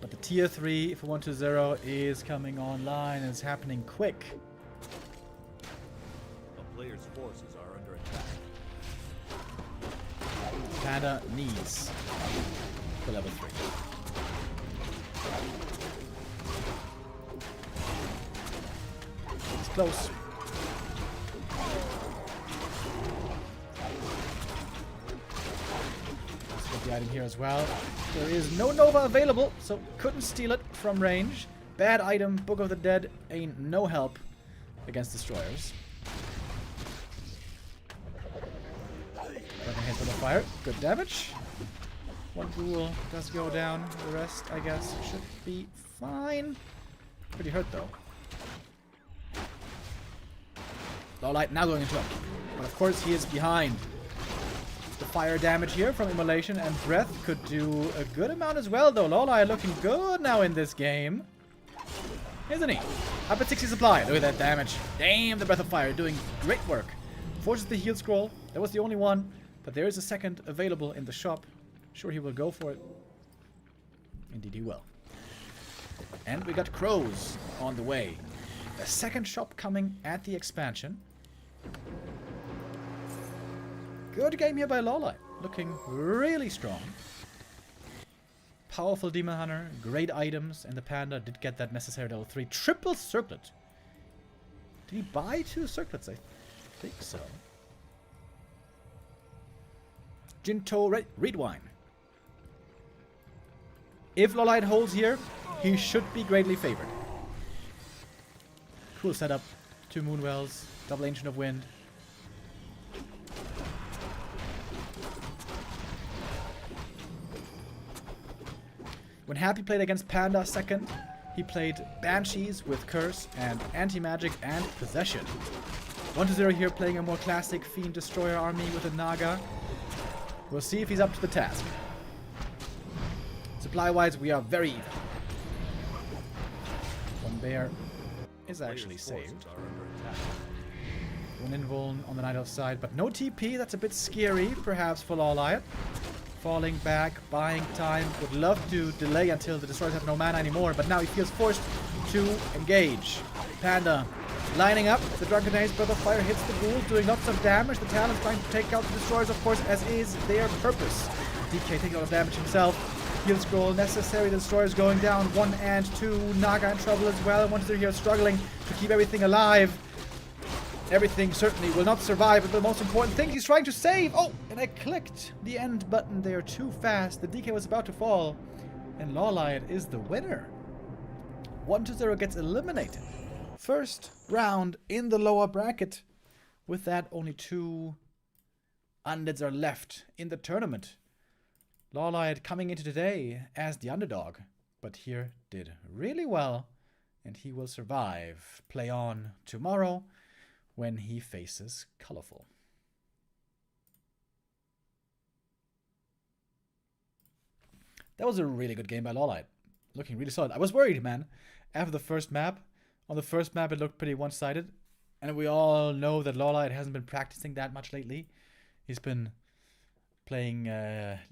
But the tier 3 for 1-0 is coming online and it's happening quick. A player's forces are under attack. Panda needs the level 3. It's close. Let's get the item here as well. There is no Nova available, so couldn't steal it from range. Bad item, Book of the Dead ain't no help against destroyers. Broken hit with a fire. Good damage. One ghoul does go down. The rest, I guess, should be fine. Pretty hurt though. Lawliet now going into upkeep. But of course he is behind. The fire damage here from Immolation and Breath could do a good amount as well though. Lawliet looking good now in this game. Isn't he? Up at 60 supply. Look at that damage. Damn, the Breath of Fire doing great work. Forces the heal scroll. That was the only one. But there is a second available in the shop. Sure he will go for it. Indeed he will. And we got crows on the way. A second shop coming at the expansion. Good game here by Lawliet. Looking really strong. Powerful Demon Hunter, great items, and the Panda did get that necessary level 3. Triple circlet. Did he buy 2 circlets? I think so. Jinto Reed Wine. If Lawliet holds here, he should be greatly favored. Cool setup. 2 Moonwells, double Ancient of Wind. When Happy played against Panda second, he played Banshees with Curse and Anti-Magic and Possession. 1-0 here playing a more classic Fiend Destroyer army with a Naga. We'll see if he's up to the task. Supply-wise, we are very even. One bear is actually saved. One invuln on the Night Elf side, but no TP. That's a bit scary, perhaps, for Lawliet. Falling back, buying time. Would love to delay until the destroyers have no mana anymore, but now he feels forced to engage. Panda lining up. The Drunken Haze Breath of Fire hits the ghoul, doing lots of damage. The Talon's trying to take out the destroyers, of course, as is their purpose. DK taking a lot of damage himself. Heal scroll necessary. The destroyers going down. 1 and 2. Naga in trouble as well. 1-0 here struggling to keep everything alive. Everything certainly will not survive, but the most important thing he's trying to save. Oh, and I clicked the end button there too fast. The DK was about to fall, and Lawliet is the winner. 1-0 gets eliminated. First round in the lower bracket. With that, only 2 undeads are left in the tournament. Lawliet coming into today as the underdog, but here did really well, and he will survive. Play on tomorrow when he faces Colorful. That was a really good game by Lawliet. Looking really solid. I was worried, man. After the first map, on the first map it looked pretty one-sided. And we all know that Lawliet hasn't been practicing that much lately. He's been playing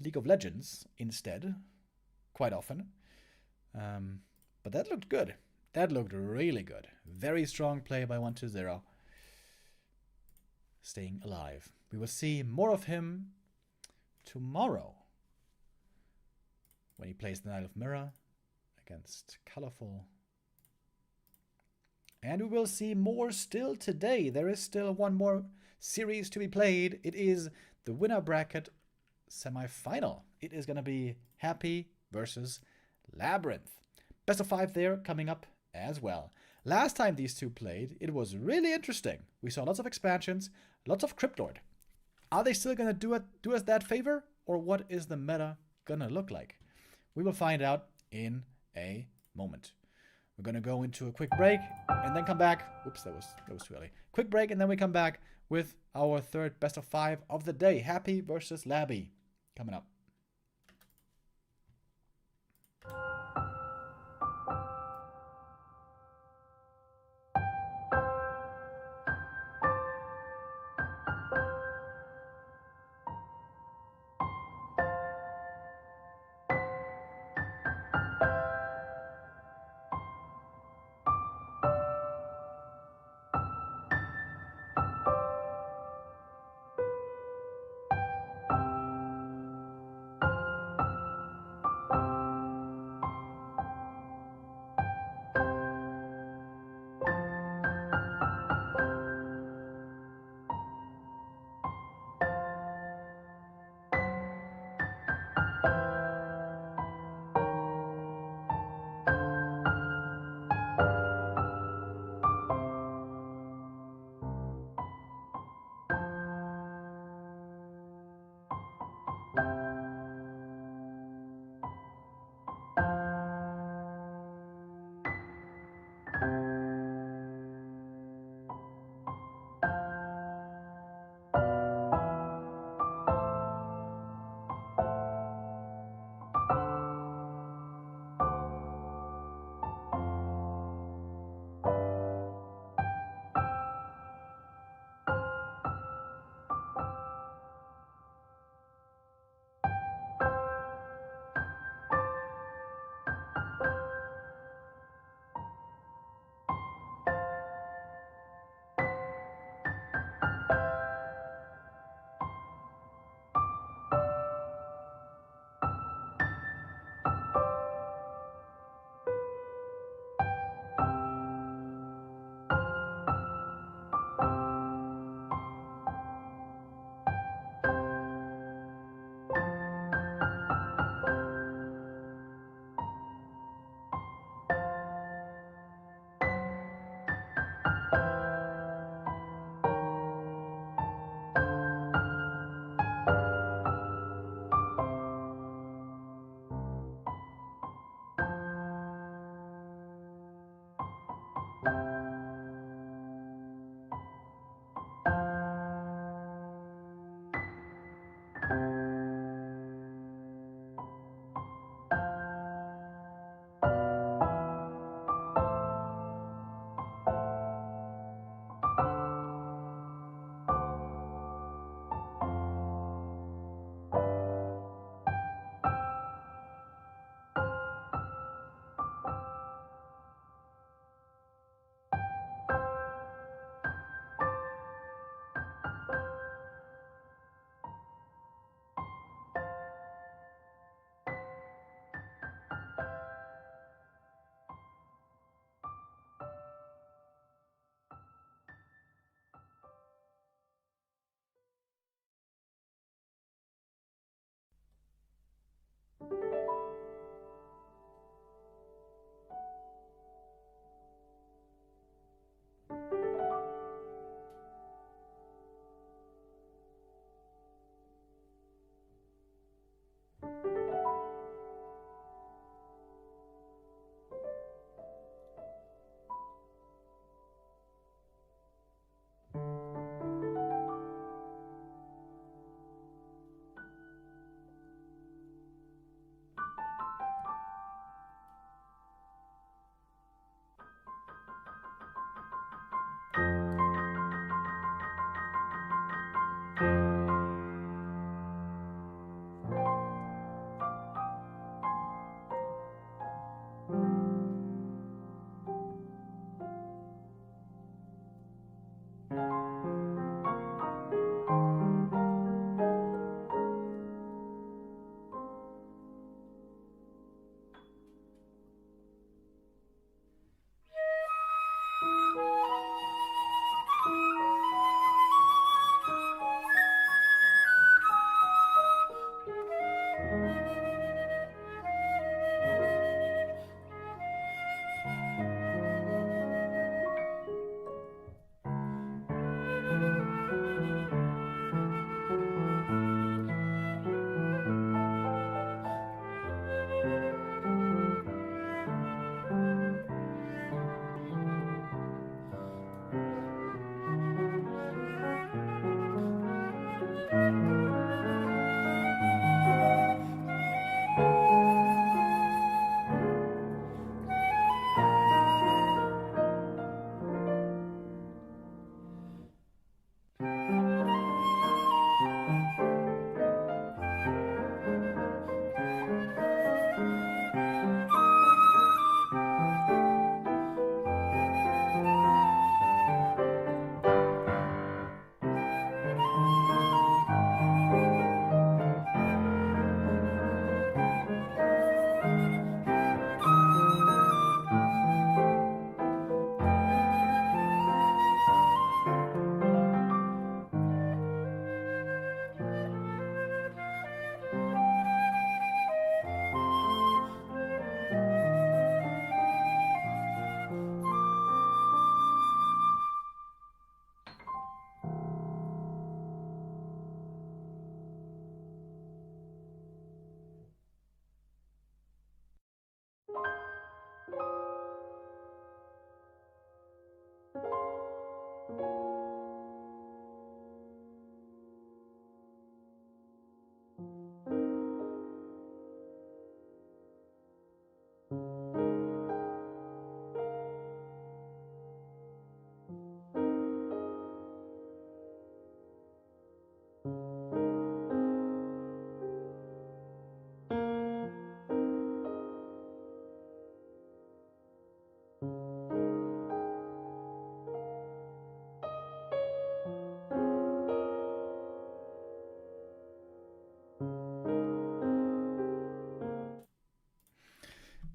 League of Legends instead, quite often. But that looked good. That looked really good. Very strong play by 1-0. Staying alive. We will see more of him tomorrow when he plays the Knight of Mirror against Colorful. And we will see more still today. There is still one more series to be played. It is the winner bracket semi-final. It is going to be Happy versus Labyrinth. Best of 5 there coming up as well. Last time these two played, it was really interesting. We saw lots of expansions, lots of Cryptlord. Are they still going to do us that favor? Or what is the meta going to look like? We will find out in a moment. We're going to go into a quick break and then come back. Oops, that was too early. Quick break and then we come back with our third best of 5 of the day. Happy versus Laby coming up.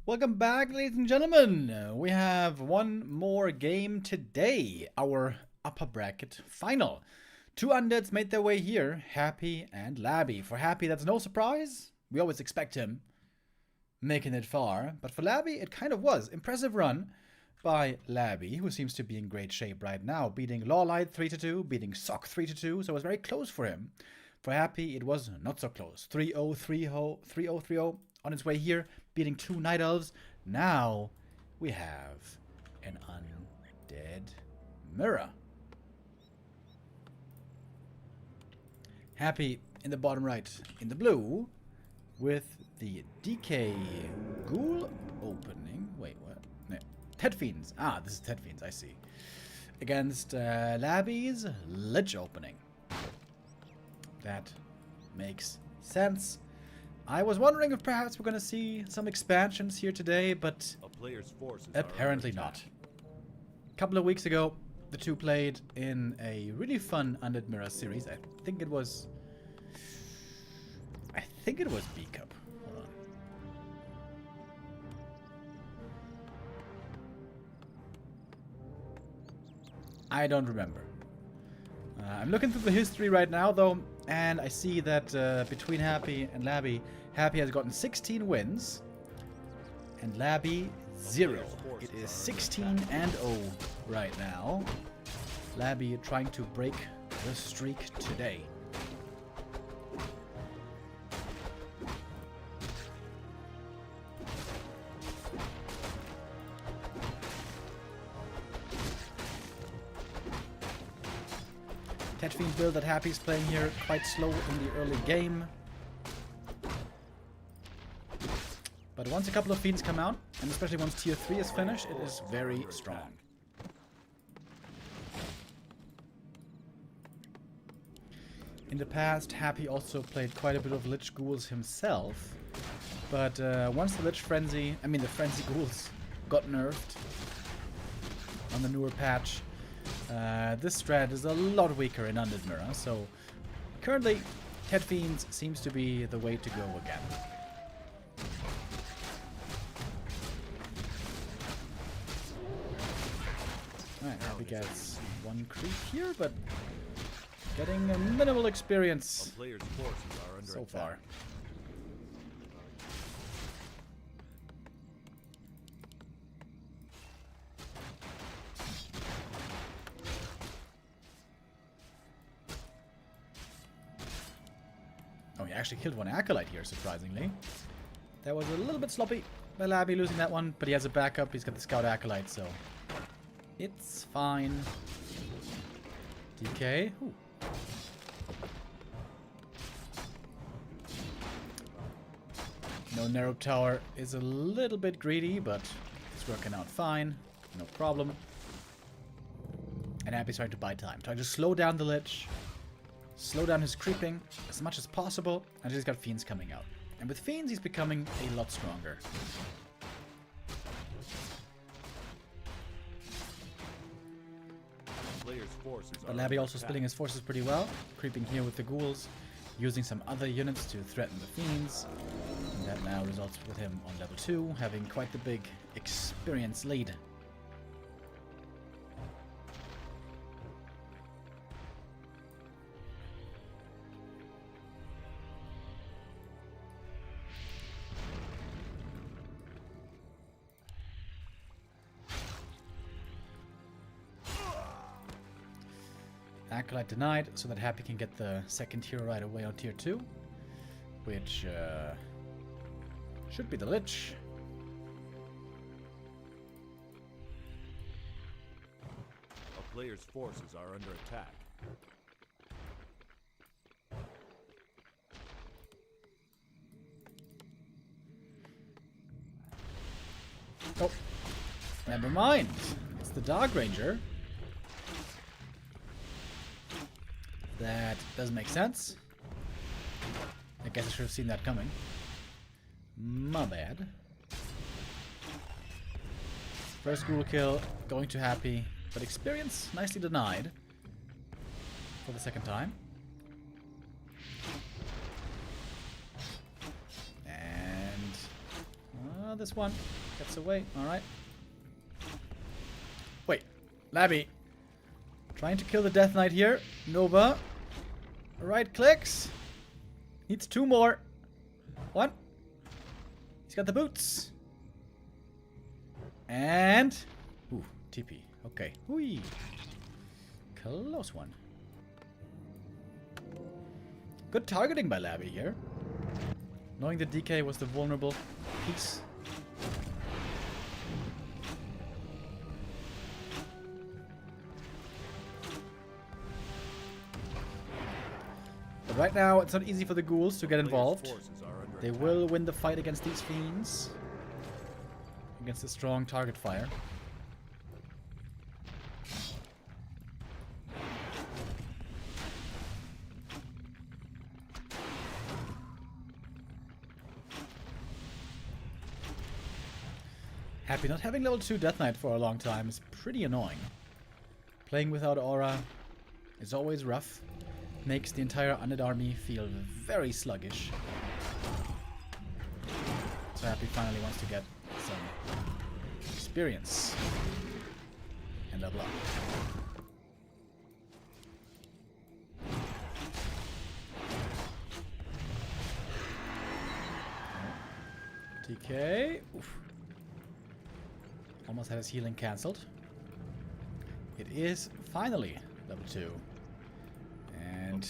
Welcome back, ladies and gentlemen. We have one more game today, our upper bracket final. Two undeads made their way here, Happy and Laby. For Happy, that's no surprise. We always expect him making it far. But for Laby, it kind of was. Impressive run by Laby, who seems to be in great shape right now, beating Lawliet 3-2, beating Sock 3-2, so it was very close for him. For Happy, it was not so close. 3-0, 3-0, 3-0, 3-0. On its way here, beating two Night Elves. Now we have an undead mirror. Happy in the bottom right, in the blue, with the DK Ghoul opening. Wait, what? No. Ted Fiends. Ah, this is Ted Fiends, I see. Against Laby's Lich opening. That makes sense. I was wondering if perhaps we're going to see some expansions here today, but A player's forces apparently are under not. attack. A couple of weeks ago, the two played in a really fun Undead Mirror series. I think it was B Cup. Hold on. I don't remember. I'm looking through the history right now, though, and I see that between Happy and Laby, Happy has gotten 16 wins, and Laby 0. It is 16-0 right now. Laby trying to break the streak today. Tetfiend build that Happy's playing here, quite slow in the early game. But once a couple of Fiends come out, and especially once Tier 3 is finished, it is very strong. In the past, Happy also played quite a bit of Lich Ghouls himself. But once the Lich Frenzy, the Frenzy Ghouls got nerfed on the newer patch, this strat is a lot weaker in Undead Mirror, so currently Ted Fiends seems to be the way to go again. Alright, Happy gets one creep here, but getting a minimal experience A player's forces are under so attack. far. Oh, he actually killed one Acolyte here, surprisingly. That was a little bit sloppy by Laby losing that one, but he has a backup. He's got the Scout Acolyte, so it's fine. DK. Ooh. No narrow tower is a little bit greedy, but it's working out fine. No problem. And Happy's trying to buy time. Trying to slow down the Lich. Slow down his creeping as much as possible. And he's got Fiends coming out. And with Fiends, he's becoming a lot stronger. Player's forces But are Laby under also attack. splitting his forces pretty well. Creeping here with the Ghouls. Using some other units to threaten the Fiends. And that now results with him on level 2, having quite the big experience lead. Acolyte denied, so that Happy can get the second hero right away on tier 2. Which should be the Lich. A player's forces are under attack. Oh, never mind. It's the Dark Ranger. That doesn't make sense. I guess I should have seen that coming. My bad. First ghoul kill, going to Happy, but experience nicely denied for the second time. And This one gets away. Alright. Wait. Laby. Trying to kill the Death Knight here. Nova. Right clicks. Needs 2 more. 1. He's got the boots. And... Ooh, TP. Okay. Whee. Close one. Good targeting by Laby here. Knowing that DK was the vulnerable piece. But right now, it's not easy for the ghouls to get involved. They will win the fight against these fiends. Against the strong target fire. Happy not having level 2 Death Knight for a long time is pretty annoying. Playing without aura is always rough. Makes the entire undead army feel very sluggish. So Happy finally wants to get some experience and level up. TK. Oof. Almost had his healing cancelled. It is finally level 2. And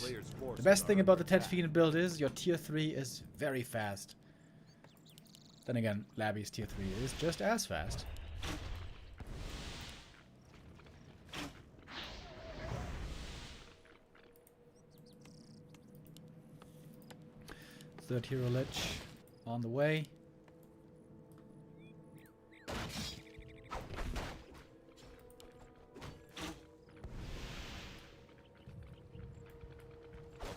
the best thing about the Ted Fiend build is your tier 3 is very fast. Then again, Laby's tier 3 is just as fast. Third hero lich on the way.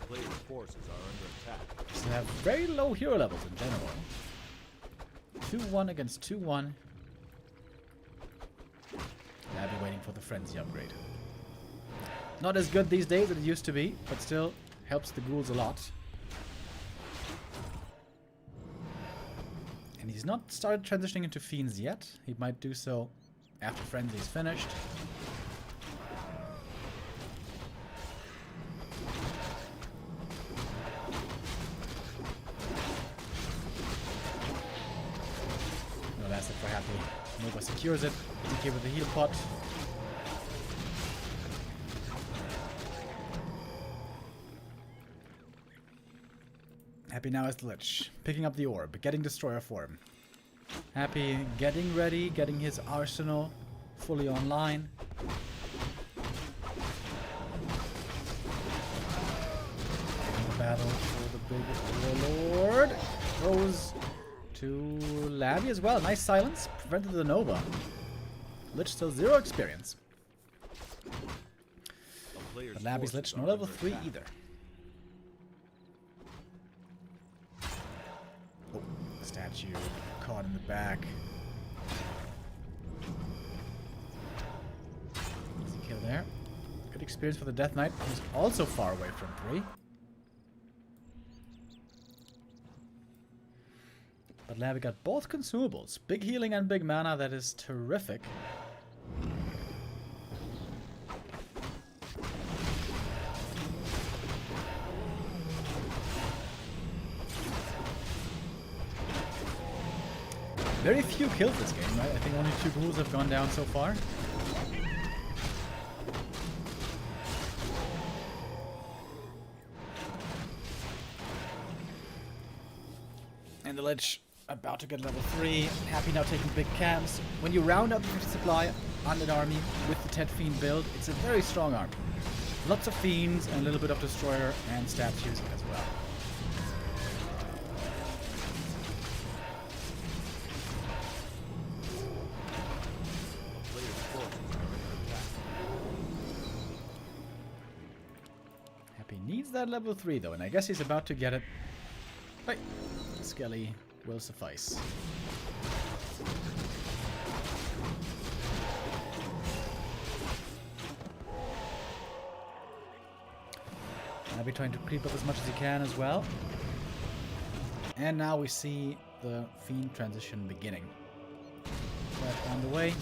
Players' forces are under attack. So they have very low hero levels in general. 2-1 against 2-1. Laby waiting for the frenzy upgrade. Not as good these days as it used to be, but still helps the ghouls a lot. And he's not started transitioning into fiends yet. He might do so after frenzy is finished. No last hit for Happy. Nova secures it. DK with the heal pot. Happy now is the Lich, picking up the orb, getting Destroyer form. Happy getting ready, getting his arsenal fully online. Battle for the big warlord. Goes to Laby as well. Nice silence, prevented the Nova. Lich still 0 experience. But Laby's Lich no level 3 either. Statue caught in the back. Easy kill there. Good experience for the Death Knight, who's also far away from 3. But Laby got both consumables. Big healing and big mana, that is terrific. Very few kills this game, right? I think only 2 ghouls have gone down so far. And the Lich about to get level 3. Happy now taking big camps. When you round up the 50 supply on an army with the Ted Fiend build, it's a very strong army. Lots of Fiends and a little bit of Destroyer and statues as well. Needs that level 3 though, and I guess he's about to get it. Right. Skelly will suffice. I'll be trying to creep up as much as he can as well. And now we see the Fiend transition beginning. But on the way.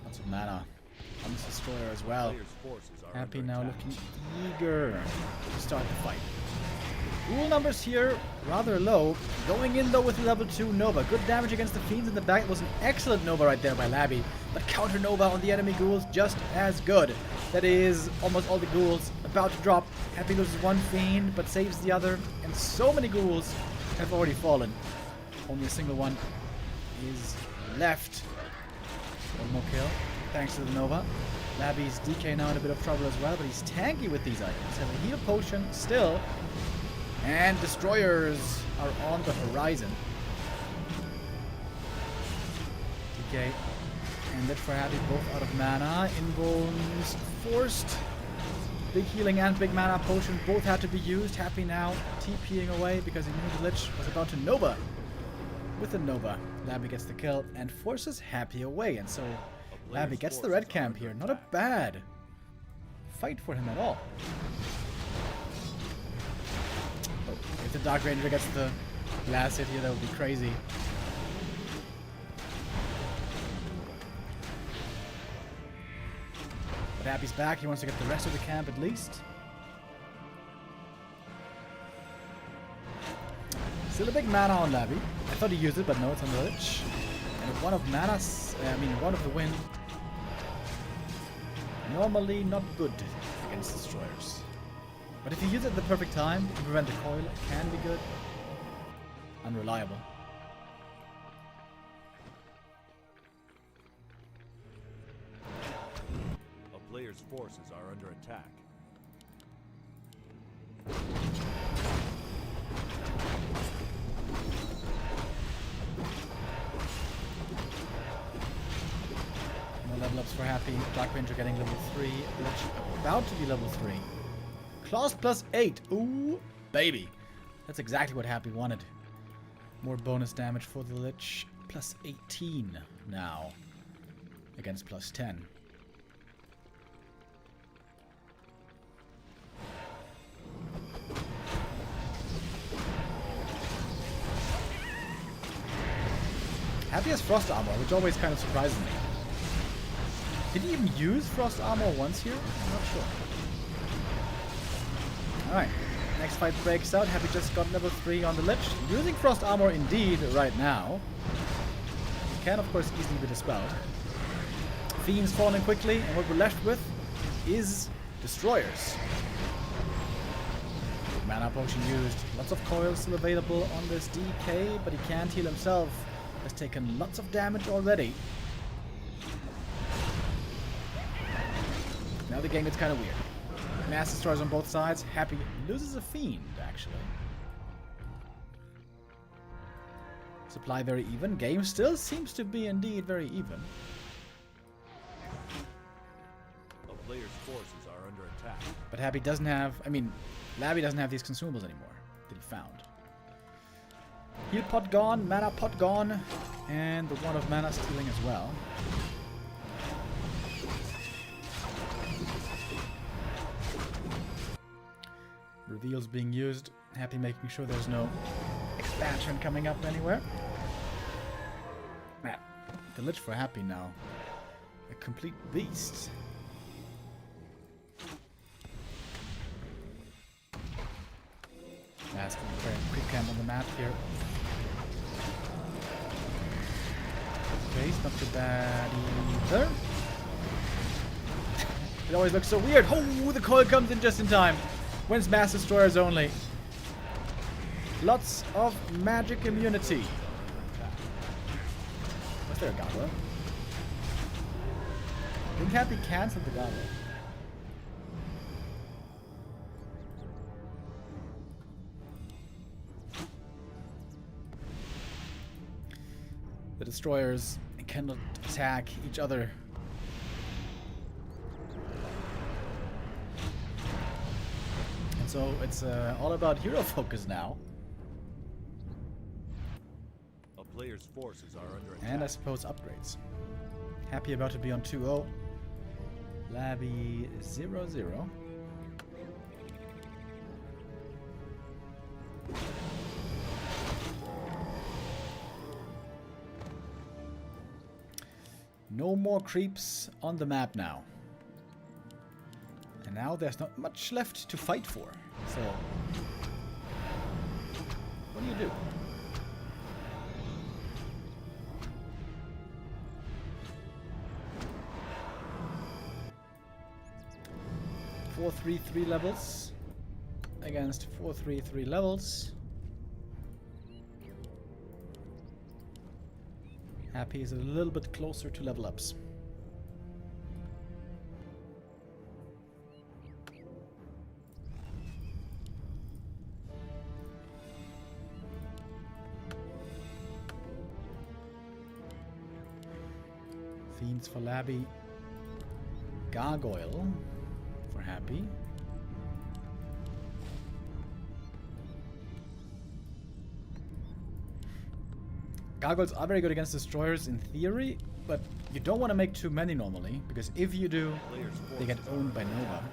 Lots of mana on this destroyer as well. Players' forces are Happy under now attack. looking eager to start the fight. Rule numbers here rather low. Going in though with level 2 Nova. Good damage against the Fiends in the back. It was an excellent Nova right there by Laby. But counter Nova on the enemy ghouls just as good. That is almost all the ghouls about to drop. Happy loses one Fiend but saves the other. And so many ghouls have already fallen. Only a single one is left. One more kill thanks to the Nova. Laby's DK now in a bit of trouble as well, but he's tanky with these items. Have a heal potion still. And destroyers are on the horizon. DK and Lit for Happy both out of mana. Inbones forced. Big healing and big mana potion both had to be used. Happy now TPing away because he knew the Lich was about to Nova. With the Nova, Laby gets the kill and forces Happy away. And so Laby gets the red camp here. Not a bad fight for him at all. Oh, if the Dark Ranger gets the last hit here, that would be crazy. But Happy's back. He wants to get the rest of the camp at least. Still a big mana on Laby. I thought he used it, but no, it's on the Lich. And one of mana's, one of the wind. Normally not good against destroyers. But if you use it at the perfect time to prevent a coil, it can be good. Unreliable. A player's forces are under attack. No level ups for Happy. Dark Ranger getting level 3. Lich about to be level 3. Claws plus 8. Ooh, baby. That's exactly what Happy wanted. More bonus damage for the Lich. Plus 18 now. Against plus 10. Happy has Frost Armor, which always kind of surprises me. Did he even use Frost Armor once here? I'm not sure. Alright, next fight breaks out. Happy just got level 3 on the Lich. Using Frost Armor indeed right now. It can of course easily be dispelled. Fiends falling quickly, and what we're left with is destroyers. Mana potion used. Lots of coils still available on this DK, but he can't heal himself. Has taken lots of damage already. Now the game gets kind of weird. Mass destroyers on both sides. Happy loses a Fiend, actually. Supply very even. Game still seems to be indeed very even. A player's forces are under attack. But Happy doesn't have... Laby doesn't have these consumables anymore that he found. Heal pot gone, mana pot gone, and the one of mana stealing as well. Reveals being used. Happy making sure there's no expansion coming up anywhere. Man, the Lich for Happy now. A complete beast. Asking for a quick camp on the map here. Okay, it's not too bad either. It always looks so weird. Oh, the coil comes in just in time. When's Mass Destroyers only? Lots of magic immunity. Was there a Gobble? I think Happy cancelled the Gobble. The destroyers cannot attack each other. And so it's all about hero focus now. A player's forces are under attack. And I suppose upgrades. Happy about to be on 2-0. Laby 0-0. No more creeps on the map now. And now there's not much left to fight for. So, what do you do? Four 3-3 levels against 4-3-3 levels. Happy is a little bit closer to level ups. Fiends for Laby. Gargoyle for Happy. Gargoyles are very good against destroyers in theory, but you don't want to make too many normally, because if you do, they get owned by Nova.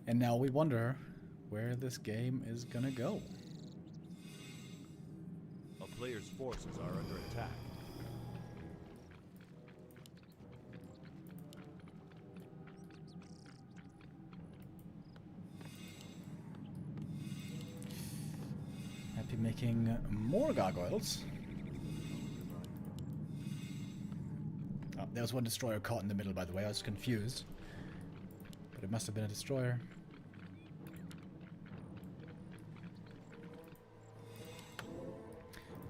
And now we wonder where this game is gonna go. A player's forces are under attack. Happy making more gargoyles. Oh, there was one destroyer caught in the middle, by the way. I was confused. But it must have been a destroyer.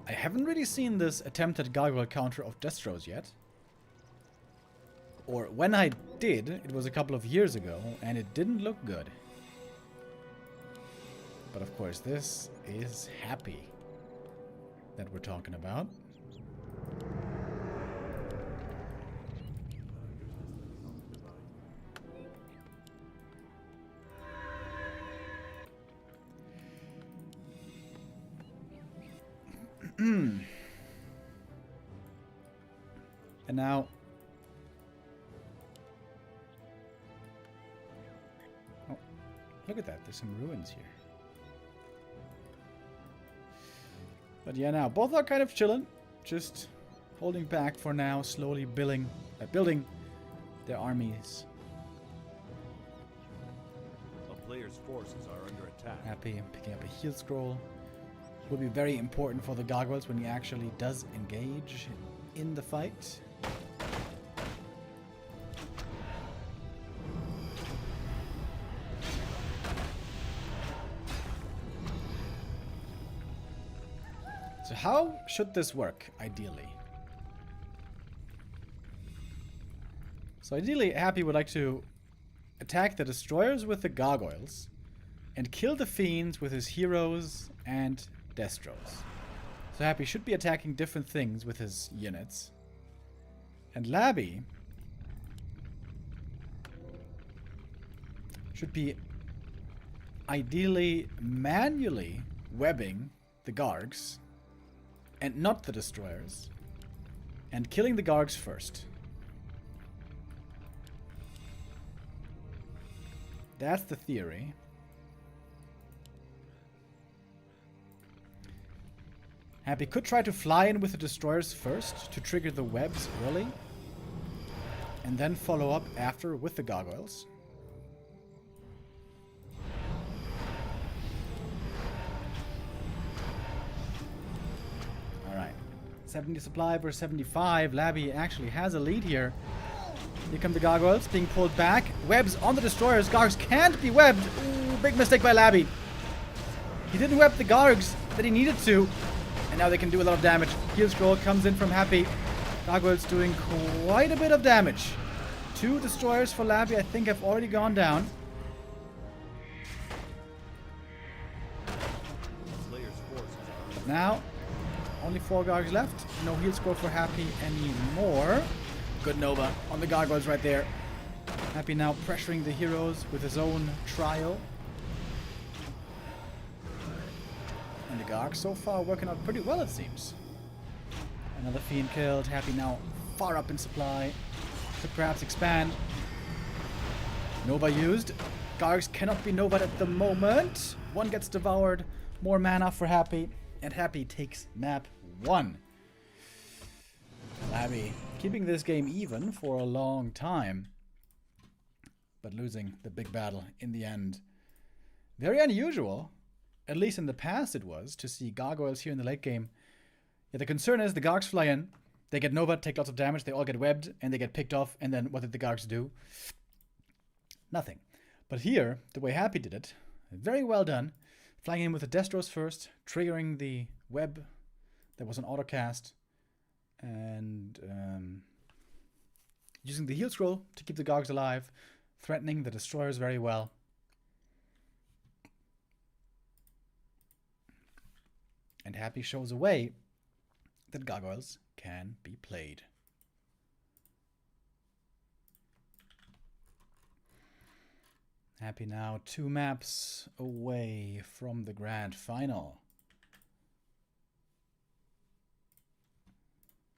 I haven't really seen this attempted gargoyle counter of Destros yet. Or when I did, it was a couple of years ago, and it didn't look good. But of course, this is Happy that we're talking about. And now, oh, look at that, there's some ruins here. But yeah, now both are kind of chilling, just holding back for now, slowly building their armies. A player's forces are under attack. Happy, I'm picking up a heal scroll. Will be very important for the gargoyles when he actually does engage in the fight. So how should this work, ideally? So ideally, Happy would like to attack the destroyers with the gargoyles and kill the fiends with his heroes and Destros. So Happy should be attacking different things with his units. And Laby should be ideally manually webbing the Gargs and not the destroyers, and killing the Gargs first. That's the theory. Happy could try to fly in with the destroyers first to trigger the webs early, and then follow up after with the gargoyles. Alright. 70 supply versus 75. Laby actually has a lead here. Here come the gargoyles being pulled back. Webs on the destroyers. Gargs can't be webbed. Ooh, big mistake by Laby. He didn't web the Gargs that he needed to. And now they can do a lot of damage. Heal scroll comes in from Happy. Gargoyles doing quite a bit of damage. 2 destroyers for Laby, I think, have already gone down. Now, only 4 Gargs left. No heal score for Happy anymore. Good Nova on the gargoyles right there. Happy now pressuring the heroes with his own trio. And the Gargs so far working out pretty well, it seems. Another Fiend killed. Happy now far up in supply. Could perhaps expand. Nova used. Gargs cannot be Nova'd at the moment. One gets devoured. More mana for Happy. And Happy takes map 1. Laby keeping this game even for a long time. But losing the big battle in the end. Very unusual. At least in the past it was. To see gargoyles here in the late game. Yeah, the concern is the Gargs fly in. They get Nova, take lots of damage. They all get webbed. And they get picked off. And then what did the Gargs do? Nothing. But here, the way Happy did it. Very well done. Flying in with the Destros first, triggering the web that was an autocast, and using the heal scroll to keep the Gargs alive, threatening the destroyers very well. And Happy shows a way that gargoyles can be played. Happy now 2 maps away from the grand final.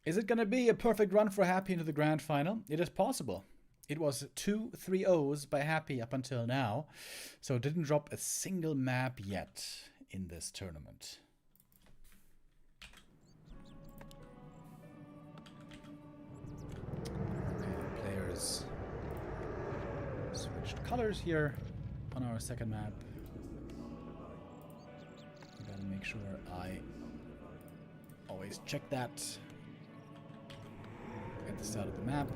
Is it going to be a perfect run for Happy into the grand final? It is possible. It was 2 3-0s by Happy up until now, so it didn't drop a single map yet in this tournament. Okay, players switched colors here on our second map. I gotta make sure I always check that at the start of the map.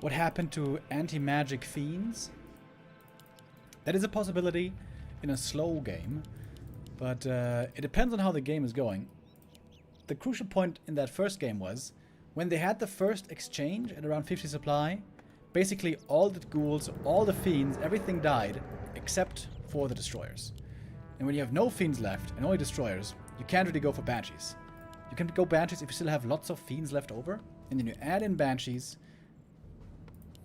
What happened to anti-magic fiends? That is a possibility in a slow game, but it depends on how the game is going. The crucial point in that first game was when they had the first exchange at around 50 supply, basically all the ghouls, all the fiends, everything died except for the destroyers. And when you have no fiends left and only destroyers, you can't really go for banshees. You can go banshees if you still have lots of fiends left over, and then you add in banshees.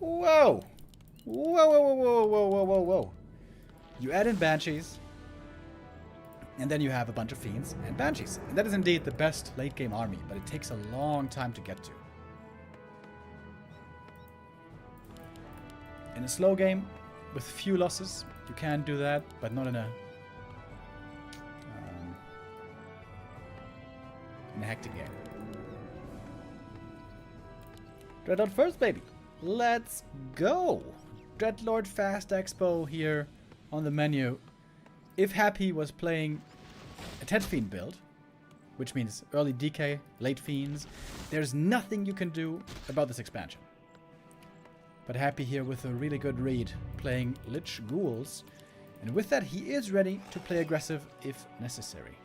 Whoa! Whoa, whoa, whoa, whoa, whoa, whoa, whoa, whoa. You add in banshees, and then you have a bunch of fiends and banshees. And that is indeed the best late game army, but it takes a long time to get to. In a slow game, with few losses, you can do that, but not in a hectic game. Dreadlord first, baby. Let's go! Dreadlord Fast Expo here on the menu. If Happy was playing a 10 Fiend build, which means early DK, late Fiends, there's nothing you can do about this expansion. But Happy here with a really good read, playing Lich Ghouls, and with that he is ready to play aggressive if necessary.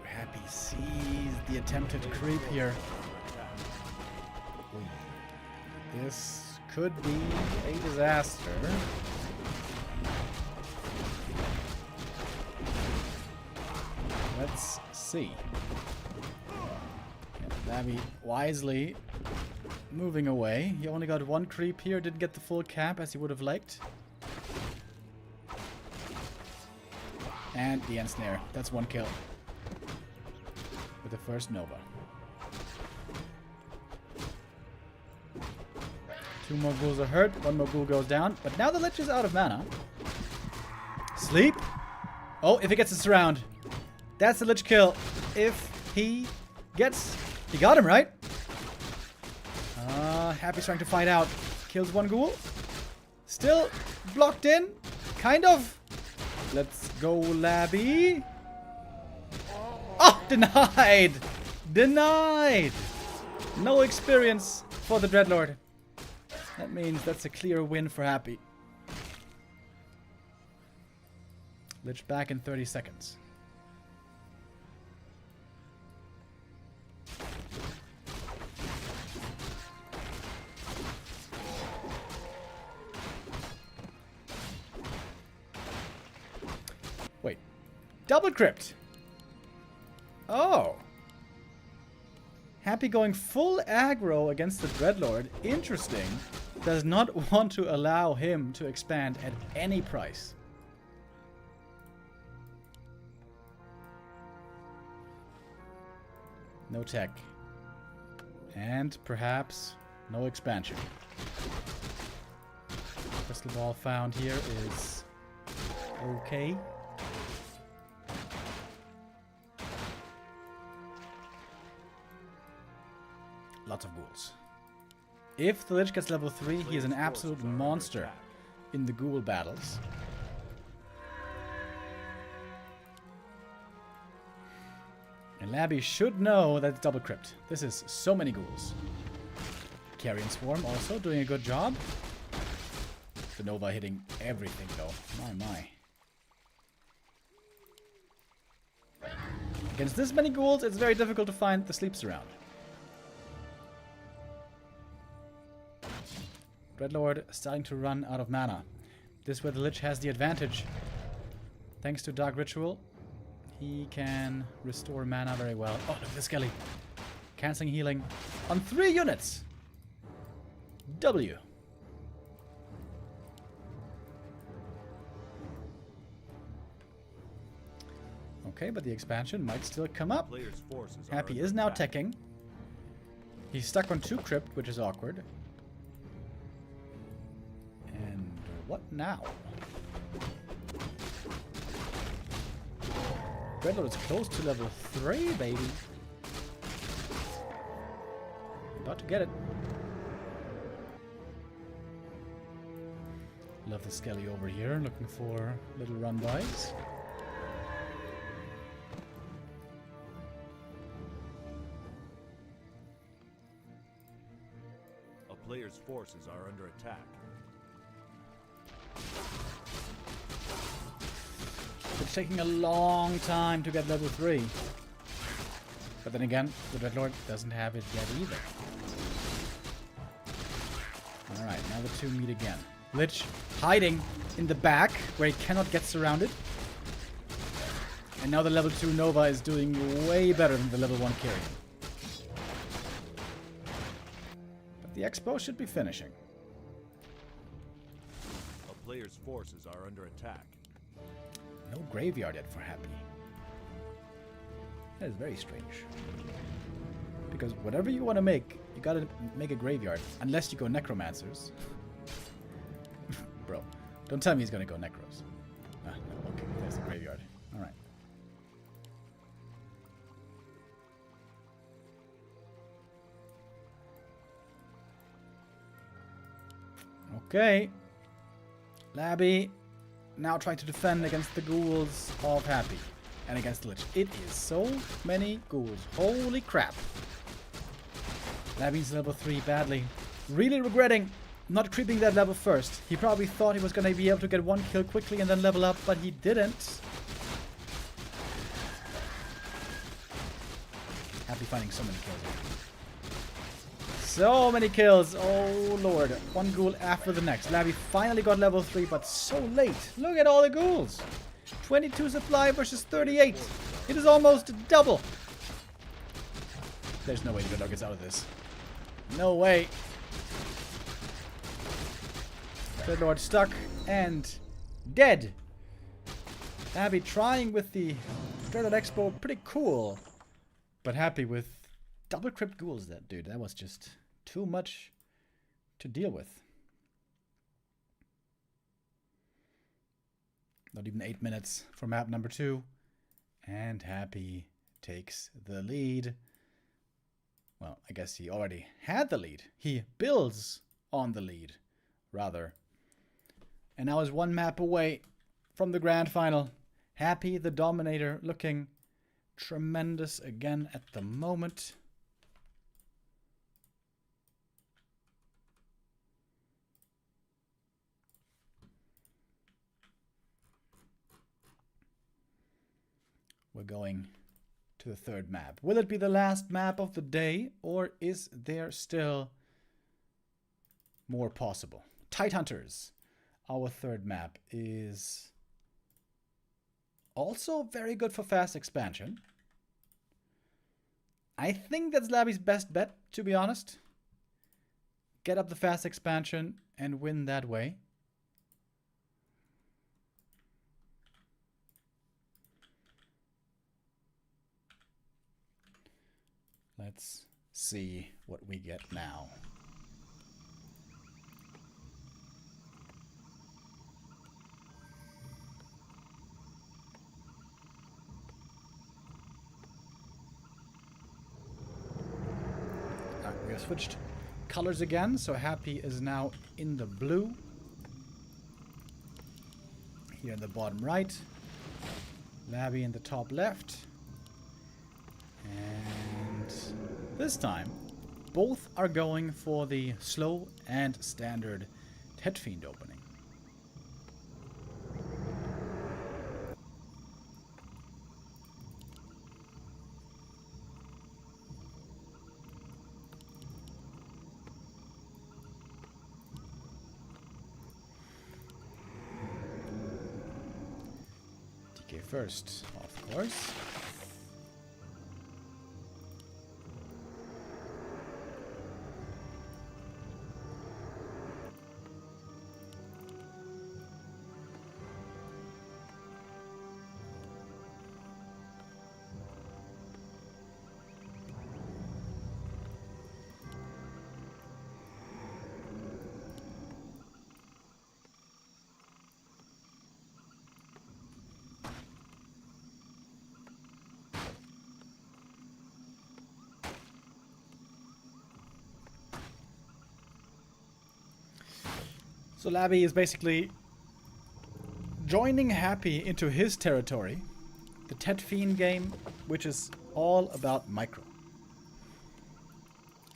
Happy sees the attempted creep here. This could be a disaster. Let's see. Laby wisely moving away. He only got 1 creep here, didn't get the full cap as he would have liked. And the end snare. That's 1 kill. With the first Nova. 2 more ghouls are hurt. 1 more ghoul goes down. But now the Lich is out of mana. Sleep. Oh, if he gets a surround. That's the Lich kill. If he gets... He got him, right? Happy's trying to fight out. Kills 1 ghoul. Still blocked in. Kind of. Let's go, Laby. Oh, denied. Denied. No experience for the Dreadlord. That means that's a clear win for Happy. Lich back in 30 seconds. Wait. Double crypt. Oh. Happy going full aggro against the Dreadlord. Interesting. Does not want to allow him to expand at any price. No tech. And perhaps no expansion. Crystal ball found here is okay. Lots of ghouls. If the Lich gets level 3, he is an absolute monster in the ghoul battles. And Laby should know that it's double crypt. This is so many ghouls. Carrion Swarm also doing a good job. The Nova hitting everything though. My. Against this many ghouls, it's very difficult to find the sleeps around. Dreadlord starting to run out of mana. This is where the Lich has the advantage. Thanks to Dark Ritual, he can restore mana very well. Oh, look at the Skelly. Cancelling healing on 3 units. W. Okay, but the expansion might still come up. Happy is now teching. He's stuck on 2 crypt, which is awkward. And what now? Dreadlord is close to level 3, baby. About to get it. Love the Skelly over here, looking for little run-bys. A player's forces are under attack. It's taking a long time to get level 3. But then again, the Dreadlord doesn't have it yet either. Alright, now the 2 meet again. Lich hiding in the back where he cannot get surrounded. And now the level 2 Nova is doing way better than the level 1 Carrion. But the Expo should be finishing. A player's forces are under attack. No graveyard yet for Happy. That is very strange. Because whatever you want to make, you gotta make a graveyard. Unless you go Necromancers. Bro, don't tell me he's gonna go Necros. Ah, no, okay, there's the graveyard. Alright. Okay. Laby now trying to defend against the ghouls of Happy. And against the Lich. It is so many ghouls. Holy crap. Laby's level 3 badly. Really regretting not creeping that level first. He probably thought he was going to be able to get 1 kill quickly and then level up, but he didn't. Happy finding so many kills. So many kills. Oh lord. 1 ghoul after the next. Laby finally got level 3, but so late. Look at all the ghouls. 22 supply versus 38. It is almost double. There's no way the Dreadlord gets out of this. No way. Dreadlord stuck and dead. Laby trying with the Dreadlord Expo. Pretty cool. But Happy with double crypt ghouls. That dude, that was just too much to deal with. Not even 8 minutes for map number 2. And Happy takes the lead. Well, I guess he already had the lead. He builds on the lead, rather. And now is 1 map away from the grand final. Happy the Dominator looking tremendous again at the moment. We're going to the third map. Will it be the last map of the day, or is there still more possible? Tidehunters. Our third map is also very good for fast expansion. I think that's Laby's best bet, to be honest. Get up the fast expansion and win that way. Let's see what we get now. We have switched colors again, so Happy is now in the blue. Here in the bottom right. Laby in the top left. And this time, both are going for the slow and standard Tet Fiend opening. DK first, of course. So Laby is basically joining Happy into his territory, the Tet Fiend game, which is all about micro.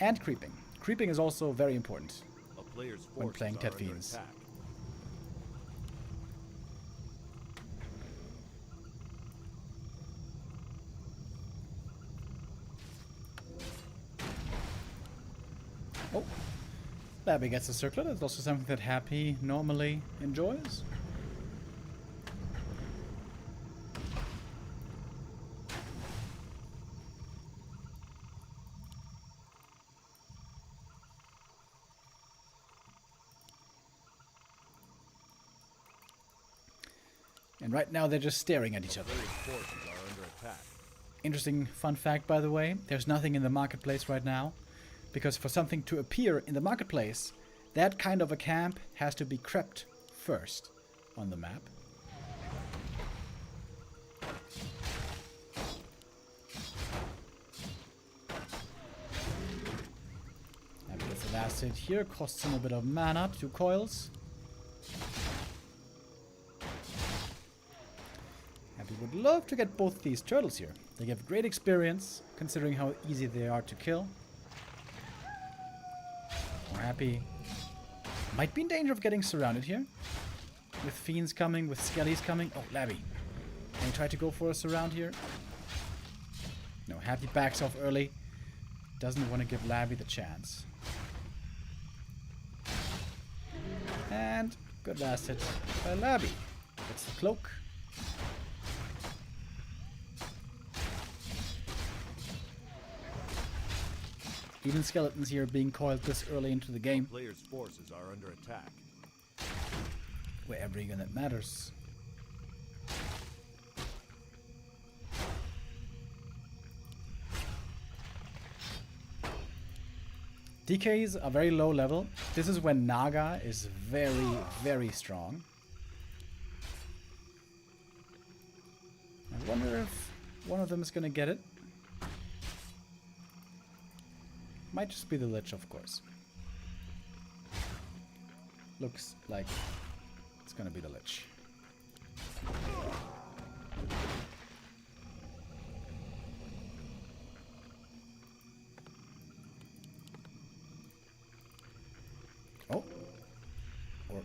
And creeping. Creeping is also very important A player's when playing forces Tet are under Fiends. attack. Oh, Laby gets a circlet. It's also something that Happy normally enjoys. And right now they're just staring at each other. Player's forces are under attack. Interesting fun fact, by the way, there's nothing in the marketplace right now. Because for something to appear in the marketplace, that kind of a camp has to be crept first on the map. Happy gets the last hit here, costs him a bit of mana, 2 coils. Happy would love to get both these turtles here. They give great experience, considering how easy they are to kill. Happy might be in danger of getting surrounded here. With fiends coming, with skellies coming. Oh, Laby. Can he try to go for a surround here? No, Happy backs off early. Doesn't want to give Laby the chance. And good last hit by Laby. Gets the cloak. Even skeletons here being coiled this early into the game. Player's forces are under attack. Where every unit matters. DKs are very low level. This is when Naga is very, very strong. I wonder if one of them is gonna get it. Might just be the Lich, of course. Looks like it's gonna be the Lich.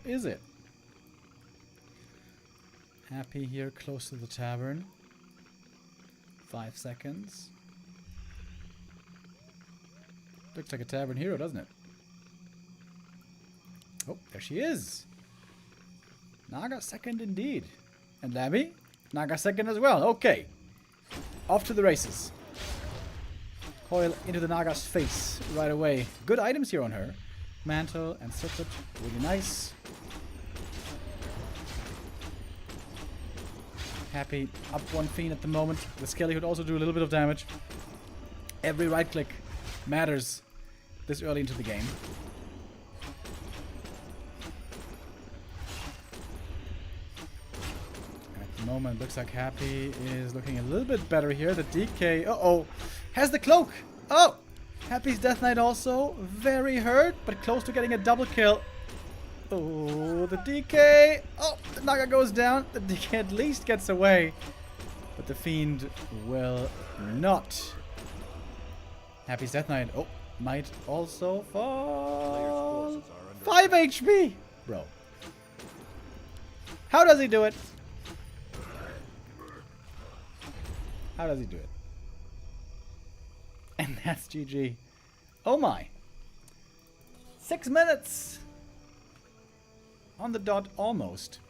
is it? Happy here close to the tavern. 5 seconds. Looks like a tavern hero, doesn't it? Oh, there she is. Naga second indeed. And Laby? Naga second as well. Okay. Off to the races. Coil into the Naga's face right away. Good items here on her. Mantle and circlet. Really nice. Happy up one fiend at the moment. The Skelly would also do a little bit of damage. Every right click matters this early into the game. At the moment, looks like Happy is looking a little bit better here. The DK, uh-oh, has the cloak. Oh, Happy's Death Knight also very hurt, but close to getting a double kill. Oh, the DK. Oh, the Naga goes down. The DK at least gets away, but the Fiend will not. Happy's Death Knight. Oh, might also fall. 5 HP! Bro. How does he do it? How does he do it? And that's GG. Oh my. 6 minutes! On the dot almost.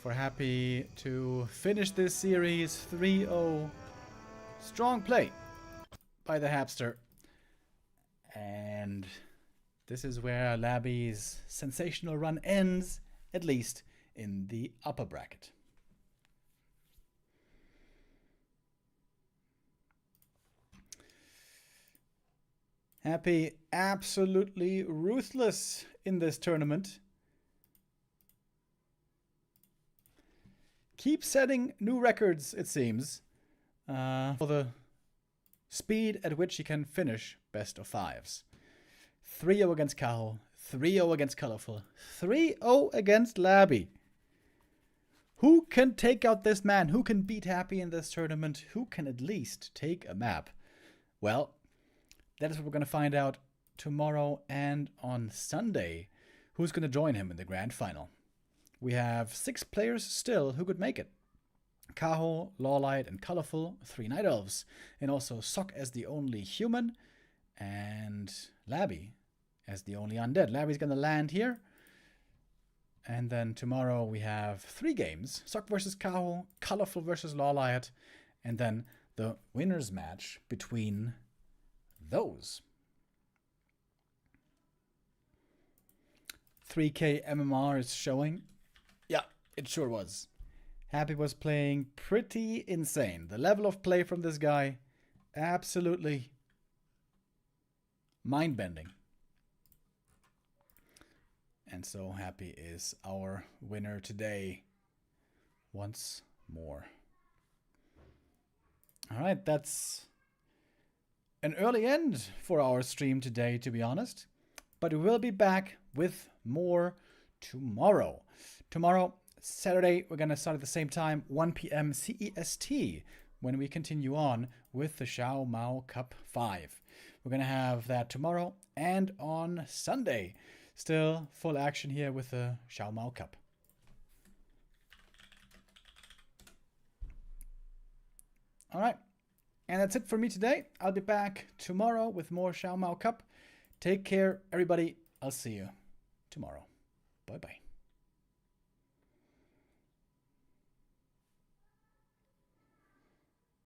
For Happy to finish this series 3-0. Strong play by the Hapster. And this is where Laby's sensational run ends, at least in the upper bracket. Happy absolutely ruthless in this tournament. Keep setting new records, it seems, for the speed at which he can finish best of 5s. 3-0 against Kaho, 3-0 against Colorful, 3-0 against Laby. Who can take out this man? Who can beat Happy in this tournament? Who can at least take a map? Well, that is what we're going to find out tomorrow and on Sunday. Who's going to join him in the grand final? We have 6 players still who could make it. Kaho, Lawliet, and Colorful, 3 Night Elves. And also Sok as the only human. And Laby as the only undead. Laby's going to land here. And then tomorrow we have 3 games. Sok versus Kaho, Colorful versus Lawliet. And then the winner's match between those. 3K MMR is showing. Yeah, it sure was. Happy was playing pretty insane. The level of play from this guy, absolutely mind-bending. And so Happy is our winner today once more. All right, that's an early end for our stream today, to be honest. But we will be back with more tomorrow. Tomorrow, Saturday, we're going to start at the same time, 1 p.m. CEST, when we continue on with the XiaoMao Cup 5. We're going to have that tomorrow and on Sunday. Still full action here with the XiaoMao Cup. All right. And that's it for me today. I'll be back tomorrow with more XiaoMao Cup. Take care, everybody. I'll see you tomorrow. Bye-bye.